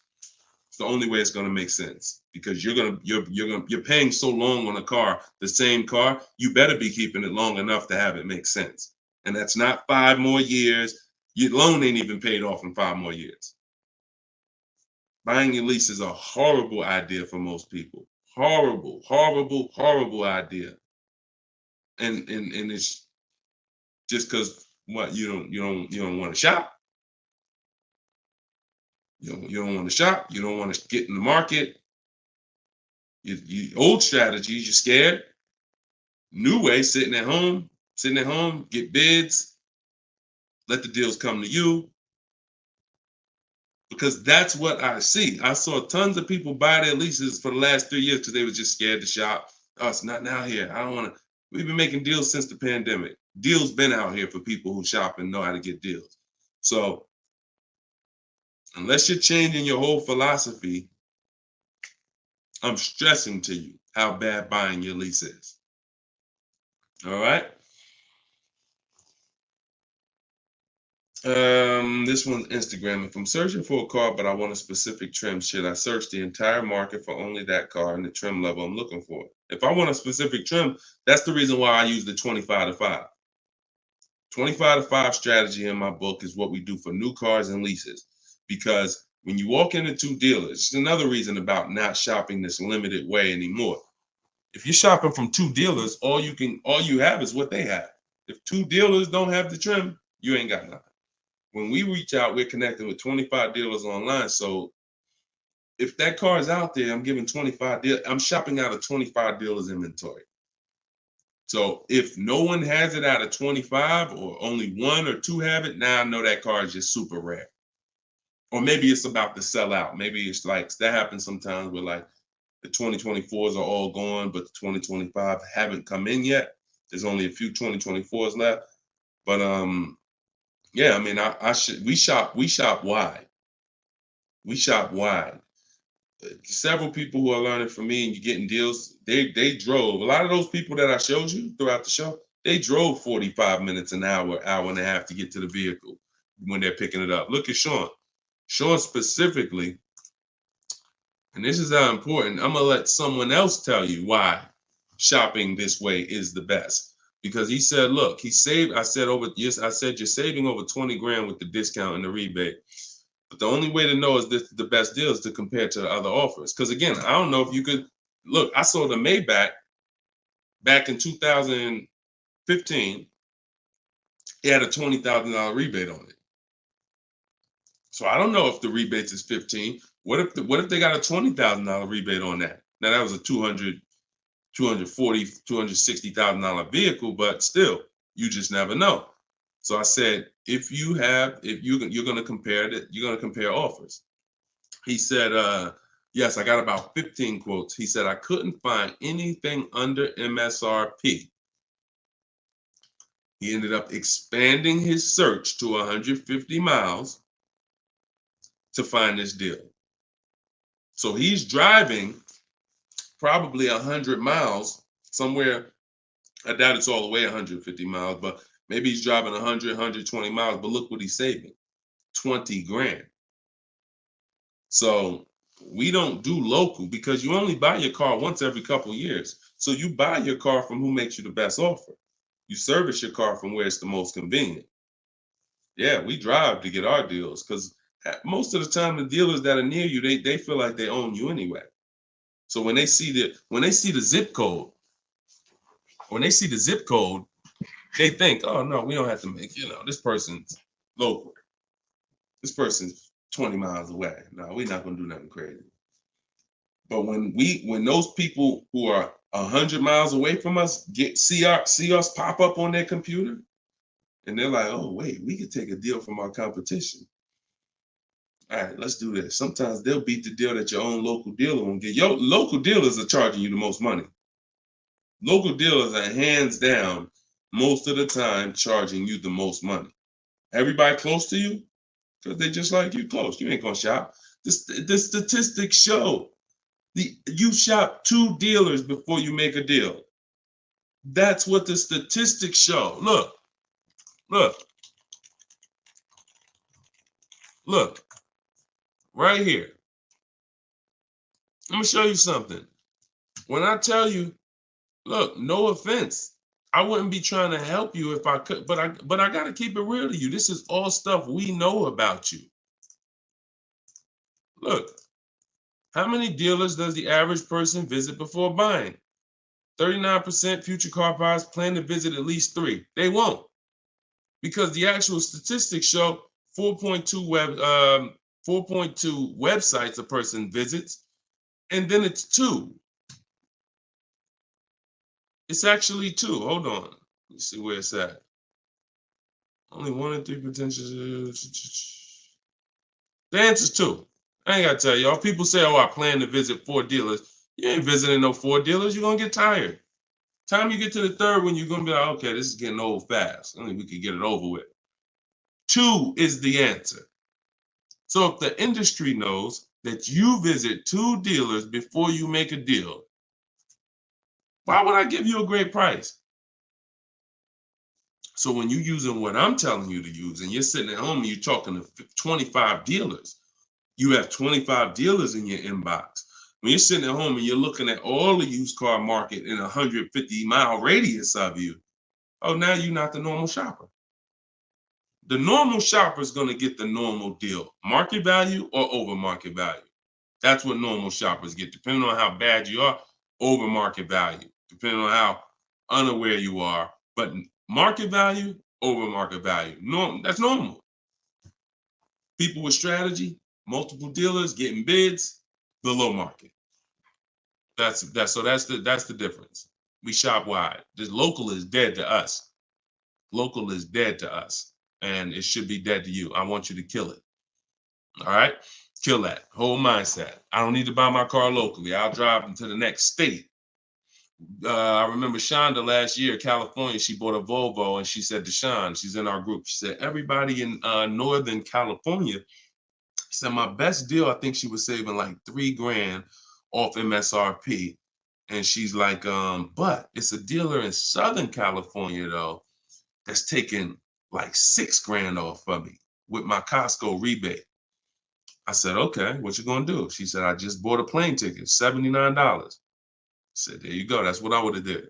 It's the only way it's going to make sense because you're paying so long on a car, the same car, you better be keeping it long enough to have it make sense. And that's not 5 more years. Your loan ain't even paid off in 5 more years. Buying your lease is a horrible idea for most people. Horrible, horrible, horrible idea. And it's just because what you don't want to shop. You don't want to shop. You don't want to get in the market. Old strategies, you're scared. New way, sitting at home, get bids, let the deals come to you. Because that's what I see. I saw tons of people buy their leases for the last 3 years because they were just scared to shop. Oh, it's not now here. I don't want to. We've been making deals since the pandemic. Deals been out here for people who shop and know how to get deals. So unless you're changing your whole philosophy, I'm stressing to you how bad buying your lease is. All right. This one's Instagram. If I'm searching for a car, but I want a specific trim, should I search the entire market for only that car and the trim level I'm looking for? If I want a specific trim, that's the reason why I use the 25 to 5. 25 to 5 strategy in my book is what we do for new cars and leases. Because when you walk into 2 dealers, it's another reason about not shopping this limited way anymore. If you're shopping from 2 dealers, all you have is what they have. If 2 dealers don't have the trim, you ain't got nothing. When we reach out, we're connecting with 25 dealers online. So if that car is out there, I'm giving 25 dealers. I'm shopping out of 25 dealers inventory. So if no one has it out of 25 or only 1 or 2 have it, now I know that car is just super rare. Or maybe it's about to sell out. Maybe it's like that happens sometimes where like the 2024s are all gone, but the 2025 haven't come in yet. There's only a few 2024s left. But yeah, I mean, we shop wide. We shop wide. Several people who are learning from me and you're getting deals, they drove. A lot of those people that I showed you throughout the show, they drove 45 minutes, an hour and a half to get to the vehicle when they're picking it up. Look at Sean. Sean specifically And this is how important. I'm gonna let someone else tell you why shopping this way is the best. Because he said, look, he saved. I said I said you're saving over 20 grand with the discount and the rebate. But the only way to know is this the best deal is to compare to the other offers. Because again, I don't know if you could look. I sold a Maybach back in 2015. It had a $20,000 rebate on it. So I don't know if the rebates is 15. What if they got a $20,000 rebate on that? Now that was a $240,000, $260,000 vehicle, but still, you just never know. So I said, if you're going to compare it, you're going to compare offers. He said, yes, I got about 15 quotes. He said, I couldn't find anything under MSRP. He ended up expanding his search to 150 miles to find this deal. So he's driving probably 100 miles somewhere. I doubt it's all the way 150 miles, but maybe he's driving 100, 120 miles. But look what he's saving, 20 grand. So we don't do local because you only buy your car once every couple of years. So you buy your car from who makes you the best offer. You service your car from where it's the most convenient. Yeah, we drive to get our deals because most of the time the dealers that are near you, they feel like they own you anyway. So when they see the zip code, they think, oh no, we don't have to make, this person's local. This person's 20 miles away. No, we're not gonna do nothing crazy. But when those people who are 100 miles away from us see us pop up on their computer, and they're like, oh wait, we could take a deal from our competition. All right, let's do this. Sometimes they'll beat the deal that your own local dealer won't get. Your local dealers are charging you the most money. Local dealers are hands down most of the time charging you the most money. Everybody close to you, because they just like you close. You ain't gonna shop. The statistics show you shop 2 dealers before you make a deal. That's what the statistics show. Look, right here. Let me show you something. When I tell you, look, no offense, I wouldn't be trying to help you if I could, but I got to keep it real to you. This is all stuff we know about you. Look, how many dealers does the average person visit before buying? 39% future car buyers plan to visit at least 3. They won't, because the actual statistics show 4.2 websites a person visits, and then it's 2. It's actually 2. Hold on. Let's see where it's at. Only 1 in 3 potential. The answer's 2. I ain't got to tell y'all. People say, oh, I plan to visit 4 dealers. You ain't visiting no 4 dealers. You're going to get tired. Time you get to the 3rd one, you're going to be like, okay, this is getting old fast. I think we could get it over with. 2 is the answer. So if the industry knows that you visit 2 dealers before you make a deal, why would I give you a great price? So when you're using what I'm telling you to use and you're sitting at home and you're talking to 25 dealers, you have 25 dealers in your inbox. When you're sitting at home and you're looking at all the used car market in a 150-mile radius of you, oh, now you're not the normal shopper. The normal shopper is going to get the normal deal, market value or over market value. That's what normal shoppers get, depending on how bad you are, over market value, depending on how unaware you are. But market value, over market value, that's normal. People with strategy, multiple dealers getting bids, below market. That's the difference. We shop wide. This local is dead to us. Local is dead to us, and it should be dead to you. I want you to kill it. All right, kill that whole mindset. I don't need to buy my car locally. I'll drive into the next state. I remember Shonda last year, California. She bought a Volvo, and she said to Sean, she's in our group. She said everybody in Northern California. She said my best deal. I think she was saving like $3 grand off MSRP, and she's like, but it's a dealer in Southern California though that's taking like $6 grand off of me with my Costco rebate. I said, okay, what you gonna do? She said, I just bought a plane ticket, $79. I said, there you go. That's what I would have did.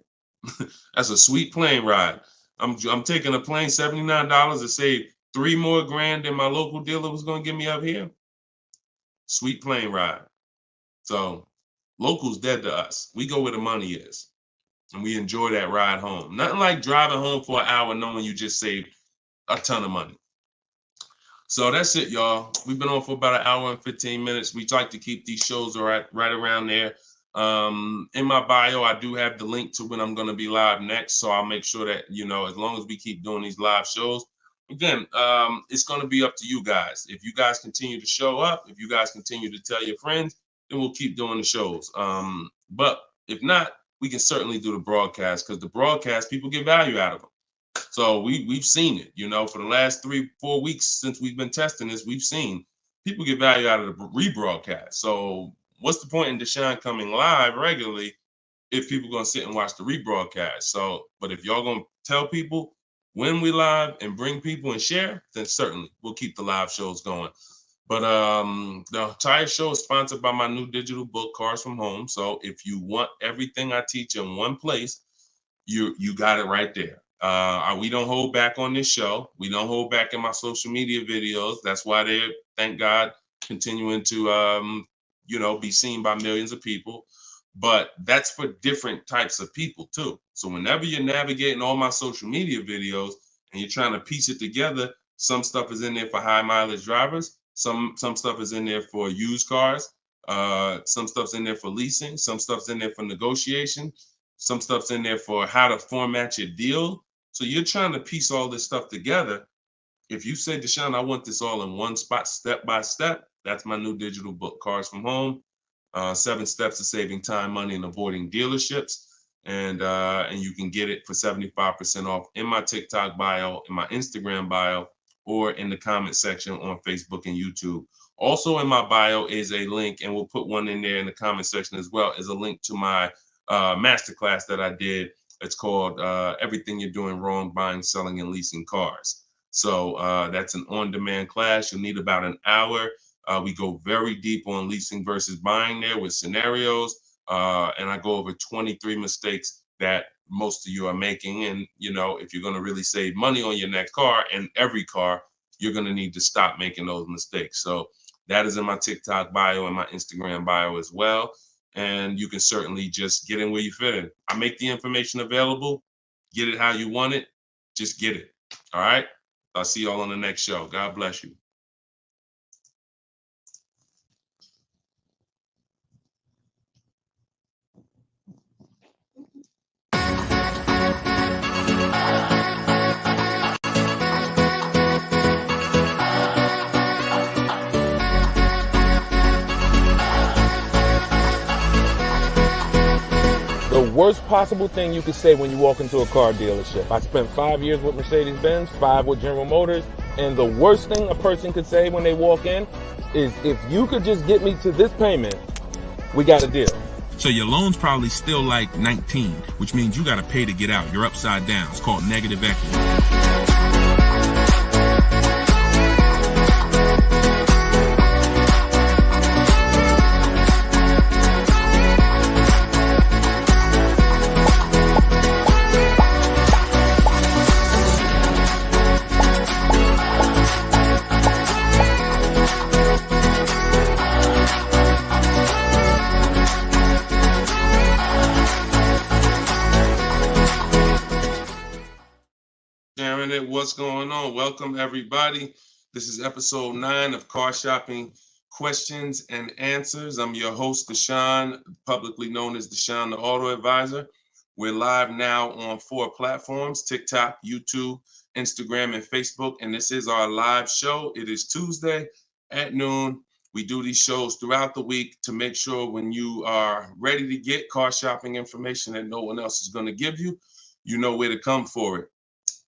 That's a sweet plane ride. I'm taking a plane, $79 to save 3 more grand than my local dealer was gonna give me up here. Sweet plane ride. So local's dead to us. We go where the money is. And we enjoy that ride home. Nothing like driving home for an hour knowing you just saved a ton of money. So that's it, y'all. We've been on for about an hour and 15 minutes. We like to keep these shows right around there. In my bio, I do have the link to when I'm going to be live next. So I'll make sure that, as long as we keep doing these live shows, again, it's going to be up to you guys. If you guys continue to show up, if you guys continue to tell your friends, then we'll keep doing the shows. But if not, we can certainly do the broadcast, because the broadcast, people get value out of them. So we've seen it, for the last 3-4 weeks since we've been testing this, we've seen people get value out of the rebroadcast. So what's the point in Deshone coming live regularly if people are going to sit and watch the rebroadcast? So, but if y'all going to tell people when we live and bring people and share, then certainly we'll keep the live shows going. But the entire show is sponsored by my new digital book, Cars from Home. So if you want everything I teach in one place, you got it right there. We don't hold back on this show. We don't hold back in my social media videos. That's why they're, thank God, continuing to be seen by millions of people. But that's for different types of people too. So whenever you're navigating all my social media videos and you're trying to piece it together, some stuff is in there for high mileage drivers. Some stuff is in there for used cars. Some stuff's in there for leasing. Some stuff's in there for negotiation. Some stuff's in there for how to format your deal. So you're trying to piece all this stuff together. If you say, Deshone, I want this all in one spot, step by step, that's my new digital book, Cars from Home. 7 steps to saving time, money, and avoiding dealerships. And you can get it for 75% off in my TikTok bio, in my Instagram bio, or in the comment section on Facebook and YouTube. Also in my bio is a link, and we'll put one in there in the comment section as well, is a link to my masterclass that I did. It's called Everything You're Doing Wrong Buying, Selling, and Leasing Cars. So that's an on-demand class. You'll need about an hour. We go very deep on leasing versus buying there with scenarios. And I go over 23 mistakes that most of you are making. And, if you're going to really save money on your next car and every car, you're going to need to stop making those mistakes. So that is in my TikTok bio and my Instagram bio as well. And you can certainly just get in where you fit in. I make the information available. Get it how you want it. Just get it. All right. I'll see y'all on the next show. God bless you. The worst possible thing you could say when you walk into a car dealership. I spent 5 years with Mercedes-Benz, 5 with General Motors, and the worst thing a person could say when they walk in is, if you could just get me to this payment, we got a deal. So your loan's probably still like 19, which means you got to pay to get out. You're upside down. It's called negative equity. What's going on? Welcome, everybody. This is episode 9 of Car Shopping Questions and Answers. I'm your host, Deshone, publicly known as Deshone the Auto Advisor. We're live now on 4 platforms: TikTok, YouTube, Instagram, and Facebook. And this is our live show. It is Tuesday at noon. We do these shows throughout the week to make sure when you are ready to get car shopping information that no one else is going to give you, you know where to come for it.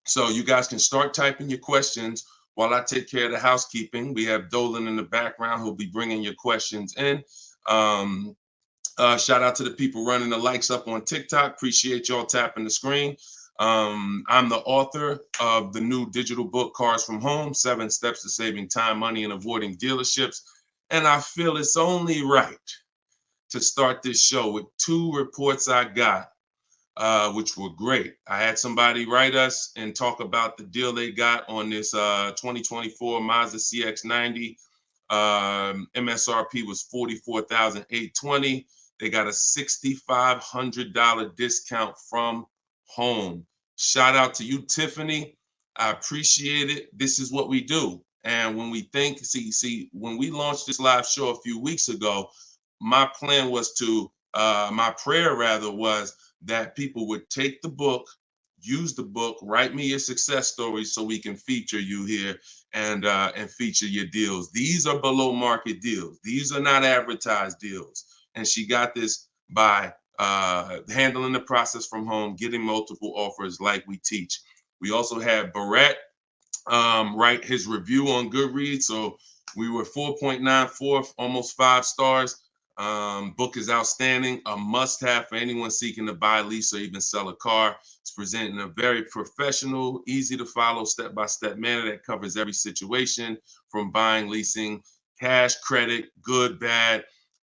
So you guys can start typing your questions while I take care of the housekeeping. We have Dolan in the background who'll be bringing your questions in. Shout out to the people running the likes up on TikTok. Appreciate y'all tapping the screen. I'm the author of the new digital book, Cars from Home, 7 Steps to Saving Time, Money, and Avoiding Dealerships. And I feel it's only right to start this show with two reports I got, which were great. I had somebody write us and talk about the deal they got on this 2024 Mazda CX-90. MSRP was $44,820. They got a $6,500 discount from home. Shout out to you, Tiffany. I appreciate it. This is what we do. And when we think, when we launched this live show a few weeks ago, my plan was my prayer rather was that people would take the book, use the book, write me your success stories so we can feature you here and feature your deals. These are below market deals. These are not advertised deals. And she got this by handling the process from home, getting multiple offers like we teach. We also had Barrett write his review on Goodreads. So we were 4.94, almost 5 stars. Book is outstanding, a must-have for anyone seeking to buy, lease, or even sell a car. It's presented in a very professional, easy-to-follow, step-by-step manner that covers every situation from buying, leasing, cash, credit, good, bad.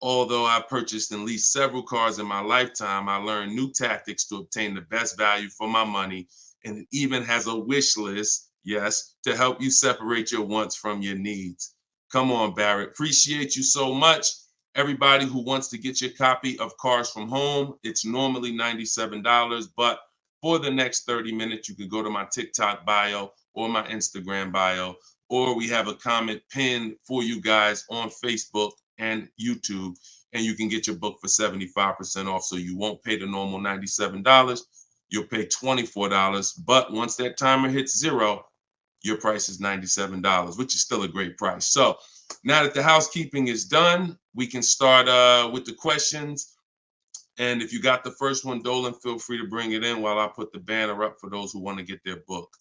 Although I've purchased and leased several cars in my lifetime, I learned new tactics to obtain the best value for my money, and it even has a wish list, yes, to help you separate your wants from your needs. Come on, Barrett. Appreciate you so much. Everybody who wants to get your copy of Cars from Home, it's normally $97, but for the next 30 minutes, you can go to my TikTok bio or my Instagram bio, or we have a comment pinned for you guys on Facebook and YouTube, and you can get your book for 75% off. So you won't pay the normal $97. You'll pay $24. But once that timer hits 0, your price is $97, which is still a great price. So now that the housekeeping is done, we can start with the questions. And if you got the first one, Dolan, feel free to bring it in while I put the banner up for those who want to get their book.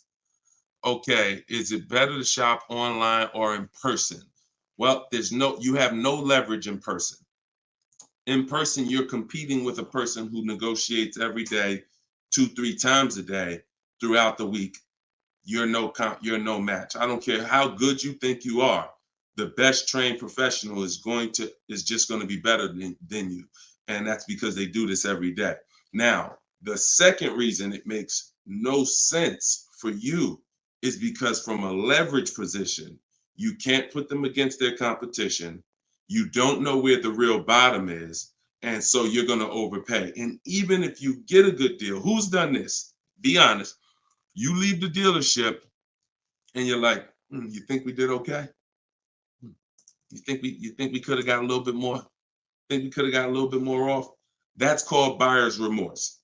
Okay, is it better to shop online or in person? Well, you have no leverage in person. In person, you're competing with a person who negotiates every day, 2-3 times a day throughout the week. You're no match. I don't care how good you think you are. The best trained professional is just going to be better than you. And that's because they do this every day. Now, the second reason it makes no sense for you is because from a leverage position, you can't put them against their competition. You don't know where the real bottom is. And so you're going to overpay. And even if you get a good deal, who's done this? Be honest. You leave the dealership and you're like, you think we did okay? You think we could have got a little bit more? Think we could have got a little bit more off? That's called buyer's remorse.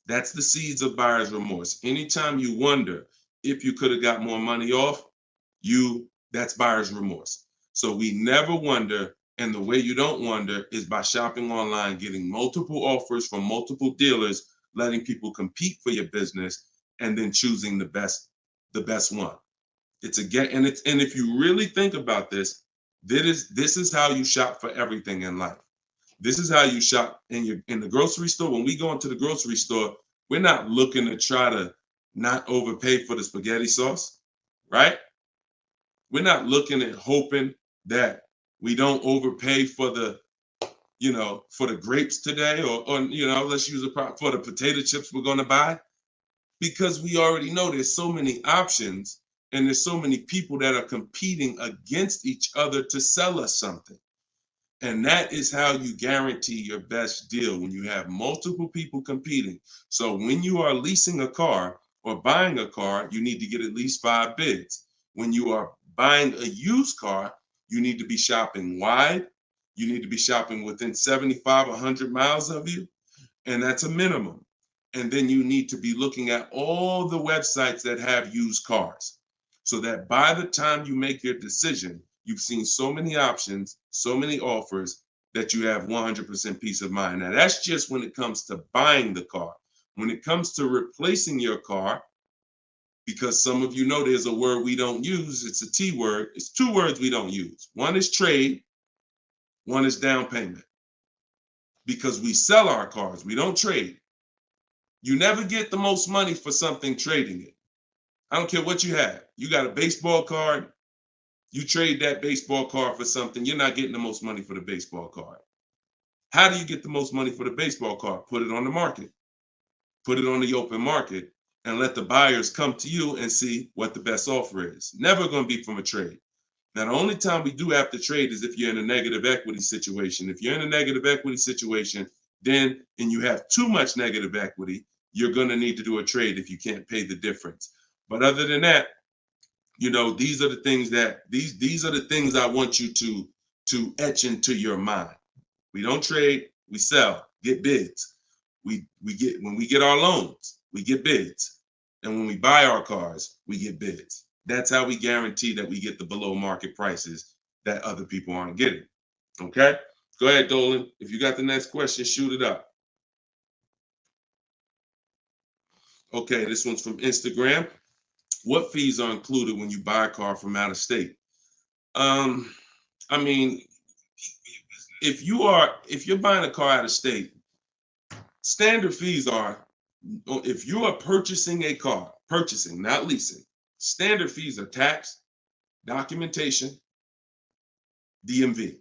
That's the seeds of buyer's remorse. Anytime you wonder if you could have got more money off, that's buyer's remorse. So we never wonder, and the way you don't wonder is by shopping online, getting multiple offers from multiple dealers, letting people compete for your business, and then choosing the best one. And if you really think about this, this is how you shop for everything in life. This is how you shop in the grocery store. When we go into the grocery store, we're not looking to try to not overpay for the spaghetti sauce, right? We're not looking at hoping that we don't overpay for the grapes today, or let's use for the potato chips we're going to buy, because we already know there's so many options and there's so many people that are competing against each other to sell us something. And that is how you guarantee your best deal, when you have multiple people competing. So when you are leasing a car or buying a car, you need to get at least 5 bids. When you are buying a used car, you need to be shopping wide. You need to be shopping within 75, 100 miles of you. And that's a minimum. And then you need to be looking at all the websites that have used cars, so that by the time you make your decision, you've seen so many options, so many offers, that you have 100% peace of mind. Now, that's just when it comes to buying the car. When it comes to replacing your car, because some of you know there's a word we don't use, it's a T word. It's 2 words we don't use. One is trade, one is down payment. Because we sell our cars, we don't trade. You never get the most money for something trading it. I don't care what you have. You got a baseball card, You trade that baseball card for something, you're not getting the most money for the baseball card. How do you get the most money for the baseball card? Put it on the market. Put it on the open market and let the buyers come to you and see what the best offer is. Never going to be from a trade. Now, the only time we do have to trade is if you're in a negative equity situation. If you're in a negative equity situation, then, and you have too much negative equity, you're going to need to do a trade if you can't pay the difference. But other than that, you know, these are the things that these are the things I want you to etch into your mind. We don't trade, we sell, get bids. We get, when we get our loans, we get bids. And when we buy our cars, we get bids. That's how we guarantee that we get the below market prices that other people aren't getting. Okay? Go ahead, Dolan. If you got the next question, shoot it up. Okay, this one's from Instagram. What fees are included when you buy a car from out of state? I mean, if you're buying a car out of state, standard fees are, if you are purchasing a car, purchasing, not leasing, standard fees are tax, documentation, DMV.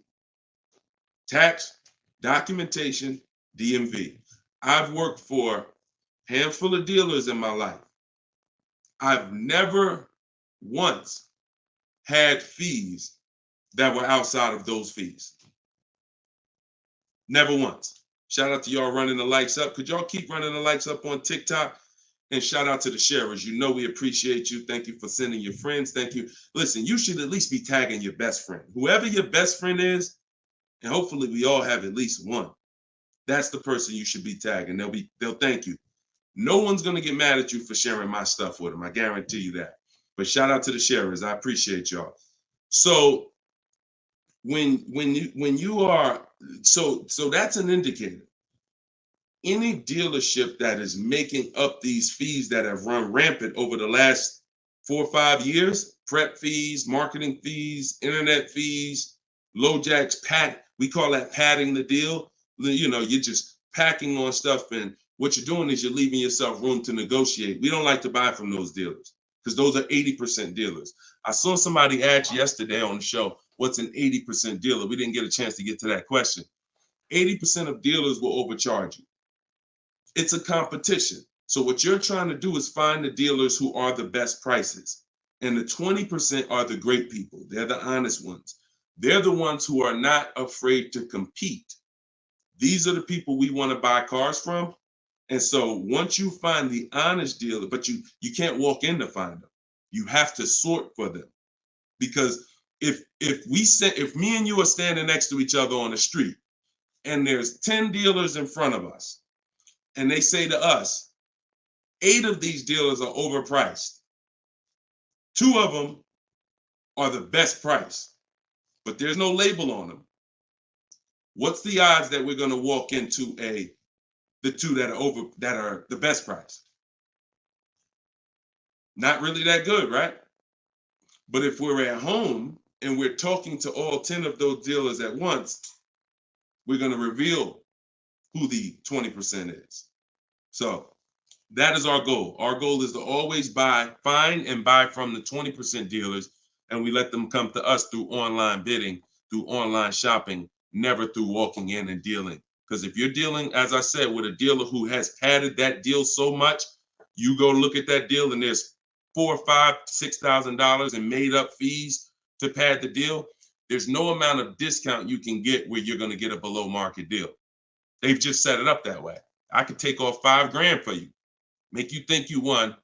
Tax, documentation, DMV. I've worked for a handful of dealers in my life. I've never once had fees that were outside of those fees. Never once. Shout out to y'all running the likes up. Could y'all keep running the likes up on TikTok? And shout out to the sharers. You know we appreciate you. Thank you for sending your friends. Thank you. Listen, you should at least be tagging your best friend. Whoever your best friend is, and hopefully we all have at least one. That's the person you should be tagging. They'll thank you. No one's gonna get mad at you for sharing my stuff with them. I guarantee you that. But shout out to the sharers. I appreciate y'all. So when you are, so that's an indicator. Any dealership that is making up these fees that have run rampant over the last 4 or 5 years, prep fees, marketing fees, internet fees, low jacks, we call that padding the deal. You know, you're just packing on stuff, and what you're doing is you're leaving yourself room to negotiate. We don't like to buy from those dealers because those are 80% dealers. I saw somebody ask yesterday on the show, what's an 80% dealer? We didn't get a chance to get to that question. 80% of dealers will overcharge you. It's a competition. So what you're trying to do is find the dealers who are the best prices. And the 20% are the great people. They're the honest ones. They're the ones who are not afraid to compete. These are the people we want to buy cars from. And so once you find the honest dealer, but you can't walk in to find them. You have to sort for them. Because if me and you are standing next to each other on the street and there's 10 dealers in front of us, and they say to us, 8 of these dealers are overpriced. 2 of them are the best price, but there's no label on them. What's the odds that we're going to walk into the 2 that are the best price? Not really that good, right? But if we're at home and we're talking to all 10 of those dealers at once, we're going to reveal who the 20% is. So that is our goal. Our goal is to always find and buy from the 20% dealers, and we let them come to us through online bidding, through online shopping, never through walking in and dealing. Because if you're dealing, as I said, with a dealer who has padded that deal so much, you go look at that deal and there's $4,000, $5,000, $6,000 in made up fees to pad the deal. There's no amount of discount you can get where you're going to get a below market deal. They've just set it up that way. I could take off $5,000 for you, make you think you won.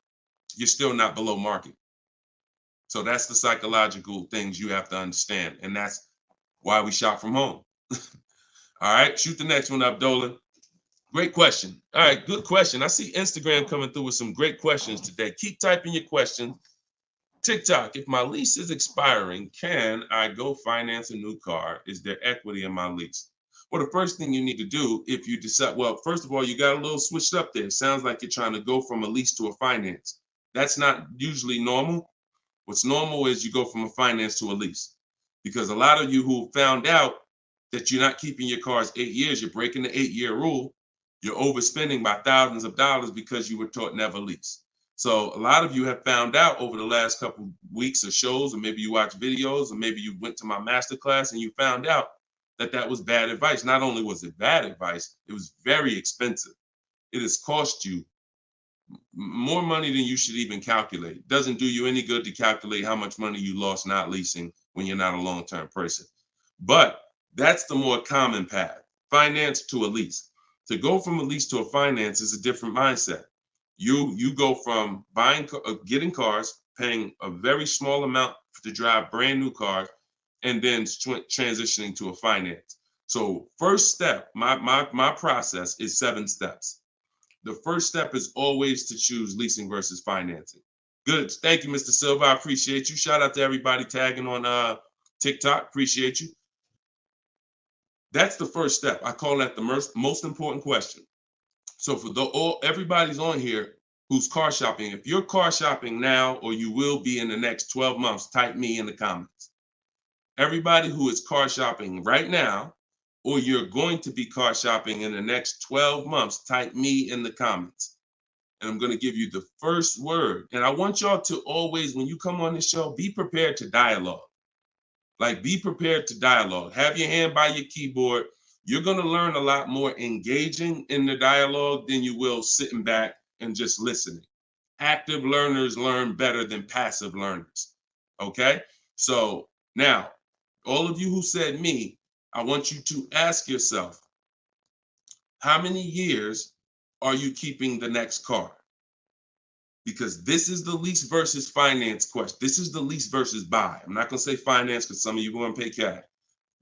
You're still not below market. So that's the psychological things you have to understand. And that's why we shop from home. All right, shoot the next one up, Dolan. Great question. All right, good question. I see Instagram coming through with some great questions today. Keep typing your questions. TikTok, if my lease is expiring, can I go finance a new car? Is there equity in my lease? Well, the first thing you need to do if you decide, well, first of all, you got a little switched up there. It sounds like you're trying to go from a lease to a finance. That's not usually normal. What's normal is you go from a finance to a lease. Because a lot of you who found out that you're not keeping your cars 8 years, you're breaking the 8-year rule, you're overspending by thousands of dollars because you were taught never lease. So a lot of you have found out over the last couple weeks of shows, or maybe you watch videos, or maybe you went to my masterclass and you found out that that was bad advice. Not only was it bad advice, it was very expensive. It has cost you more money than you should even calculate. It doesn't do you any good to calculate how much money you lost not leasing when you're not a long-term person. But that's the more common path, finance to a lease. To go from a lease to a finance is a different mindset. You go from getting cars, paying a very small amount to drive brand new cars, and then transitioning to a finance. So first step, my process is 7 steps. The first step is always to choose leasing versus financing. Good. Thank you, Mr. Silva. I appreciate you. Shout out to everybody tagging on TikTok. Appreciate you. That's the first step. I call that the most important question. So for everybody's on here who's car shopping, if you're car shopping now or you will be in the next 12 months, type me in the comments. Everybody who is car shopping right now, or you're going to be car shopping in the next 12 months, type me in the comments. And I'm going to give you the first word. And I want y'all to always, when you come on this show, be prepared to dialogue. Like, be prepared to dialogue. Have your hand by your keyboard. You're going to learn a lot more engaging in the dialogue than you will sitting back and just listening. Active learners learn better than passive learners. Okay? So now, all of you who said me, I want you to ask yourself, how many years are you keeping the next car? Because this is the lease versus finance question. This is the lease versus buy. I'm not going to say finance because some of you are going to pay cash.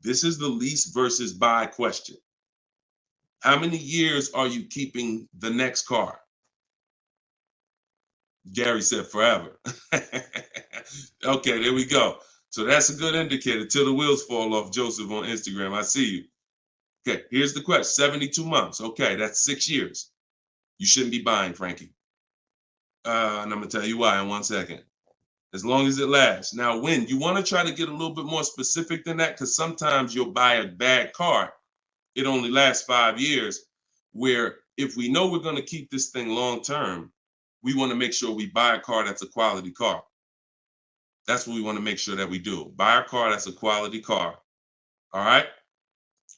This is the lease versus buy question. How many years are you keeping the next car? Gary said forever. Okay, there we go. So that's a good indicator till the wheels fall off, Joseph on Instagram. I see you. Okay, here's the question. 72 months. Okay, that's 6 years. You shouldn't be buying, Frankie. And I'm going to tell you why in 1 second. As long as it lasts. Now, when you want to try to get a little bit more specific than that, because sometimes you'll buy a bad car. It only lasts 5 years, where if we know we're going to keep this thing long term, we want to make sure we buy a car that's a quality car. That's what we want to make sure that we do. Buy a car that's a quality car. All right.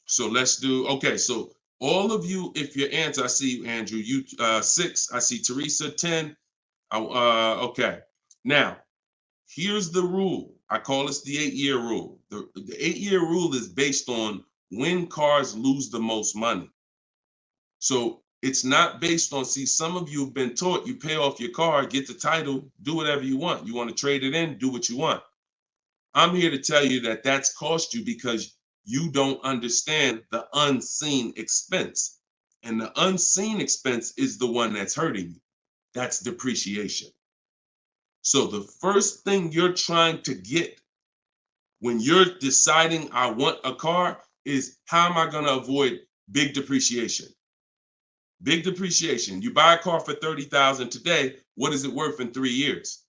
So let's do, okay. So all of you, if your answer, I see you, Andrew, you 6, I see Teresa 10. Okay. Now, here's the rule. I call this the 8-year rule. The 8-year rule is based on when cars lose the most money. So it's not based on, see, some of you have been taught you pay off your car, get the title, do whatever you want. You want to trade it in, do what you want. I'm here to tell you that that's cost you because you don't understand the unseen expense. And the unseen expense is the one that's hurting you. That's depreciation. So the first thing you're trying to get when you're deciding I want a car is, how am I going to avoid big depreciation? Big depreciation. You buy a car for $30,000 today. What is it worth in 3 years?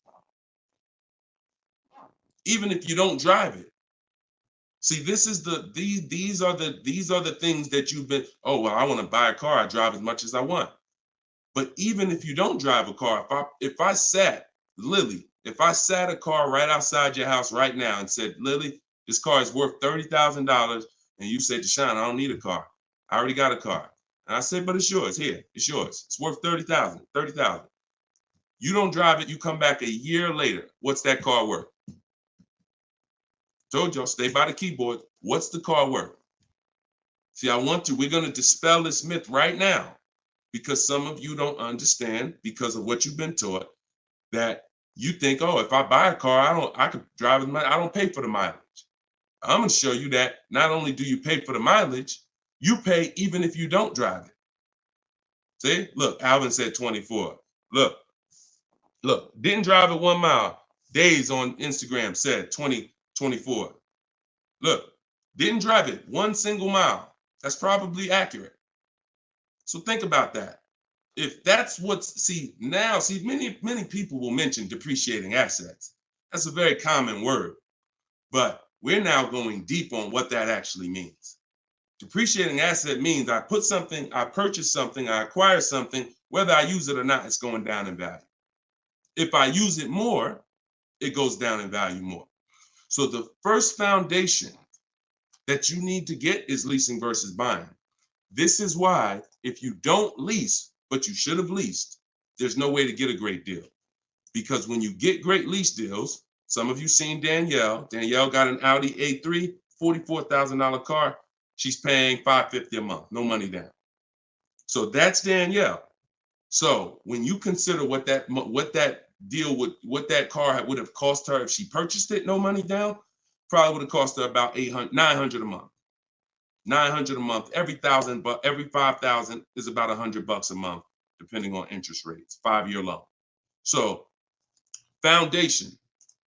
Even if you don't drive it. See, this is these are the things that you've been, oh, well, I want to buy a car. I drive as much as I want. But even if you don't drive a car, if I sat a car right outside your house right now and said, Lily, this car is worth $30,000, and you said, Deshone, I don't need a car. I already got a car. And I said, but it's yours. Here, it's yours. It's worth $30,000. You don't drive it. You come back a year later. What's that car worth? Told y'all, stay by the keyboard. What's the car worth? See, we're going to dispel this myth right now, because some of you don't understand, because of what you've been taught, that you think, oh, if I buy a car, I could drive it. I don't pay for the mileage. I'm going to show you that not only do you pay for the mileage, you pay even if you don't drive it. See, look, Alvin said 24. Look, didn't drive it 1 mile. Days on Instagram said 24. Look, didn't drive it 1 single mile. That's probably accurate. So think about that. If that's many people will mention depreciating assets. That's a very common word, but we're now going deep on what that actually means. Depreciating asset means I purchase something, I acquire something, whether I use it or not, it's going down in value. If I use it more, it goes down in value more. So the first foundation that you need to get is leasing versus buying. This is why if you don't lease, but you should have leased, there's no way to get a great deal. Because when you get great lease deals, some of you seen Danielle. Danielle got an Audi A3, $44,000 car. She's paying $550 a month, no money down. So that's Danielle. So when you consider what that car would have cost her if she purchased it, no money down, probably would have cost her about $900 a month. $900 a month. Every 1,000, but every 5,000 is about $100 a month, depending on interest rates. 5-year loan. So foundation.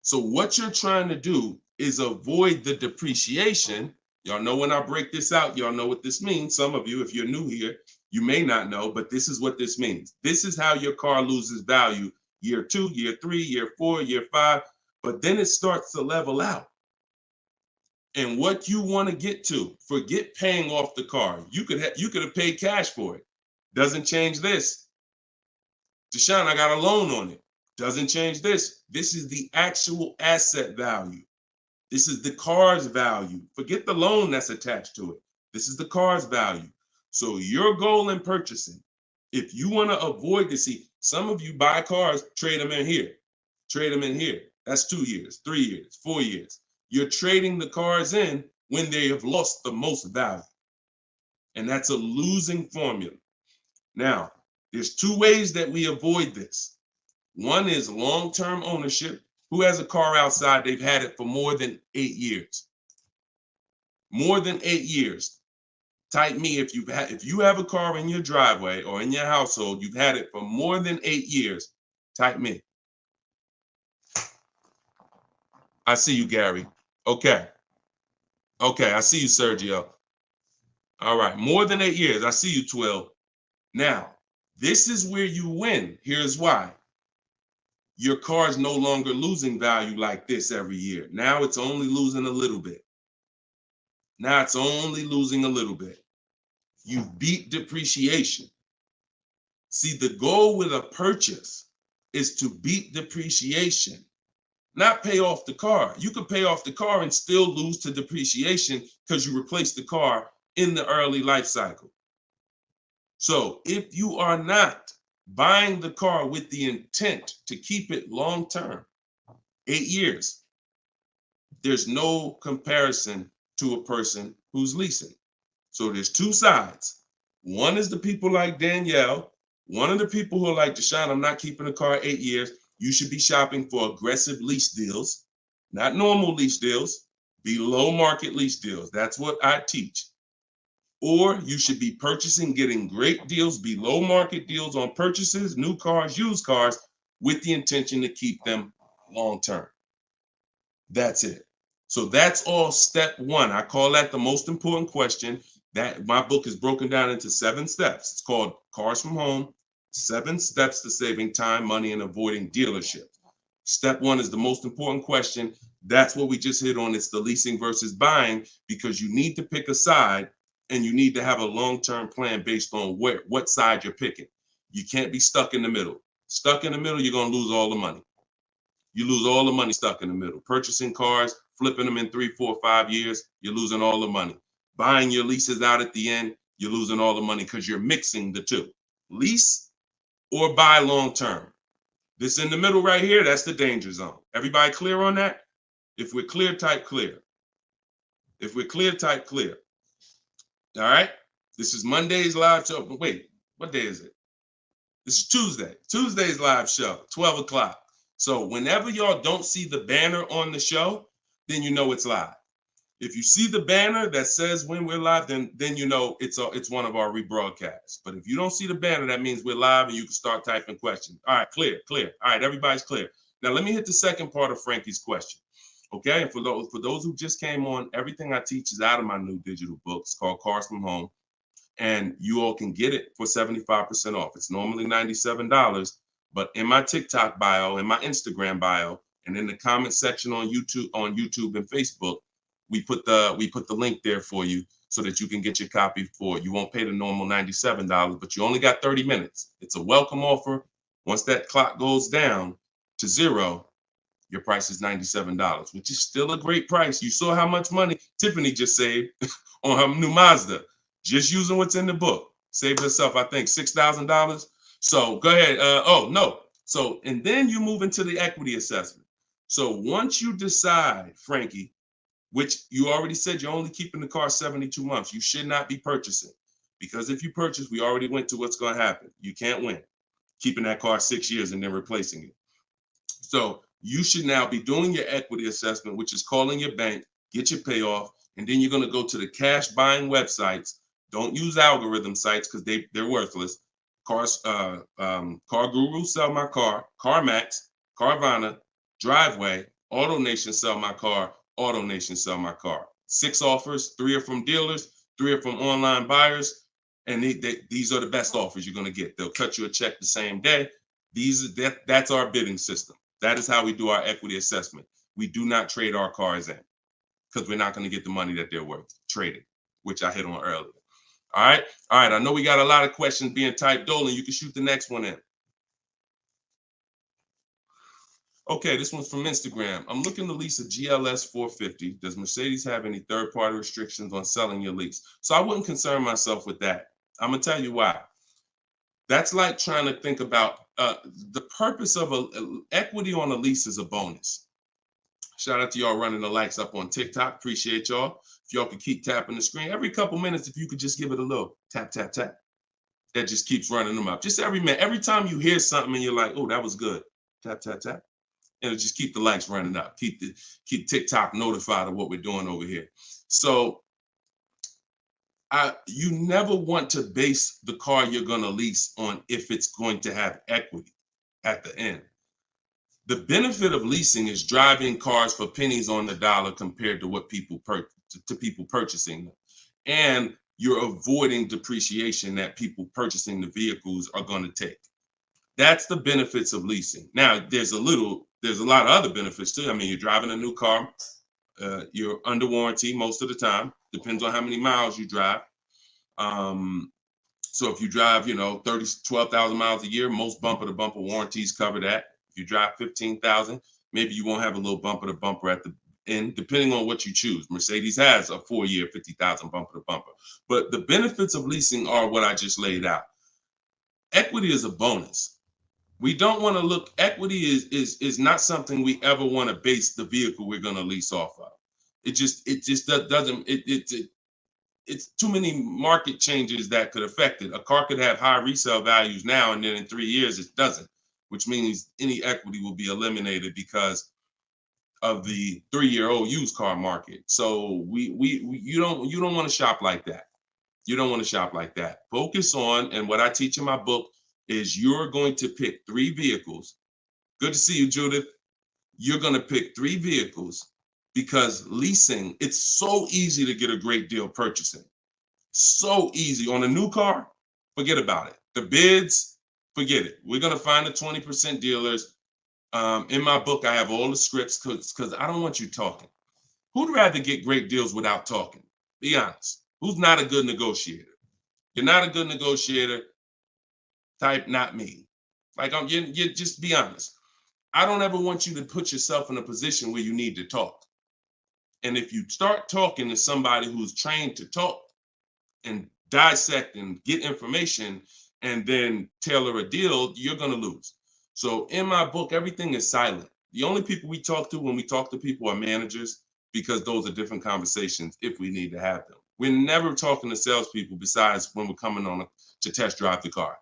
So what you're trying to do is avoid the depreciation. Y'all know when I break this out, y'all know what this means. Some of you, if you're new here, you may not know, but this is what this means. This is how your car loses value year 2, year 3, year 4, year 5, but then it starts to level out. And what you want to get to, forget paying off the car. You could have paid cash for it. Doesn't change this. Deshone, I got a loan on it. Doesn't change this. This is the actual asset value. This is the car's value. Forget the loan that's attached to it. This is the car's value. So your goal in purchasing, if you want to avoid this, see, some of you buy cars, trade them in here. Trade them in here. That's 2 years, 3 years, 4 years. You're trading the cars in when they have lost the most value. And that's a losing formula. Now, there's 2 ways that we avoid this. One is long-term ownership. Who has a car outside? They've had it for more than 8 years. More than 8 years. Type me if you have a car in your driveway or in your household, you've had it for more than 8 years. Type me. I see you, Gary. Okay. Okay, I see you, Sergio. All right, more than 8 years. I see you, Twill. Now, this is where you win. Here's why. Your car is no longer losing value like this every year. Now it's only losing a little bit. Now it's only losing a little bit. You beat depreciation. See, the goal with a purchase is to beat depreciation, not pay off the car. You could pay off the car and still lose to depreciation because you replaced the car in the early life cycle. So if you are not buying the car with the intent to keep it long term, 8 years, there's no comparison to a person who's leasing. So there's 2 sides. One is the people like Danielle. One of the people who are like, Deshone, I'm not keeping a car 8 years. You should be shopping for aggressive lease deals, not normal lease deals, below market lease deals. That's what I teach. Or you should be purchasing, getting great deals, below market deals on purchases, new cars, used cars, with the intention to keep them long term. That's it. So that's all step 1. I call that the most important question. That my book is broken down into 7 steps. It's called Cars from Home, 7 Steps to Saving Time, Money, and Avoiding Dealership. Step 1 is the most important question. That's what we just hit on. It's the leasing versus buying, because you need to pick a side and you need to have a long-term plan based on what side you're picking. You can't be stuck in the middle. Stuck in the middle, you're going to lose all the money. You lose all the money stuck in the middle. Purchasing cars, flipping them in 3, 4, 5 years, you're losing all the money. Buying your leases out at the end, you're losing all the money because you're mixing the 2. Lease or buy long-term. This in the middle right here, that's the danger zone. Everybody clear on that? If we're clear, type clear. If we're clear, type clear. All right? This is Monday's live show. Wait, what day is it? This is Tuesday. Tuesday's live show, 12 o'clock. So whenever y'all don't see the banner on the show, then you know it's live. If you see the banner that says when we're live, then you know it's one of our rebroadcasts. But if you don't see the banner, that means we're live and you can start typing questions. All right, clear. All right, everybody's clear. Now let me hit the second part of Frankie's question. Okay, and for those who just came on, everything I teach is out of my new digital book. It's called Cars from Home, and you all can get it for 75% off. It's normally $97, but in my TikTok bio, in my Instagram bio, and in the comment section on YouTube and Facebook, we put the link there for you so that you can get your copy for it. You won't pay the normal $97, but you only got 30 minutes. It's a welcome offer. Once that clock goes down, to zero, your price is $97, which is still a great price. You saw how much money Tiffany just saved on her new Mazda, just using what's in the book. Saved herself, I think, $6,000. So go ahead. Oh, no. So, and then you move into the equity assessment. So once you decide, Frankie, which you already said you're only keeping the car 72 months, you should not be purchasing. Because if you purchase, we already went to what's going to happen. You can't win keeping that car 6 years and then replacing it. So you should now be doing your equity assessment, which is calling your bank, get your payoff, and then you're going to go to the cash buying websites. Don't use algorithm sites because they're worthless. Car Guru, Sell My Car, CarMax, Carvana, Driveway, AutoNation, Sell My Car, AutoNation, Sell My Car. 6 offers, 3 are from dealers, 3 are from online buyers, and these are the best offers you're going to get. They'll cut you a check the same day. That's our bidding system. That is how we do our equity assessment. We do not trade our cars in because we're not going to get the money that they're worth trading, which I hit on earlier. All right. I know we got a lot of questions being typed. Dolan, you can shoot the next one in. Okay, this one's from Instagram. I'm looking to lease a GLS 450. Does Mercedes have any third-party restrictions on selling your lease? So I wouldn't concern myself with that. I'm going to tell you why. That's like trying to think about the purpose of equity on a lease is a bonus. Shout out to y'all running the likes up on TikTok. Appreciate y'all. If y'all could keep tapping the screen every couple minutes, if you could just give it a little tap, tap, tap. That just keeps running them up. Just every minute. Every time you hear something and you're like, oh, that was good. Tap, tap, tap. And it'll just keep the likes running up. Keep TikTok notified of what we're doing over here. So you never want to base the car you're going to lease on if it's going to have equity at the end. The benefit of leasing is driving cars for pennies on the dollar compared to what people purchasing them. And you're avoiding depreciation that people purchasing the vehicles are going to take. That's the benefits of leasing. Now, there's a lot of other benefits too. I mean, you're driving a new car. You're under warranty most of the time. Depends on how many miles you drive. So if you drive, 12,000 miles a year, most bumper to bumper warranties cover that. If you drive 15,000, maybe you won't have a little bumper to bumper at the end, depending on what you choose. Mercedes has a 4-year 50,000 bumper to bumper. But the benefits of leasing are what I just laid out. Equity is a bonus. We don't want to look, equity is not something we ever want to base the vehicle we're going to lease off of. It just doesn't, it's too many market changes that could affect it. A car could have high resale values now, and then in 3 years it doesn't, which means any equity will be eliminated because of the 3-year-old used car market. So you don't want to shop like that. You don't want to shop like that. Focus on, and what I teach in my book is you're going to pick 3 vehicles. Good to see you, Judith. You're going to pick 3 vehicles because leasing, it's so easy to get a great deal purchasing. So easy. On a new car, forget about it. The bids, forget it. We're going to find the 20% dealers. In my book, I have all the scripts because I don't want you talking. Who'd rather get great deals without talking? Be honest. Who's not a good negotiator? You're not a good negotiator. Type not me. Like you just be honest. I don't ever want you to put yourself in a position where you need to talk. And if you start talking to somebody who's trained to talk and dissect and get information and then tailor a deal, you're going to lose. So in my book, everything is silent. The only people we talk to when we talk to people are managers, because those are different conversations if we need to have them. We're never talking to salespeople besides when we're coming on to test drive the car.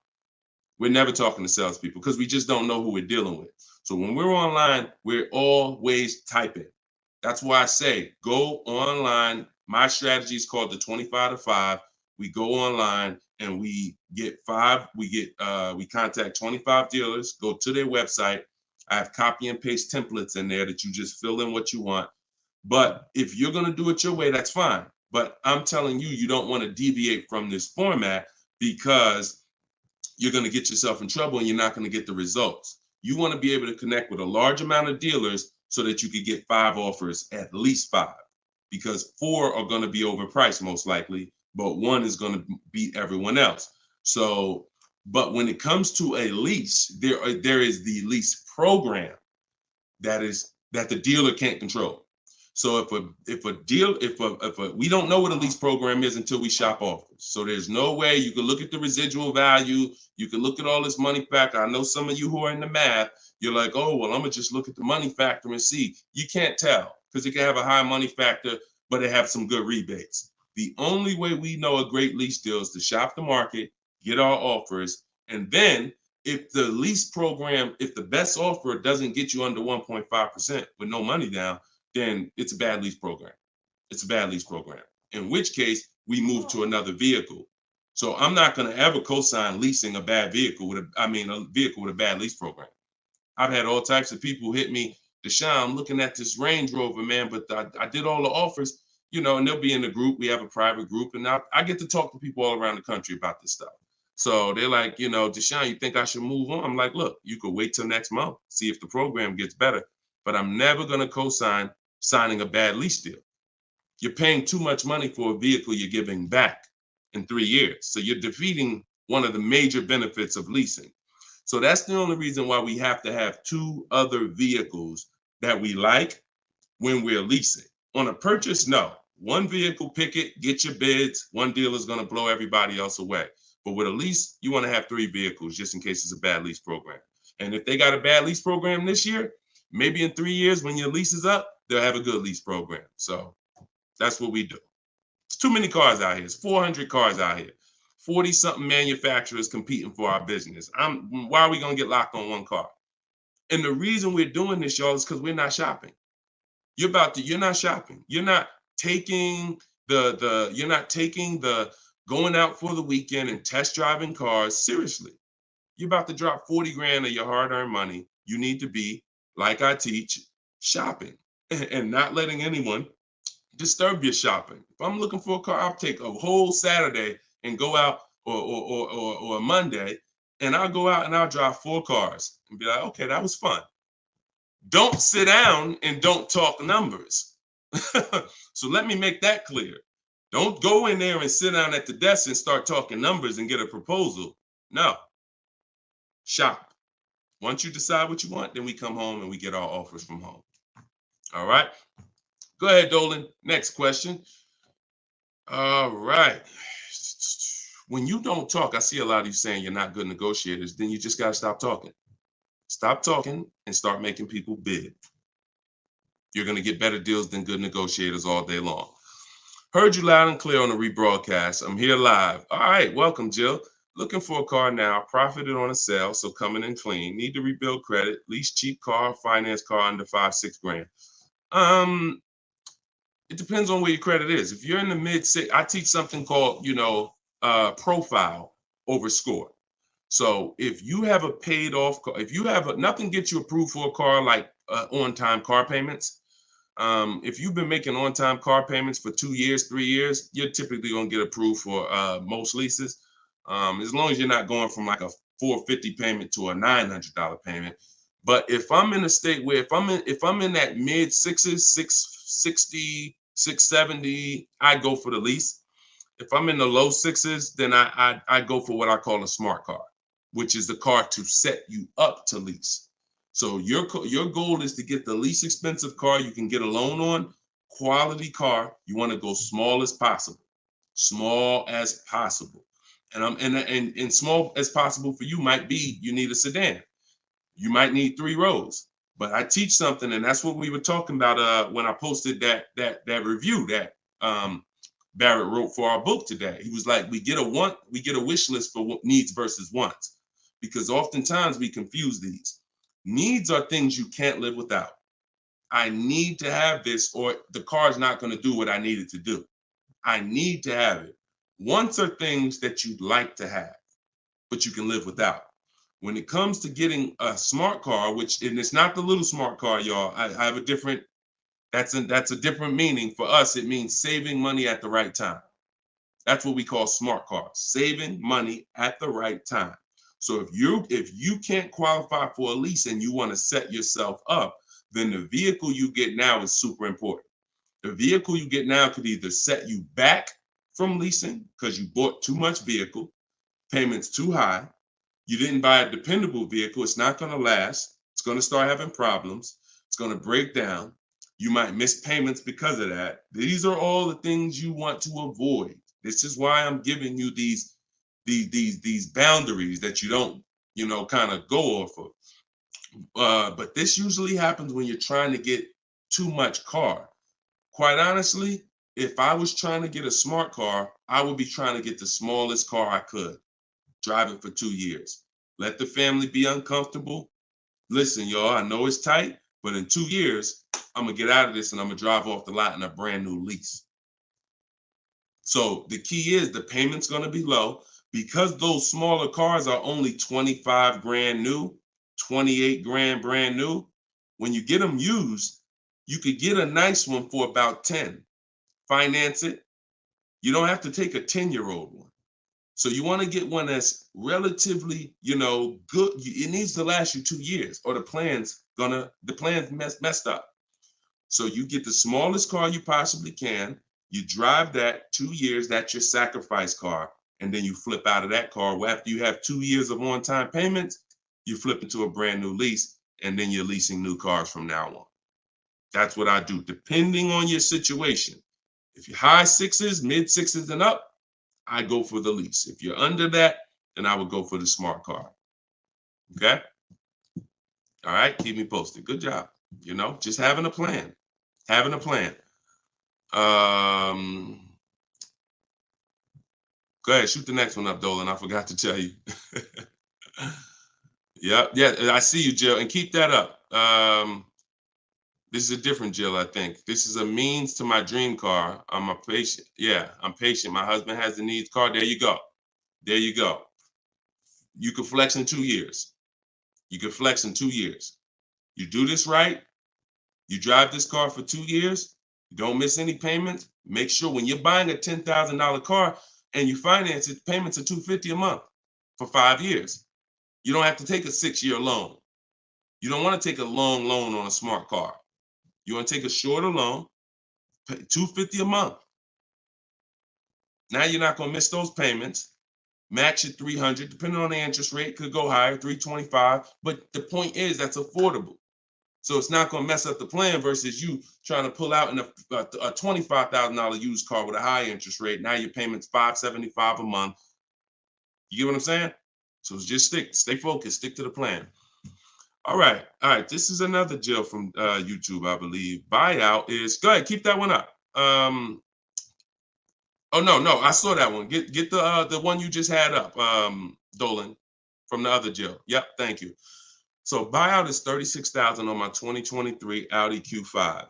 We're never talking to salespeople because we just don't know who we're dealing with. So when we're online, we're always typing. That's why I say go online. My strategy is called the 25 to 5. We go online and we contact 25 dealers, go to their website. I have copy and paste templates in there that you just fill in what you want. But if you're going to do it your way, that's fine. But I'm telling you, you don't want to deviate from this format because you're going to get yourself in trouble and you're not going to get the results. You want to be able to connect with a large amount of dealers so that you could get 5 offers, at least 5, because 4 are going to be overpriced most likely, but 1 is going to beat everyone else. So, but when it comes to a lease, there is the lease program. that the dealer can't control. So if we don't know what a lease program is until we shop offers. So there's no way you can look at the residual value. You can look at all this money factor. I know some of you who are in the math, you're like, oh, well, I'm gonna just look at the money factor and see. You can't tell because it can have a high money factor, but it have some good rebates. The only way we know a great lease deal is to shop the market, get our offers, and then if the lease program, if the best offer doesn't get you under 1.5% with no money down, then it's a bad lease program. It's a bad lease program. In which case, we move to another vehicle. So I'm not going to ever co-sign leasing a bad vehicle a vehicle with a bad lease program. I've had all types of people hit me, Deshone, I'm looking at this Range Rover, man, but I did all the offers, and they'll be in the group. We have a private group, and I get to talk to people all around the country about this stuff. So they're like, Deshone, you think I should move on? I'm like, look, you could wait till next month, see if the program gets better, but I'm never going to co-sign signing a bad lease deal. You're paying too much money for a vehicle you're giving back in 3 years. So you're defeating one of the major benefits of leasing. So that's the only reason why we have to have 2 other vehicles that we like when we're leasing. On a purchase, no. One vehicle, pick it, get your bids. One dealer is going to blow everybody else away. But with a lease, you want to have 3 vehicles just in case it's a bad lease program. And if they got a bad lease program this year, maybe in 3 years when your lease is up, they'll have a good lease program. So that's what we do. It's too many cars out here. It's 400 cars out here. 40-something manufacturers competing for our business. Why are we going to get locked on one car? And the reason we're doing this, y'all, is because we're not shopping. You're not shopping. You're not taking the going out for the weekend and test driving cars seriously. You're about to drop 40 grand of your hard-earned money. You need to be, like I teach, shopping and not letting anyone disturb your shopping. If I'm looking for a car, I'll take a whole Saturday and go out or a Monday, and I'll go out and I'll drive 4 cars and be like, okay, that was fun. Don't sit down and don't talk numbers. So let me make that clear. Don't go in there and sit down at the desk and start talking numbers and get a proposal. No. Shop. Once you decide what you want, then we come home and we get our offers from home. All right. Go ahead, Dolan. Next question. All right. When you don't talk, I see a lot of you saying you're not good negotiators. Then you just got to stop talking. Stop talking and start making people bid. You're going to get better deals than good negotiators all day long. Heard you loud and clear on the rebroadcast. I'm here live. All right. Welcome, Jill. Looking for a car now. Profited on a sale, so coming in clean. Need to rebuild credit. Lease cheap car, finance car under 5-6 grand. It depends on where your credit is. If you're in the mid-6, I teach something called, profile over score. So if you have a paid off car, if you have nothing gets you approved for a car like on-time car payments. If you've been making on-time car payments for 2 years, 3 years, you're typically gonna get approved for most leases. As long as you're not going from like a $450 payment to a $900 payment. But if I'm in a state where if I'm in that mid-6s, 660, 670, I go for the lease. If I'm in the low 6s, then I go for what I call a smart car, which is the car to set you up to lease. So your goal is to get the least expensive car you can get a loan on, quality car. You want to go small as possible, and small as possible for you might be you need a sedan. You might need 3 rows. But I teach something, and that's what we were talking about when I posted that review that Barrett wrote for our book today. He was like, we get a wish list for needs versus wants, because oftentimes we confuse these. Needs are things you can't live without. I need to have this, or the car's not going to do what I need it to do. I need to have it. Wants are things that you'd like to have, but you can live without. When it comes to getting a smart car, and it's not the little smart car, y'all. I have a different. That's a different meaning for us. It means saving money at the right time. That's what we call smart cars. Saving money at the right time. So if you can't qualify for a lease and you want to set yourself up, then the vehicle you get now is super important. The vehicle you get now could either set you back from leasing because you bought too much vehicle, payments too high. You didn't buy a dependable vehicle. It's not going to last. It's going to start having problems. It's going to break down. You might miss payments because of that. These are all the things you want to avoid. This is why I'm giving you these boundaries that you don't, kind of go off of. But this usually happens when you're trying to get too much car. Quite honestly, if I was trying to get a smart car, I would be trying to get the smallest car I could, drive it for 2 years. Let the family be uncomfortable. Listen, y'all, I know it's tight, but in 2 years, I'm gonna get out of this and I'm gonna drive off the lot in a brand new lease. So the key is the payment's gonna be low because those smaller cars are only 25 grand new, 28 grand brand new. When you get them used, you could get a nice one for about 10. Finance it. You don't have to take a 10-year-old one. So you want to get one that's relatively, good. It needs to last you 2 years, or the plan's messed up. So you get the smallest car you possibly can. You drive that 2 years. That's your sacrifice car, and then you flip out of that car. Well, after you have 2 years of on-time payments, you flip into a brand new lease, and then you're leasing new cars from now on. That's what I do, depending on your situation. If you're high sixes, mid sixes, and up, I go for the lease. If you're under that, then I would go for the smart car. Okay? All right, keep me posted. Good job. Just having a plan. Having a plan. Go ahead, shoot the next one up, Dolan. I forgot to tell you. Yeah, I see you, Jill, and keep that up. This is a different Jill, I think. This is a means to my dream car. I'm a patient. Yeah, I'm patient. My husband has the needs car. There you go. There you go. You can flex in 2 years. You can flex in 2 years. You do this right. You drive this car for 2 years. You don't miss any payments. Make sure when you're buying a $10,000 car and you finance it, payments are $250 a month for 5 years. You don't have to take a 6-year loan. You don't want to take a long loan on a smart car. You want to take a shorter loan, pay $250 a month. Now you're not going to miss those payments. Max at 300, depending on the interest rate, could go higher, 325. But the point is that's affordable. So it's not going to mess up the plan versus you trying to pull out in a $25,000 used car with a high interest rate. Now your payment's $575 a month. You get what I'm saying? So just stay focused, stick to the plan. All right. This is another Jill from YouTube, I believe. Buyout is, go ahead, keep that one up. Oh no, I saw that one. Get the one you just had up, Dolan, from the other Jill. Yep, thank you. So buyout is $36,000 on my 2023 Audi Q5.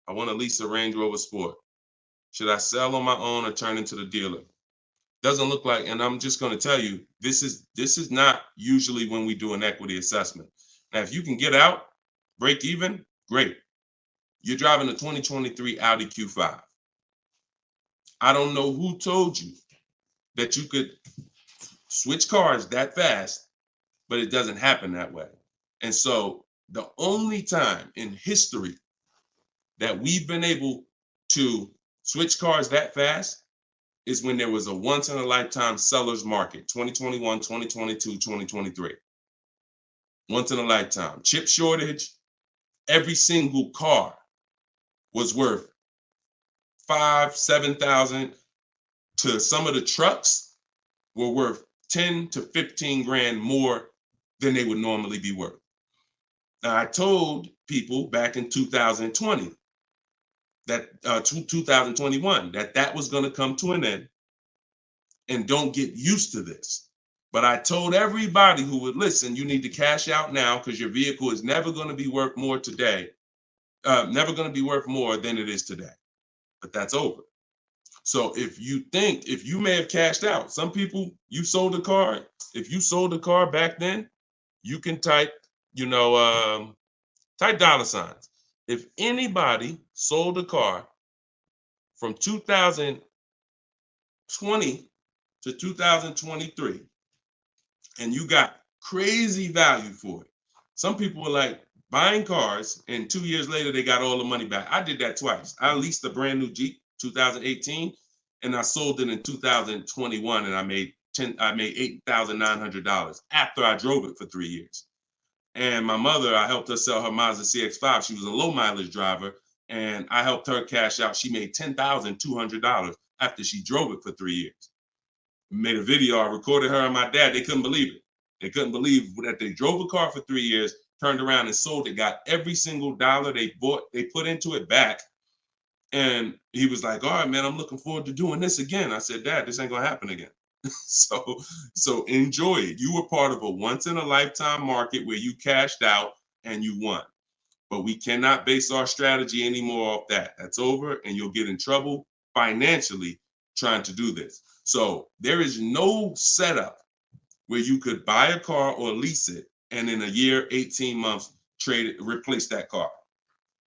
I want to lease a Range Rover Sport. Should I sell on my own or turn into the dealer? Doesn't look like, and I'm just going to tell you, this is not usually when we do an equity assessment. Now, if you can get out, break even, great. You're driving a 2023 Audi Q5. I don't know who told you that you could switch cars that fast, but it doesn't happen that way. And so the only time in history that we've been able to switch cars that fast is when there was a once in a lifetime seller's market, 2021, 2022, 2023. Once in a lifetime. Chip shortage, every single car was worth 5,000, 7,000, to some of the trucks were worth 10 to 15 grand more than they would normally be worth. Now, I told people back in 2020 that 2021 that was going to come to an end, and don't get used to this. But I told everybody who would listen, you need to cash out now because your vehicle is never going to be worth more today, never going to be worth more than it is today. But that's over. So if you may have cashed out, some people, you sold a car. If you sold a car back then, you can type, type dollar signs. If anybody sold a car from 2020 to 2023, and you got crazy value for it. Some people were like buying cars, and 2 years later, they got all the money back. I did that twice. I leased a brand new Jeep, 2018, and I sold it in 2021, and I made $8,900 after I drove it for 3 years. And my mother, I helped her sell her Mazda CX-5. She was a low mileage driver, and I helped her cash out. She made $10,200 after she drove it for 3 years. Made a video. I recorded her and my dad. They couldn't believe it. They couldn't believe that they drove a car for 3 years, turned around and sold it, got every single dollar they put into it back. And he was like, all right, man, I'm looking forward to doing this again. I said, Dad, this ain't gonna happen again. So enjoy it. You were part of a once in a lifetime market where you cashed out and you won. But we cannot base our strategy anymore off that. That's over, and you'll get in trouble financially trying to do this. So there is no setup where you could buy a car or lease it and in a year, 18 months, trade it, replace that car.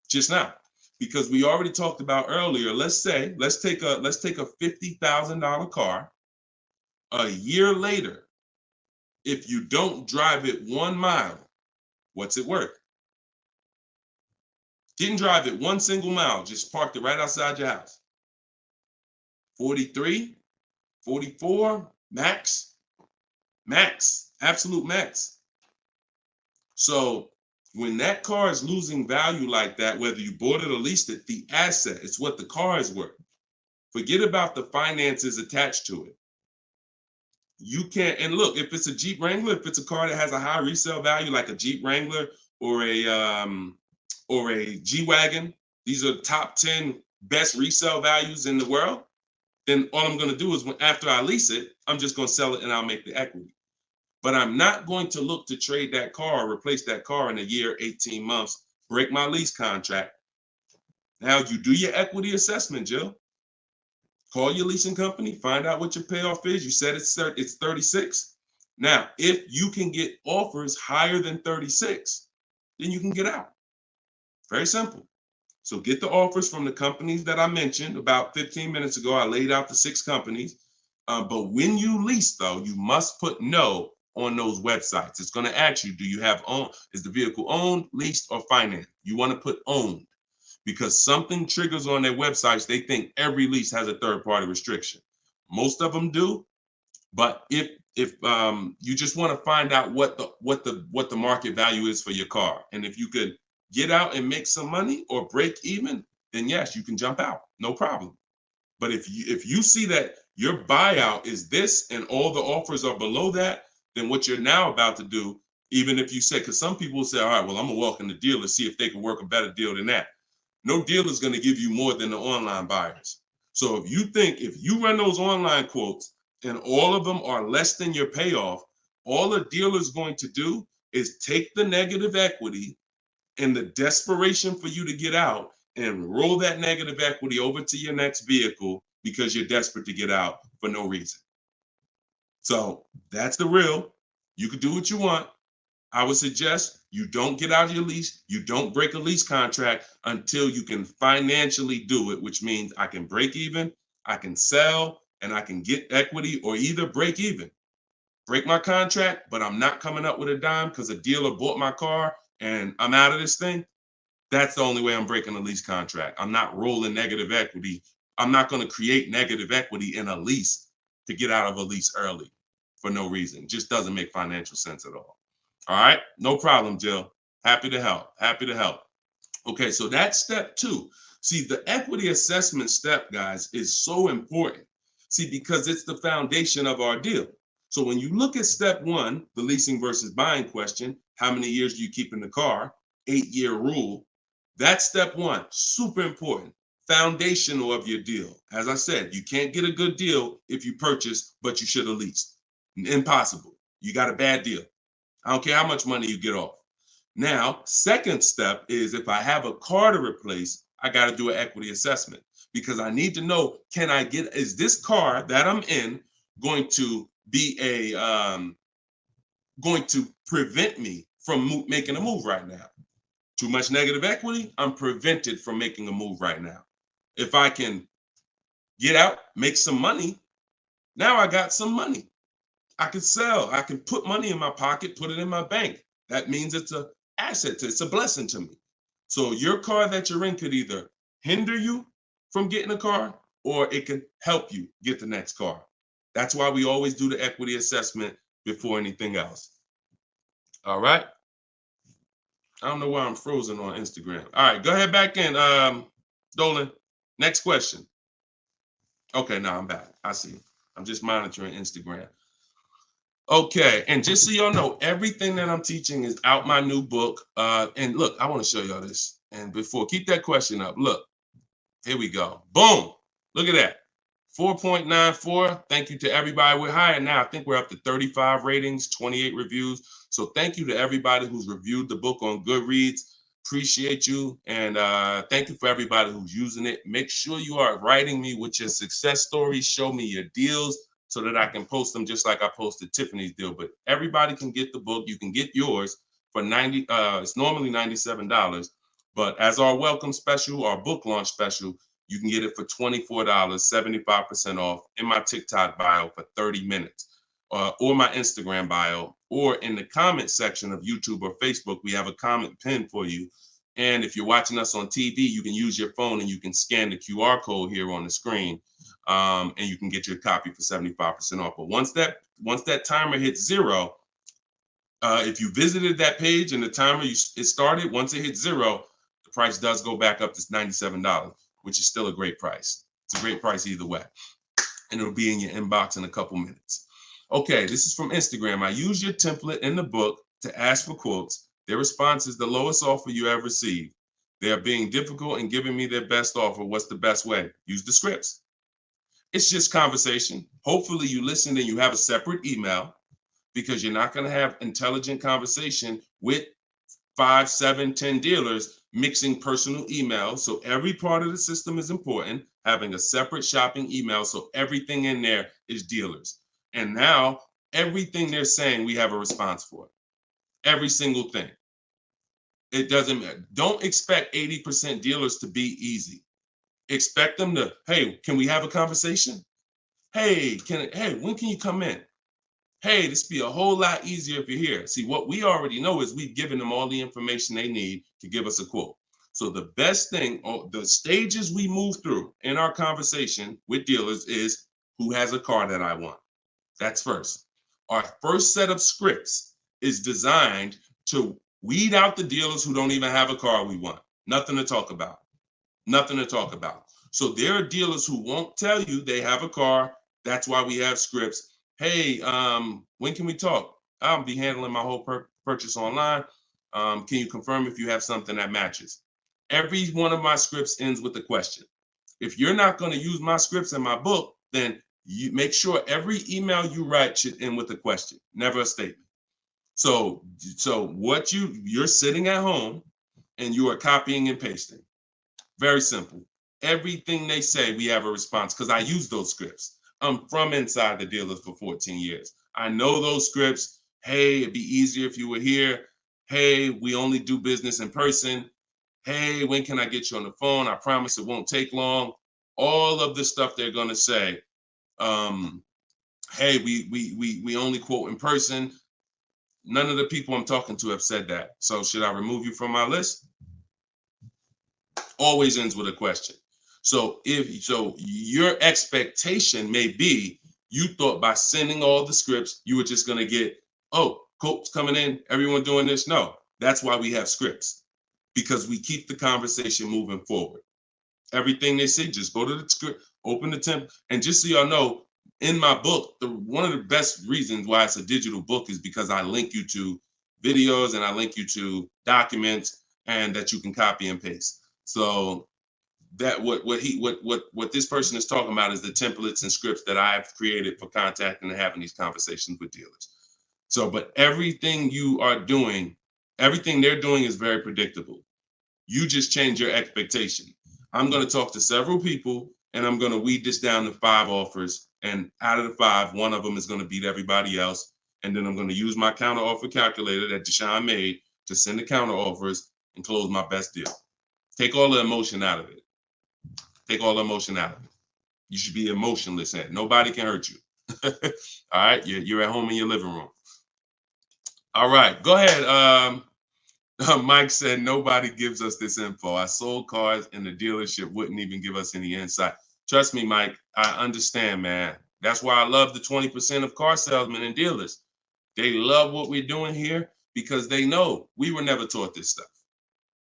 Just not. Because we already talked about earlier, let's take a $50,000 car. A year later, if you don't drive it 1 mile, what's it worth? Didn't drive it 1 single mile, just parked it right outside your house. 43, 44, max, absolute max. So when that car is losing value like that, whether you bought it or leased it, the asset, it's what the car is worth. Forget about the finances attached to it. You can't, and look, if it's a Jeep Wrangler, if it's a car that has a high resale value, like a Jeep Wrangler or a G-Wagon, these are top 10 best resale values in the world, then all I'm gonna do is after I lease it, I'm just gonna sell it and I'll make the equity. But I'm not going to look to trade that car or replace that car in a year, 18 months, break my lease contract. Now you do your equity assessment, Jill. Call your leasing company, find out what your payoff is. You said it's 36. Now, if you can get offers higher than 36, then you can get out. Very simple. So get the offers from the companies that I mentioned about 15 minutes ago. I laid out the 6 companies. But when you lease, though, you must put no on those websites. It's going to ask you, do you have is the vehicle owned, leased, or financed? You want to put owned, because something triggers on their websites. They think every lease has a third-party restriction. Most of them do, but if you just want to find out what the market value is for your car, and if you could get out and make some money or break even, then yes, you can jump out, no problem. But if you see that your buyout is this and all the offers are below that, then what you're now about to do, even if you say, because some people will say, all right, well, I'm gonna walk in the dealer, see if they can work a better deal than that. No dealer is going to give you more than the online buyers. So if you run those online quotes and all of them are less than your payoff, all a dealer is going to do is take the negative equity and the desperation for you to get out and roll that negative equity over to your next vehicle because you're desperate to get out for no reason. So that's the real. You can do what you want. I would suggest you don't get out of your lease. You don't break a lease contract until you can financially do it, which means I can break even, I can sell, and I can get equity, or either break even. Break my contract, but I'm not coming up with a dime because a dealer bought my car and I'm out of this thing. That's the only way I'm breaking a lease contract. I'm not rolling negative equity. I'm not going to create negative equity in a lease to get out of a lease early for no reason. It just doesn't make financial sense at all. All right, no problem, Jill. Happy to help. Happy to help. Okay, so that's step 2. See, the equity assessment step, guys, is so important. See, because it's the foundation of our deal. So when you look at step 1, the leasing versus buying question, how many years do you keep in the car? 8-year rule. That's step 1, super important. Foundational of your deal. As I said, you can't get a good deal if you purchase, but you should have leased. Impossible. You got a bad deal. I don't care how much money you get off. Now, second step is if I have a car to replace, I got to do an equity assessment because I need to know, is this car that I'm in going to be going to prevent me from making a move right now? Too much negative equity, I'm prevented from making a move right now. If I can get out, make some money, now I got some money. I can sell. I can put money in my pocket, put it in my bank. That means it's an asset. It's a blessing to me. So your car that you're in could either hinder you from getting a car or it can help you get the next car. That's why we always do the equity assessment before anything else. All right. I don't know why I'm frozen on Instagram. All right, go ahead back in, Dolan. Next question. Okay, now I'm back. I see. I'm just monitoring Instagram. Okay, and just so y'all know, everything that I'm teaching is out my new book. And look, I want to show y'all this. And before, keep that question up. Look, here we go. Boom. Look at that. 4.94. Thank you to everybody. We're higher now. I think we're up to 35 ratings, 28 reviews. So thank you to everybody who's reviewed the book on Goodreads. Appreciate you. And thank you for everybody who's using it. Make sure you are writing me with your success stories. Show me your deals so that I can post them just like I posted Tiffany's deal. But everybody can get the book. You can get yours for $90. It's normally $97. But as our welcome special, our book launch special, you can get it for $24, 75% off in my TikTok bio for 30 minutes, or my Instagram bio, or in the comment section of YouTube or Facebook. We have a comment pin for you. And if you're watching us on TV, you can use your phone and you can scan the QR code here on the screen, and you can get your copy for 75% off. But once that timer hits 0, if you visited that page and the timer it started, once it hits 0, the price does go back up to $97, which is still a great price. It's a great price either way. And it'll be in your inbox in a couple minutes. Okay, this is from Instagram. I use your template in the book to ask for quotes. Their response is the lowest offer you ever received. They are being difficult and giving me their best offer. What's the best way? Use the scripts. It's just conversation. Hopefully you listen and you have a separate email, because you're not going to have intelligent conversation with 5, 7, 10 dealers mixing personal emails. So every part of the system is important, having a separate shopping email. So everything in there is dealers. And now everything they're saying, we have a response for. Every single thing. It doesn't matter. Don't expect 80% dealers to be easy. Expect them to, hey, can we have a conversation? Hey, when can you come in? Hey, this be a whole lot easier if you're here. See, what we already know is we've given them all the information they need to give us a quote. So the best thing, or the stages we move through in our conversation with dealers, is who has a car that I want. That's first. Our first set of scripts is designed to weed out the dealers who don't even have a car we want. Nothing to talk about. Nothing to talk about. So there are dealers who won't tell you they have a car. That's why we have scripts. Hey, when can we talk? I'll be handling my whole purchase online. Can you confirm if you have something that matches? Every one of my scripts ends with a question. If you're not going to use my scripts in my book, then you make sure every email you write should end with a question, never a statement. So what you're sitting at home and you are copying and pasting. Very simple. Everything they say, we have a response, because I use those scripts. I'm from inside the dealers for 14 years. I know those scripts. Hey, it'd be easier if you were here. Hey, we only do business in person. Hey, when can I get you on the phone? I promise it won't take long. All of the stuff they're going to say. Hey, we only quote in person. None of the people I'm talking to have said that. So should I remove you from my list? Always ends with a question. So your expectation may be, you thought by sending all the scripts, you were just going to get, oh, quotes coming in, everyone doing this. No, that's why we have scripts, because we keep the conversation moving forward. Everything they say, just go to the script, open the template. And just so y'all know, in my book, one of the best reasons why it's a digital book is because I link you to videos and I link you to documents, and that you can copy and paste. So that what this person is talking about is the templates and scripts that I've created for contacting and having these conversations with dealers. So, but everything you are doing, everything they're doing is very predictable. You just change your expectation. I'm going to talk to several people and I'm going to weed this down to 5 offers. And out of the 5, one of them is going to beat everybody else. And then I'm going to use my counter offer calculator that Deshone made to send the counter offers and close my best deal. Take all the emotion out of it. Take all the emotion out of it. You should be emotionless at it. Nobody can hurt you. All right, you're at home in your living room. All right, go ahead. Mike said nobody gives us this info. I sold cars and the dealership wouldn't even give us any insight. Trust me, Mike, I understand, man. That's why I love the 20% of car salesmen and dealers. They love what we're doing here because they know we were never taught this stuff.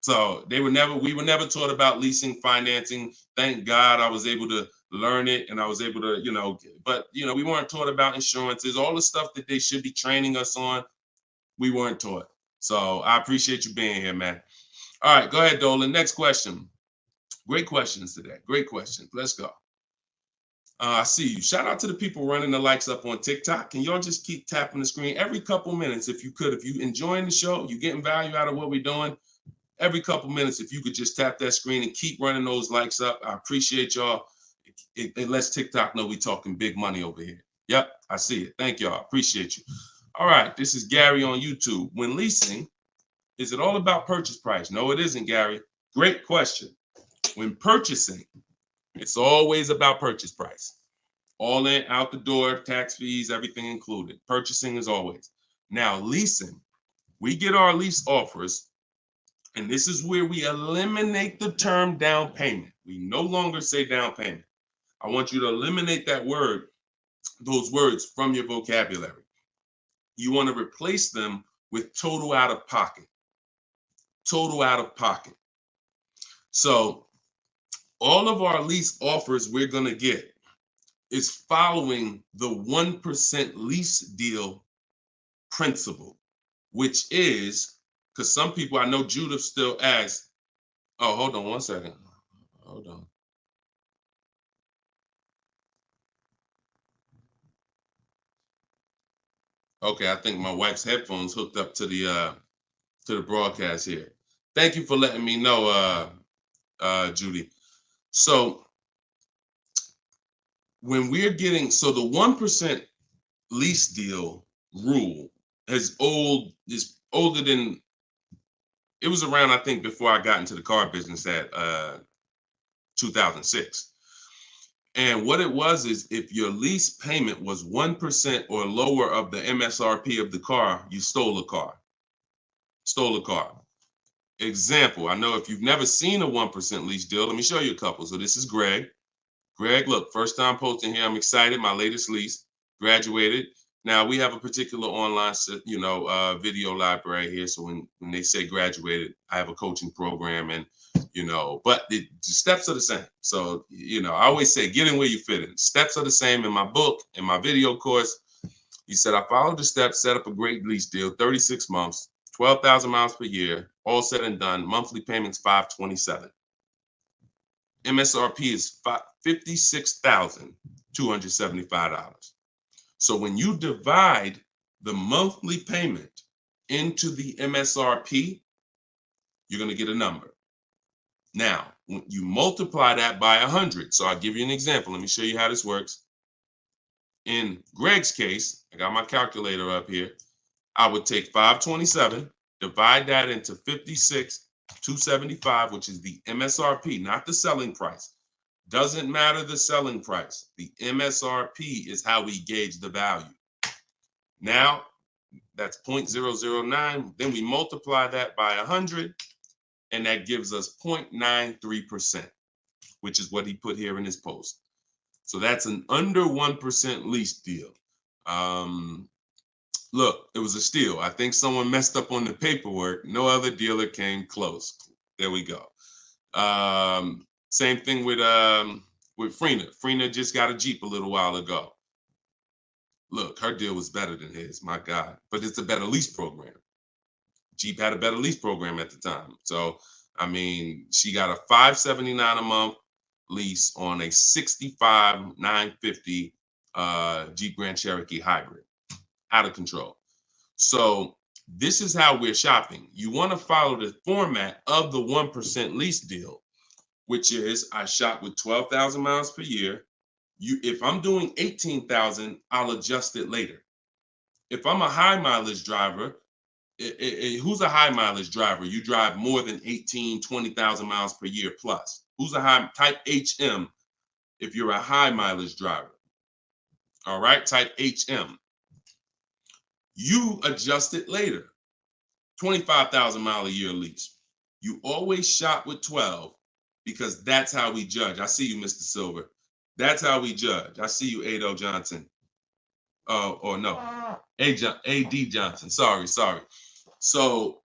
So we were never taught about leasing, financing. Thank God I was able to learn it, and I was able to, but we weren't taught about insurances, all the stuff that they should be training us on. We weren't taught. So I appreciate you being here, man. All right, go ahead, Dolan. Next question. Great questions today. Great questions. Let's go. I see you. Shout out to the people running the likes up on TikTok. Can y'all just keep tapping the screen every couple minutes if you could? If you enjoying the show, you getting value out of what we're doing, every couple minutes, if you could just tap that screen and keep running those likes up. I appreciate y'all. It lets TikTok know we talking big money over here. Yep, I see it. Thank y'all. Appreciate you. All right, this is Gary on YouTube. When leasing, is it all about purchase price? No, it isn't, Gary. Great question. When purchasing, it's always about purchase price. All in, out the door, tax fees, everything included. Purchasing is always. Now, leasing, we get our lease offers, and this is where we eliminate the term down payment. We no longer say down payment. I want you to eliminate that word, those words from your vocabulary. You want to replace them with total out of pocket. Total out of pocket. So all of our lease offers we're going to get is following the 1% lease deal principle, which is, because some people, I know Judith still asks, oh, hold on one second. Hold on. Okay, I think my wife's headphones hooked up to the broadcast here. Thank you for letting me know, Judy. So when we're getting, so the 1% lease deal rule is older than, it was around, I think, before I got into the car business at 2006. And what it was is if your lease payment was 1% or lower of the MSRP of the car, you stole a car. Stole a car. Example, I know if you've never seen a 1% lease deal, let me show you a couple. So this is Greg. Greg, look, first time posting here. I'm excited. My latest lease, graduated. Now we have a particular online, video library here. So when they say graduated, I have a coaching program, and but the steps are the same. So I always say get in where you fit in. Steps are the same in my book, in my video course. He said I followed the steps, set up a great lease deal, 36 months, 12,000 miles per year, all said and done. Monthly payments $527. MSRP is $56,275. So when you divide the monthly payment into the MSRP, you're going to get a number. Now, when you multiply that by 100, so I'll give you an example. Let me show you how this works. In Greg's case, I got my calculator up here. I would take 527, divide that into 56,275, which is the MSRP, not the selling price. Doesn't matter the selling price. The MSRP is how we gauge the value. Now, that's 0.009. Then we multiply that by 100, and that gives us 0.93%, which is what he put here in his post. So that's an under 1% lease deal. Look, it was a steal. I think someone messed up on the paperwork. No other dealer came close. There we go. Same thing with Freena. Freena just got a Jeep a little while ago. Look, her deal was better than his, my God. But it's a better lease program. Jeep had a better lease program at the time. So, I mean, she got a $579 a month lease on a $65,950 Jeep Grand Cherokee hybrid. Out of control. So this is how we're shopping. You want to follow the format of the 1% lease deal, which is I shop with 12,000 miles per year. If I'm doing 18,000, I'll adjust it later. If I'm a high mileage driver, who's a high mileage driver? You drive more than 20,000 miles per year plus. Who's a high type HM if you're a high mileage driver? All right, type HM. You adjust it later. 25,000 mile a year lease. You always shop with 12 because that's how we judge. I see you, Mr. Silver. That's how we judge. I see you, Ado Johnson. Or no, AD Johnson. Sorry. So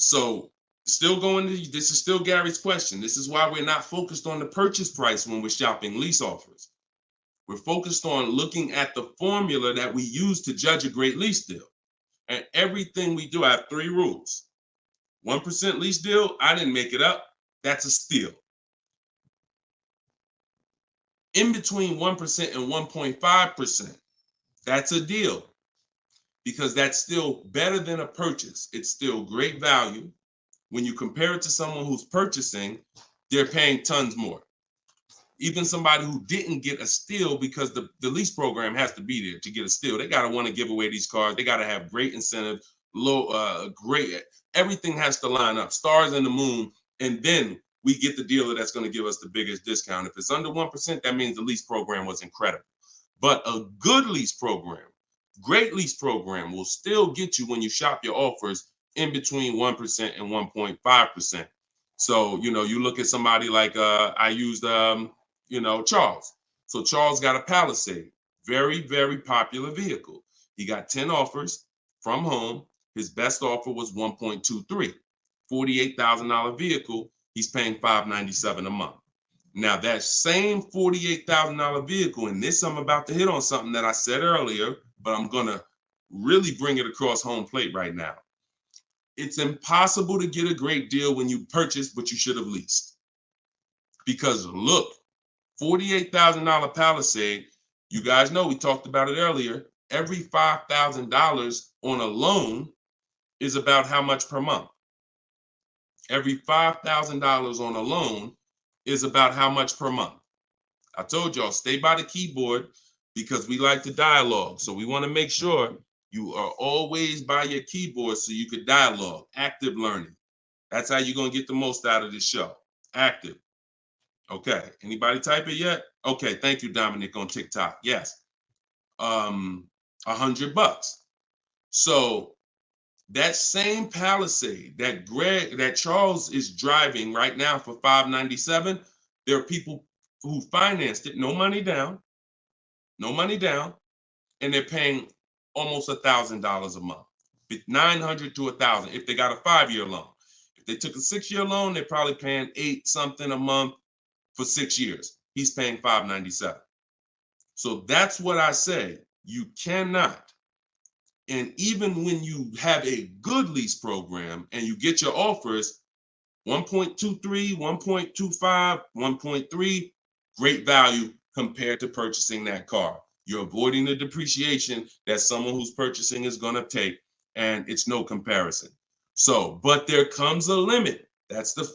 still going to, this is still Gary's question. This is why we're not focused on the purchase price when we're shopping lease offers. We're focused on looking at the formula that we use to judge a great lease deal. And everything we do, I have 3 rules. 1% lease deal, I didn't make it up. That's a steal. In between 1% and 1.5%, that's a deal, because that's still better than a purchase. It's still great value. When you compare it to someone who's purchasing, they're paying tons more. Even somebody who didn't get a steal, because the lease program has to be there to get a steal. They got to want to give away these cars. They got to have great incentive, great, everything has to line up, stars in the moon, and then we get the dealer that's going to give us the biggest discount. If it's under 1%, that means the lease program was incredible. But a good lease program, great lease program, will still get you, when you shop your offers, in between 1% and 1.5%. So, you look at somebody like, I used, Charles. So Charles got a Palisade, very, very popular vehicle. He got 10 offers from home. His best offer was 1.23, $48,000 vehicle. He's paying $597 a month. Now that same $48,000 vehicle, and this I'm about to hit on something that I said earlier, but I'm gonna really bring it across home plate right now. It's impossible to get a great deal when you purchase, but you should have leased. Because look, $48,000 Palisade, you guys know we talked about it earlier. Every $5,000 on a loan is about how much per month? Every $5,000 on a loan is about how much per month? I told y'all, stay by the keyboard, because we like to dialogue. So we want to make sure you are always by your keyboard so you could dialogue. Active learning. That's how you're going to get the most out of this show. Active. Okay. Anybody type it yet? Okay. Thank you, Dominic, on TikTok. Yes. $100. So that same Palisade that Charles is driving right now for $597, there are people who financed it, no money down, and they're paying almost $1,000 a month, $900 to $1,000 if they got a 5-year loan. If they took a 6-year loan, they're probably paying $8 something a month for 6 years. He's paying $597. So that's what I say. You cannot. And even when you have a good lease program and you get your offers, 1.23, 1.25, 1.3, great value compared to purchasing that car. You're avoiding the depreciation that someone who's purchasing is going to take, and it's no comparison. So, but there comes a limit. That's the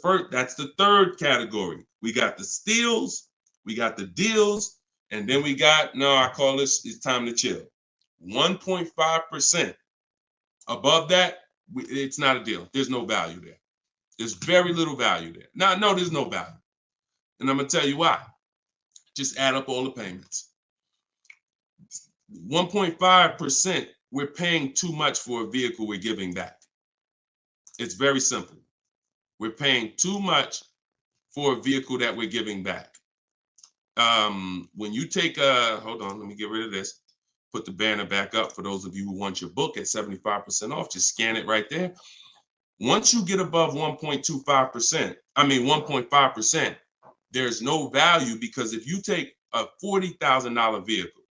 third category. We got the steals, we got the deals, and then we got, I call this, it's time to chill. 1.5%. Above that, it's not a deal. There's no value there. There's very little value there. Now, no, there's no value. And I'm going to tell you why. Just add up all the payments. 1.5%, we're paying too much for a vehicle we're giving back. It's very simple. We're paying too much for a vehicle that we're giving back. When you take hold on, let me get rid of this. Put the banner back up for those of you who want your book at 75% off. Just scan it right there. Once you get above 1.5%, there's no value, because if you take a $40,000 vehicle,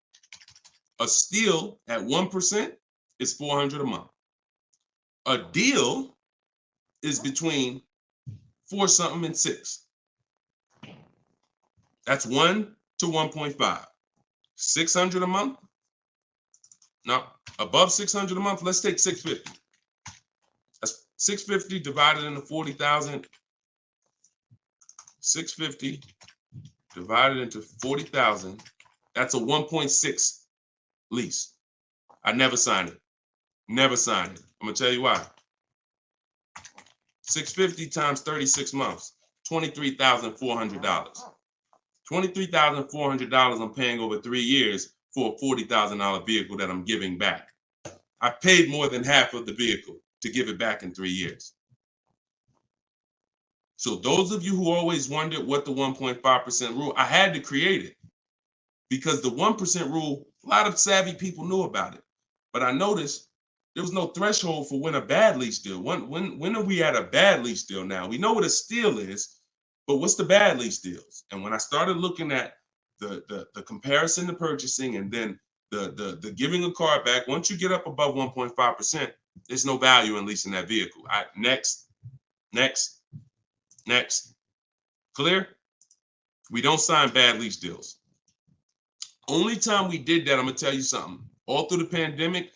a steal at 1% is $400 a month. A deal is between 4 something and 6. That's 1 to 1.5. 600 a month. Now, above 600 a month, let's take 650. That's 650 divided into 40,000. 650 divided into 40,000. That's a 1.6 lease. I never signed it. Never signed it. I'm gonna tell you why. 650 times 36 months, $23,400. $23,400 I'm paying over 3 years for a $40,000 vehicle that I'm giving back. I paid more than half of the vehicle to give it back in 3 years. So those of you who always wondered what the 1.5% rule, I had to create it, because the 1% rule, a lot of savvy people knew about it. But I noticed There was no threshold for when a bad lease deal. When are we at a bad lease deal now? We know what a steal is, but what's the bad lease deals? And when I started looking at the comparison to purchasing and then the giving a car back, once you get up above 1.5%, there's no value in leasing that vehicle. Next. Clear? We don't sign bad lease deals. Only time we did that, I'm gonna tell you something. All through the pandemic,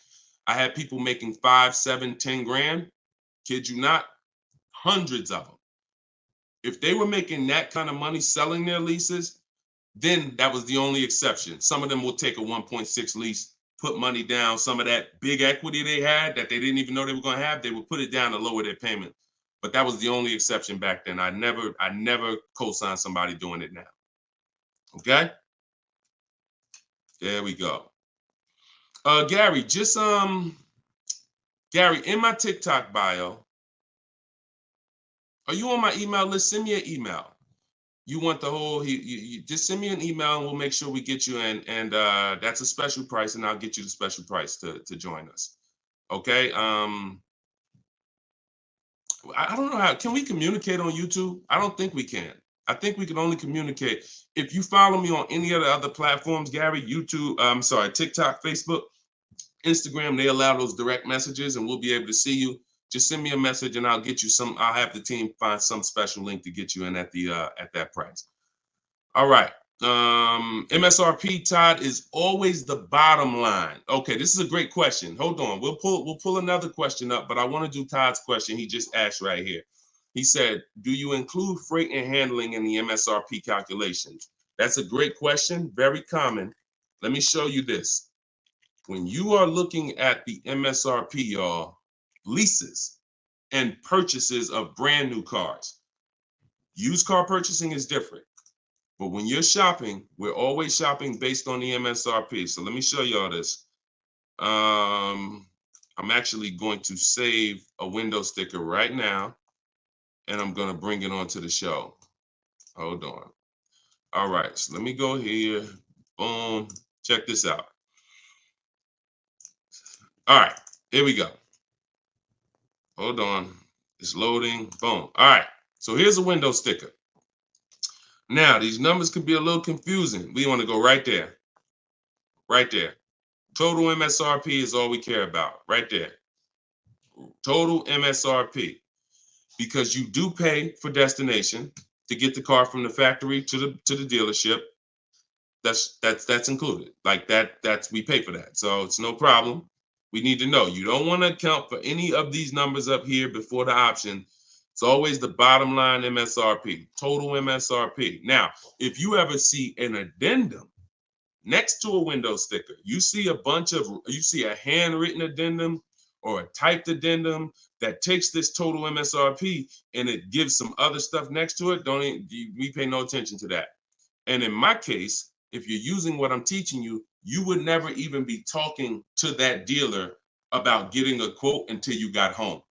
I had people making 5, 7, 10 grand. Kid you not, hundreds of them. If they were making that kind of money selling their leases, then that was the only exception. Some of them will take a 1.6 lease, put money down. Some of that big equity they had that they didn't even know they were going to have, they would put it down to lower their payment. But that was the only exception back then. I never co-signed somebody doing it now. Okay? There we go. Gary, Gary, in my TikTok bio, are you on my email list? Send me an email. You want the whole, you just send me an email and we'll make sure we get you in. And that's a special price, and I'll get you the special price to join us. Okay. I don't know how, can we communicate on YouTube? I don't think we can. I think we can only communicate. If you follow me on any of the other platforms, Gary, YouTube, TikTok, Facebook, Instagram, they allow those direct messages and we'll be able to see you. Just send me a message and I'll get you I'll have the team find some special link to get you in at that price. All right. MSRP, Todd, is always the bottom line. Okay, this is a great question. Hold on. We'll pull another question up, but I want to do Todd's question he just asked right here. He said, do you include freight and handling in the MSRP calculations? That's a great question. Very common. Let me show you this. When you are looking at the MSRP, y'all, leases and purchases of brand new cars, used car purchasing is different. But when you're shopping, we're always shopping based on the MSRP. So let me show y'all this. I'm actually going to save a window sticker right now, and I'm going to bring it onto the show. Hold on. All right, so let me go here. Boom. Check this out. All right, here we go. Hold on. It's loading. Boom. All right, so here's a window sticker. Now, these numbers can be a little confusing. We want to go right there. Right there. Total MSRP is all we care about. Right there. Total MSRP. Because you do pay for destination to get the car from the factory to the dealership. That's included. Like that's we pay for that. So it's no problem. We need to know. You don't want to account for any of these numbers up here before the option. It's always the bottom line MSRP, total MSRP. Now, if you ever see an addendum next to a window sticker, you see a handwritten addendum or a typed addendum that takes this total MSRP and it gives some other stuff next to it, we pay no attention to that. And in my case, if you're using what I'm teaching you, you would never even be talking to that dealer about getting a quote until you got home.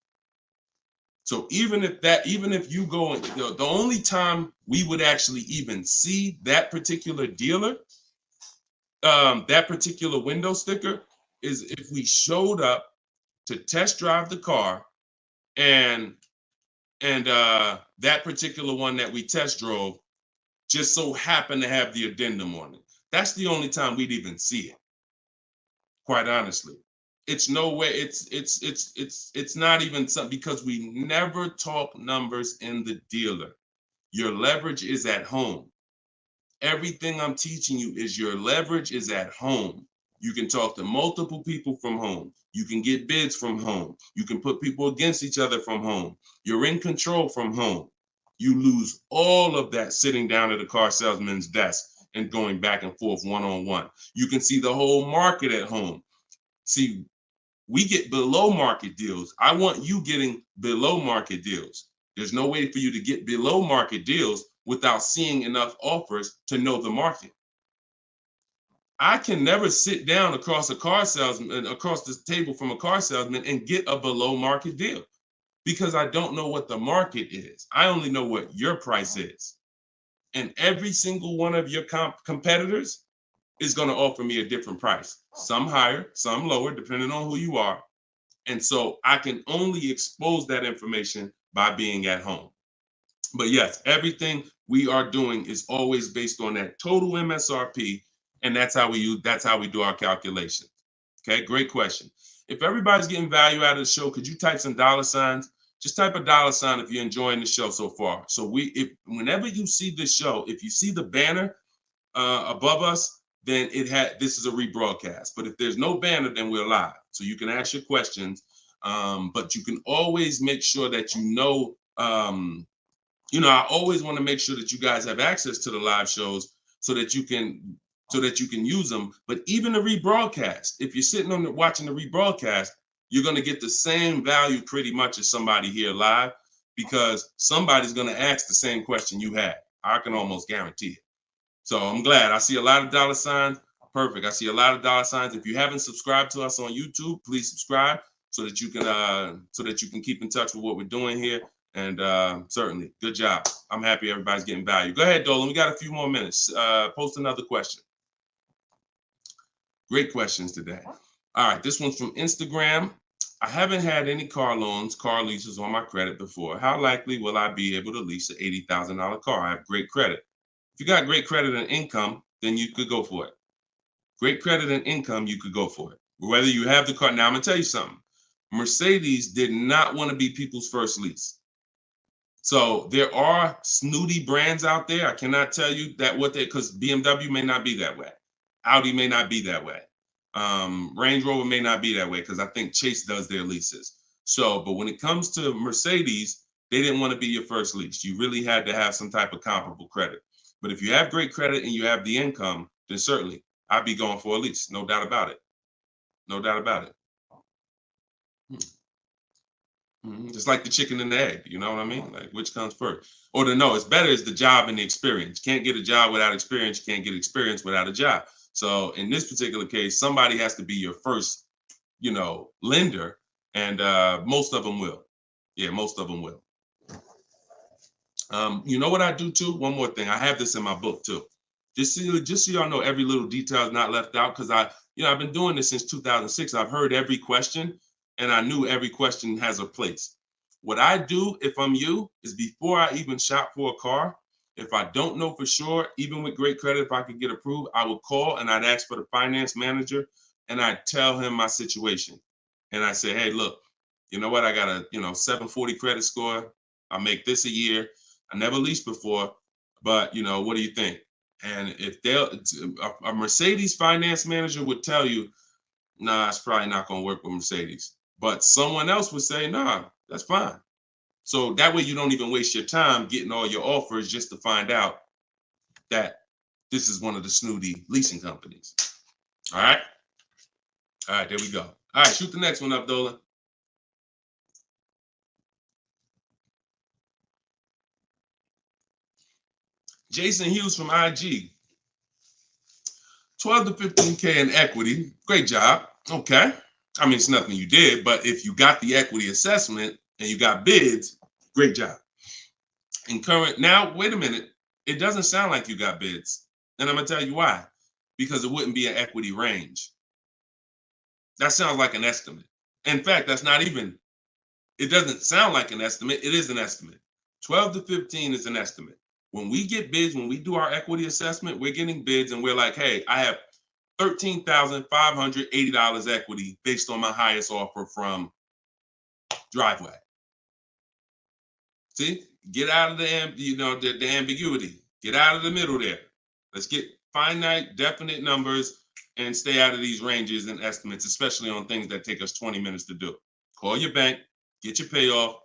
So even if you go, the only time we would actually even see that particular dealer, that particular window sticker, is if we showed up to test drive the car and that particular one that we test drove just so happened to have the addendum on it. That's the only time we'd even see it. Quite honestly. It's no way, it's not even something, because we never talk numbers in the dealer. Your leverage is at home. Everything I'm teaching you is your leverage is at home. You can talk to multiple people from home. You can get bids from home. You can put people against each other from home. You're in control from home. You lose all of that sitting down at a car salesman's desk and going back and forth one-on-one. You can see the whole market at home. See, we get below market deals. I want you getting below market deals. There's no way for you to get below market deals without seeing enough offers to know the market. I can never sit down across the table from a car salesman and get a below market deal because I don't know what the market is. I only know what your price is. And every single one of your competitors is going to offer me a different price. Some higher, some lower, depending on who you are. And so I can only expose that information by being at home. But yes, everything we are doing is always based on that total MSRP, and that's how we do our calculations. Okay, great question. If everybody's getting value out of the show, could you type some dollar signs? Just type a dollar sign if you're enjoying the show so far. So if whenever you see this show, if you see the banner above us, then this is a rebroadcast. But if there's no banner, then we're live. So you can ask your questions, but you can always make sure that I always want to make sure that you guys have access to the live shows so that you can use them. But even the rebroadcast, if you're sitting on watching the rebroadcast, you're going to get the same value pretty much as somebody here live, because somebody's going to ask the same question you had. I can almost guarantee it. So I'm glad. I see a lot of dollar signs. Perfect. I see a lot of dollar signs. If you haven't subscribed to us on YouTube, please subscribe so that you can keep in touch with what we're doing here. And certainly, good job. I'm happy everybody's getting value. Go ahead, Dolan. We got a few more minutes. Post another question. Great questions today. All right, this one's from Instagram. I haven't had any car leases on my credit before. How likely will I be able to lease an $80,000 car? I have great credit. If you got great credit and income, then you could go for it. Great credit and income, you could go for it. Whether you have the car. Now, I'm going to tell you something. Mercedes did not want to be people's first lease. So there are snooty brands out there. I cannot tell you that because BMW may not be that way. Audi may not be that way. Range Rover may not be that way, because I think Chase does their leases. So, but when it comes to Mercedes, they didn't want to be your first lease. You really had to have some type of comparable credit. But if you have great credit and you have the income, then certainly I'd be going for a lease. No doubt about it. No doubt about it. Just like the chicken and the egg, you know what I mean? Like, which comes first? Or it's better is the job and the experience. You can't get a job without experience. You can't get experience without a job. So in this particular case, somebody has to be your first, lender, and most of them will. Yeah, most of them will. You know what I do too? One more thing. I have this in my book too. Just so y'all know, every little detail is not left out, because I've been doing this since 2006. I've heard every question, and I knew every question has a place. What I do, if I'm you, is before I even shop for a car, if I don't know for sure, even with great credit, if I could get approved, I would call and I'd ask for the finance manager, and I'd tell him my situation. And I say, hey, look, you know what? I got a 740 credit score. I make this a year. I never leased before, but what do you think? And if a Mercedes finance manager would tell you, nah, it's probably not going to work with Mercedes. But someone else would say, nah, that's fine. So that way you don't even waste your time getting all your offers just to find out that this is one of the snooty leasing companies. All right. All right, there we go. All right, shoot the next one up, Dolan. Jason Hughes from IG. 12 to 15K in equity. Great job. Okay. I mean, it's nothing you did, but if you got the equity assessment and you got bids, great job. Now, wait a minute. It doesn't sound like you got bids. And I'm going to tell you why. Because it wouldn't be an equity range. That sounds like an estimate. In fact, it doesn't sound like an estimate. It is an estimate. 12 to 15 is an estimate. When we get bids, when we do our equity assessment, we're getting bids and we're like, hey, I have $13,580 equity based on my highest offer from Driveway. See, get out of the ambiguity. Get out of the middle there. Let's get finite, definite numbers and stay out of these ranges and estimates, especially on things that take us 20 minutes to do. Call your bank, get your payoff,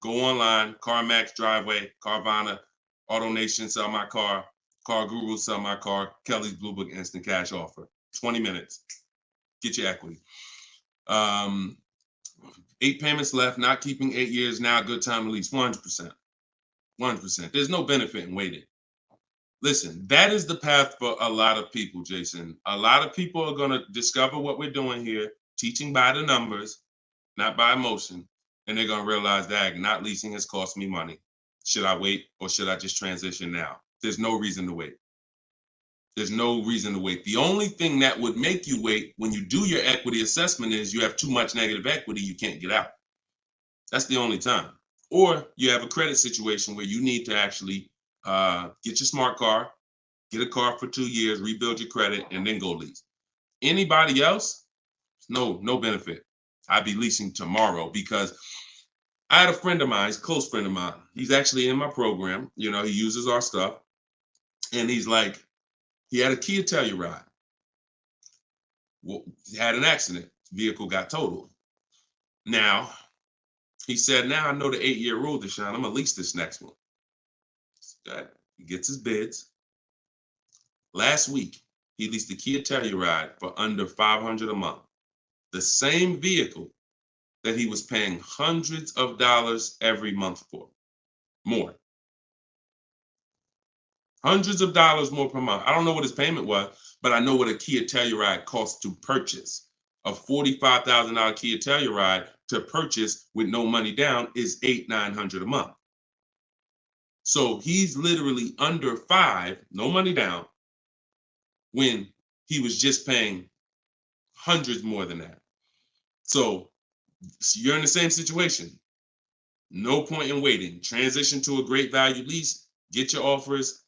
go online, CarMax, Driveway, Carvana, AutoNation, sell my car, Car Guru, sell my car, Kelly's Blue Book, instant cash offer. 20 minutes. Get your equity. 8 payments left, not keeping 8 years, now a good time to lease. 100%. 100%. There's no benefit in waiting. Listen, that is the path for a lot of people, Jason. A lot of people are going to discover what we're doing here, teaching by the numbers, not by emotion. And they're going to realize that not leasing has cost me money. Should I wait or should I just transition now? There's no reason to wait. There's no reason to wait. The only thing that would make you wait when you do your equity assessment is you have too much negative equity, you can't get out. That's the only time. Or you have a credit situation where you need to actually get your smart car, get a car for 2 years, rebuild your credit, and then go lease. Anybody else, no benefit. I'd be leasing tomorrow because I had a friend of mine, he's a close friend of mine. He's actually in my program. You know, he uses our stuff. And he's like, he had a Kia Telluride. Well, he had an accident. Vehicle got totaled. Now, he said, now I know the 8-year rule, Deshone. I'm going to lease this next one. He gets his bids. Last week, he leased the Kia Telluride for under $500 a month. The same vehicle that he was paying hundreds of dollars every month for. More. Hundreds of dollars more per month. I don't know what his payment was, but I know what a Kia Telluride costs to purchase. A $45,000 Kia Telluride to purchase with no money down is $800-900 a month. So he's literally under $5, no money down, when he was just paying hundreds more than that. So you're in the same situation. No point in waiting. Transition to a great value lease. Get your offers.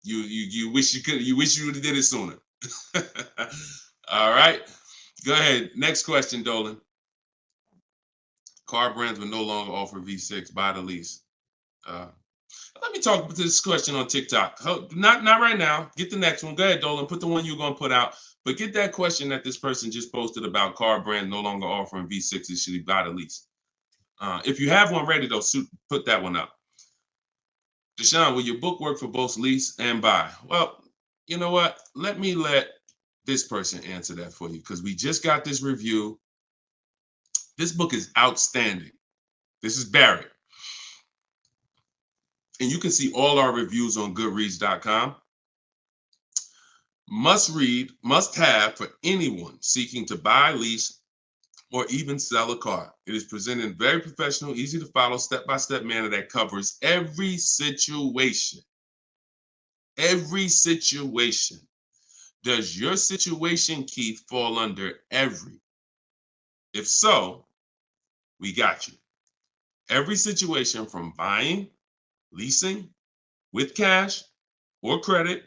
You wish you could. You wish you would have did it sooner. All right. Go ahead. Next question, Dolan. Car brands will no longer offer V6. Buy the lease. Let me talk about this question on TikTok. Not right now. Get the next one. Go ahead, Dolan. Put the one you're going to put out. But get that question that this person just posted about car brands no longer offering V6s. Should he buy the lease? If you have one ready, though, put that one up. Deshone, will your book work for both lease and buy? Well, you know what? Let this person answer that for you because we just got this review. This book is outstanding. This is Barrett. And you can see all our reviews on goodreads.com. Must read, must have for anyone seeking to buy, lease, or even sell a car. It is presented in very professional, easy to follow, step-by-step manner that covers every situation. Every situation. Does your situation, Keith, fall under every? If so, we got you. Every situation from buying, leasing, with cash or credit,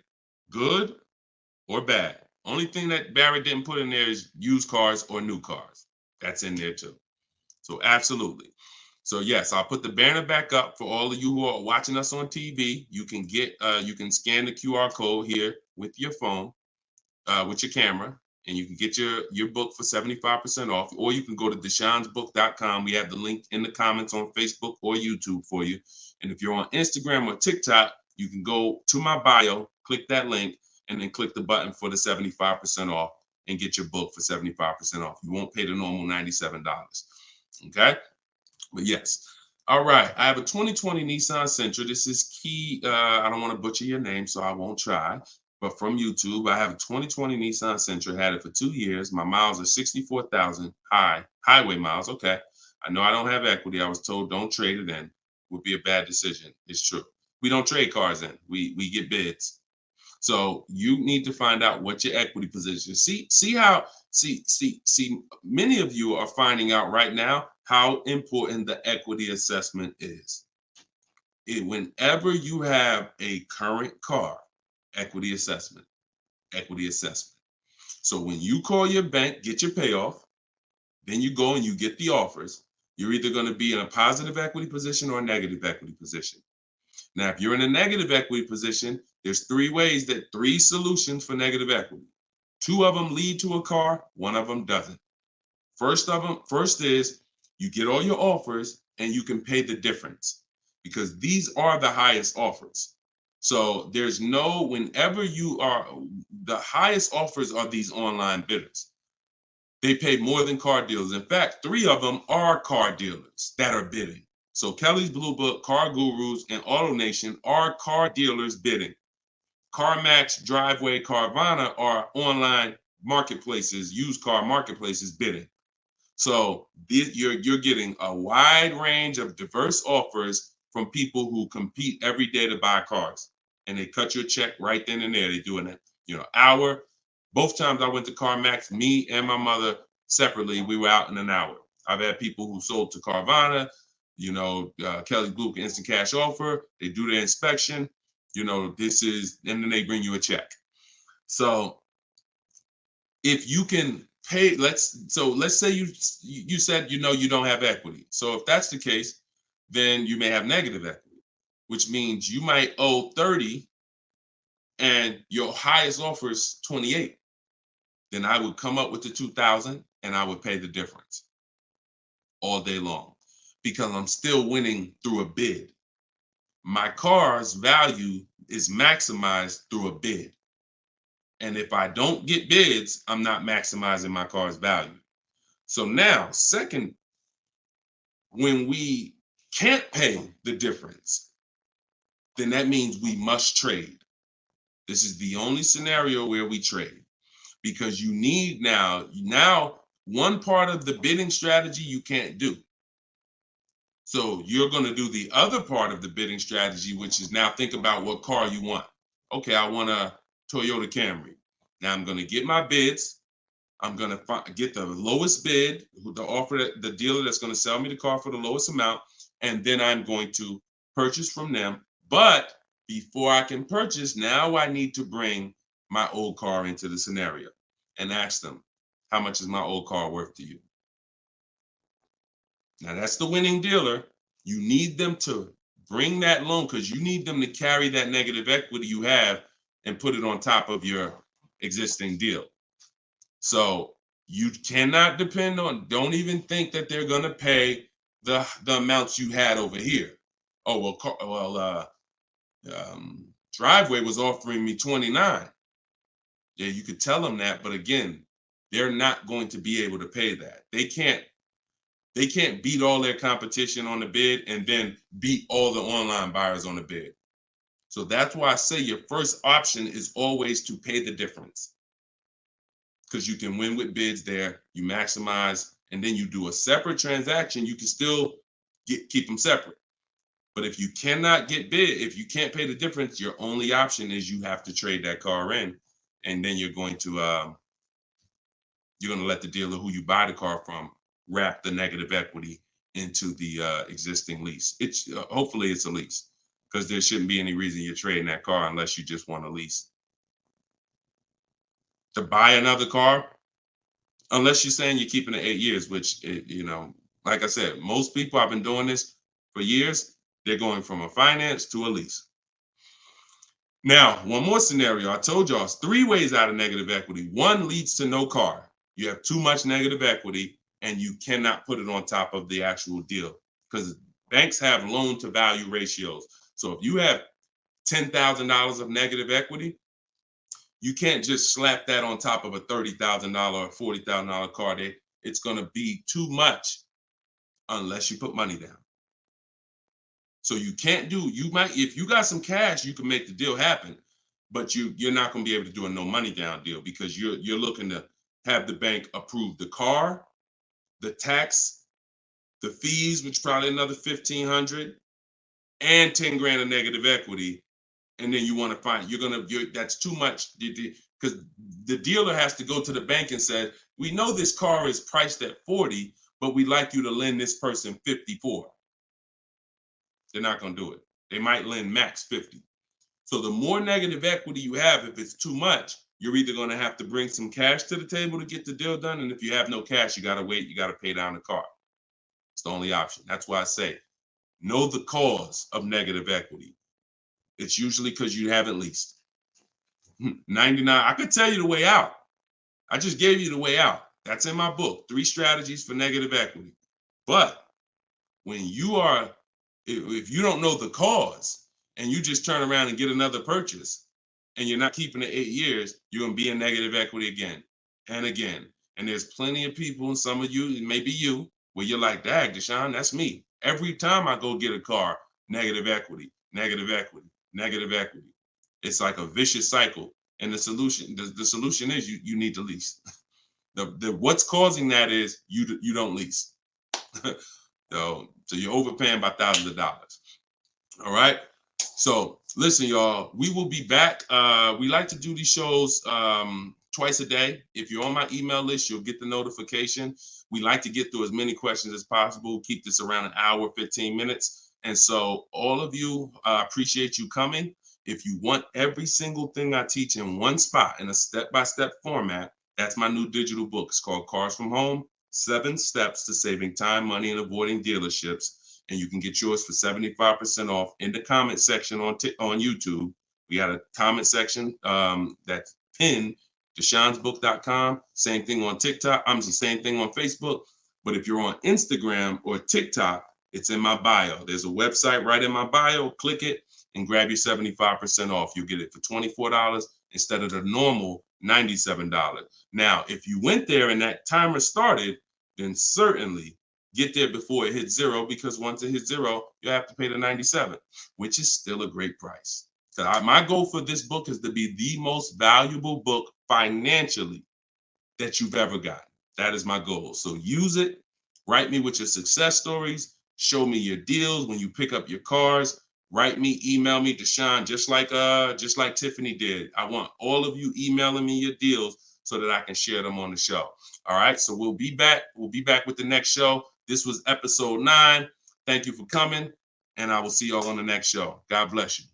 good or bad. Only thing that Barrett didn't put in there is used cars or new cars. That's in there too. So absolutely. So yes, I'll put the banner back up for all of you who are watching us on TV. You can you can scan the QR code here with your phone, with your camera, and you can get your book for 75% off, or you can go to deshonesbook.com. We have the link in the comments on Facebook or YouTube for you. And if you're on Instagram or TikTok, you can go to my bio, click that link, and then click the button for the 75% off and get your book for 75% off. You won't pay the normal $97. Okay? But yes. All right. I have a 2020 Nissan Sentra. This is Key. I don't want to butcher your name, so I won't try. But from YouTube, I have a 2020 Nissan Sentra. Had it for 2 years. My miles are 64,000 highway miles. Okay. I know I don't have equity. I was told don't trade it in. Would be a bad decision. It's true. We don't trade cars in. We get bids. So you need to find out what your equity position. See many of you are finding out right now how important the equity assessment is. Whenever you have a current car, equity assessment. So when you call your bank, get your payoff, then you go and you get the offers, you're either going to be in a positive equity position or a negative equity position. Now, if you're in a negative equity position, there's three solutions for negative equity. 2 of them lead to a car, 1 of them doesn't. First is you get all your offers and you can pay the difference because these are the highest offers. So whenever you are, the highest offers are these online bidders. They pay more than car dealers. In fact, 3 of them are car dealers that are bidding. So Kelly's Blue Book, Car Gurus, and AutoNation are car dealers bidding. CarMax, Driveway, Carvana are online marketplaces, used car marketplaces bidding. So you're getting a wide range of diverse offers from people who compete every day to buy cars. and they cut you a check right then and there. They do an hour. Both times I went to CarMax, me and my mother separately, we were out in an hour. I've had people who sold to Carvana, Kelly Blue Instant Cash Offer. They do their inspection. And then they bring you a check. So if you can pay, let's say you said you don't have equity. So if that's the case, then you may have negative equity, which means you might owe 30 and your highest offer is 28. Then I would come up with the 2,000 and I would pay the difference all day long because I'm still winning through a bid. My car's value is maximized through a bid. And if I don't get bids, I'm not maximizing my car's value. So now, second, when we can't pay the difference, then that means we must trade. This is the only scenario where we trade. Because you need now one part of the bidding strategy you can't do. So you're going to do the other part of the bidding strategy, which is now think about what car you want. Okay, I want a Toyota Camry. Now I'm going to get my bids. I'm going to get the lowest bid, the dealer that's going to sell me the car for the lowest amount, and then I'm going to purchase from them. But before I can purchase, now I need to bring my old car into the scenario and ask them, how much is my old car worth to you? Now that's the winning dealer. You need them to bring that loan because you need them to carry that negative equity you have and put it on top of your existing deal. So you cannot depend on, don't even think that they're going to pay the amounts you had over here. Oh, Driveway was offering me 29. Yeah, you could tell them that, but again, they're not going to be able to pay that. They can't beat all their competition on the bid and then beat all the online buyers on the bid. So that's why I say your first option is always to pay the difference. Because you can win with bids there, you maximize, and then you do a separate transaction, you can still keep them separate. But if you cannot get bid, if you can't pay the difference, your only option is you have to trade that car in. And then you're going to let the dealer who you buy the car from wrap the negative equity into the existing lease. It's hopefully it's a lease because there shouldn't be any reason you're trading that car unless you just want a lease. To buy another car, unless you're saying you're keeping it 8 years, which like I said, most people, I've been doing this for years, they're going from a finance to a lease. Now, one more scenario. I told y'all it's 3 ways out of negative equity. One leads to no car. You have too much negative equity and you cannot put it on top of the actual deal because banks have loan to value ratios. So if you have $10,000 of negative equity, you can't just slap that on top of a $30,000 or $40,000 car. It's going to be too much unless you put money down. So you can't if you got some cash, you can make the deal happen, but you're not going to be able to do a no money down deal because you're looking to have the bank approve the car, the tax, the fees, which probably another $1,500, and 10 grand of negative equity. And then you want to find that's too much because the dealer has to go to the bank and say, we know this car is priced at 40, but we'd like you to lend this person 54. They're not going to do it. They might lend max 50. So the more negative equity you have, if it's too much, you're either going to have to bring some cash to the table to get the deal done. And if you have no cash, you got to wait. You got to pay down the car. It's the only option. That's why I say, know the cause of negative equity. It's usually because you haven't leased. 99, I could tell you the way out. I just gave you the way out. That's in my book, 3 strategies for negative equity. But when if you don't know the cause and you just turn around and get another purchase and you're not keeping it 8 years, you're going to be in negative equity again and again. And there's plenty of people, and some of you, it may be you, where you're like, dag, Deshone, that's me. Every time I go get a car, negative equity, negative equity, negative equity. It's like a vicious cycle. And the solution is you need to lease. What's causing that is you don't lease. So you're overpaying by thousands of dollars. All right. So listen, y'all, we will be back. We like to do these shows twice a day. If you're on my email list, you'll get the notification. We like to get through as many questions as possible, keep this around an hour, 15 minutes. And so all of you, appreciate you coming. If you want every single thing I teach in one spot in a step-by-step format, that's my new digital book. It's called Cars from Home, 7 Steps to Saving Time, Money, and Avoiding Dealerships. And you can get yours for 75% off in the comment section on YouTube. We got a comment section that's pinned, deshonsbook.com. Same thing on TikTok. I'm the same thing on Facebook. But if you're on Instagram or TikTok, it's in my bio. There's a website right in my bio. Click it and grab your 75% off. You'll get it for $24 instead of the normal $97. Now, if you went there and that timer started, then certainly get there before it hits zero, because once it hits zero, you have to pay the $97, which is still a great price. So my goal for this book is to be the most valuable book financially that you've ever gotten. That is my goal. So use it. Write me with your success stories. Show me your deals when you pick up your cars. Write me, email me, Deshone, just like Tiffany did. I want all of you emailing me your deals so that I can share them on the show. All right. So we'll be back. We'll be back with the next show. This was episode 9. Thank you for coming, and I will see y'all on the next show. God bless you.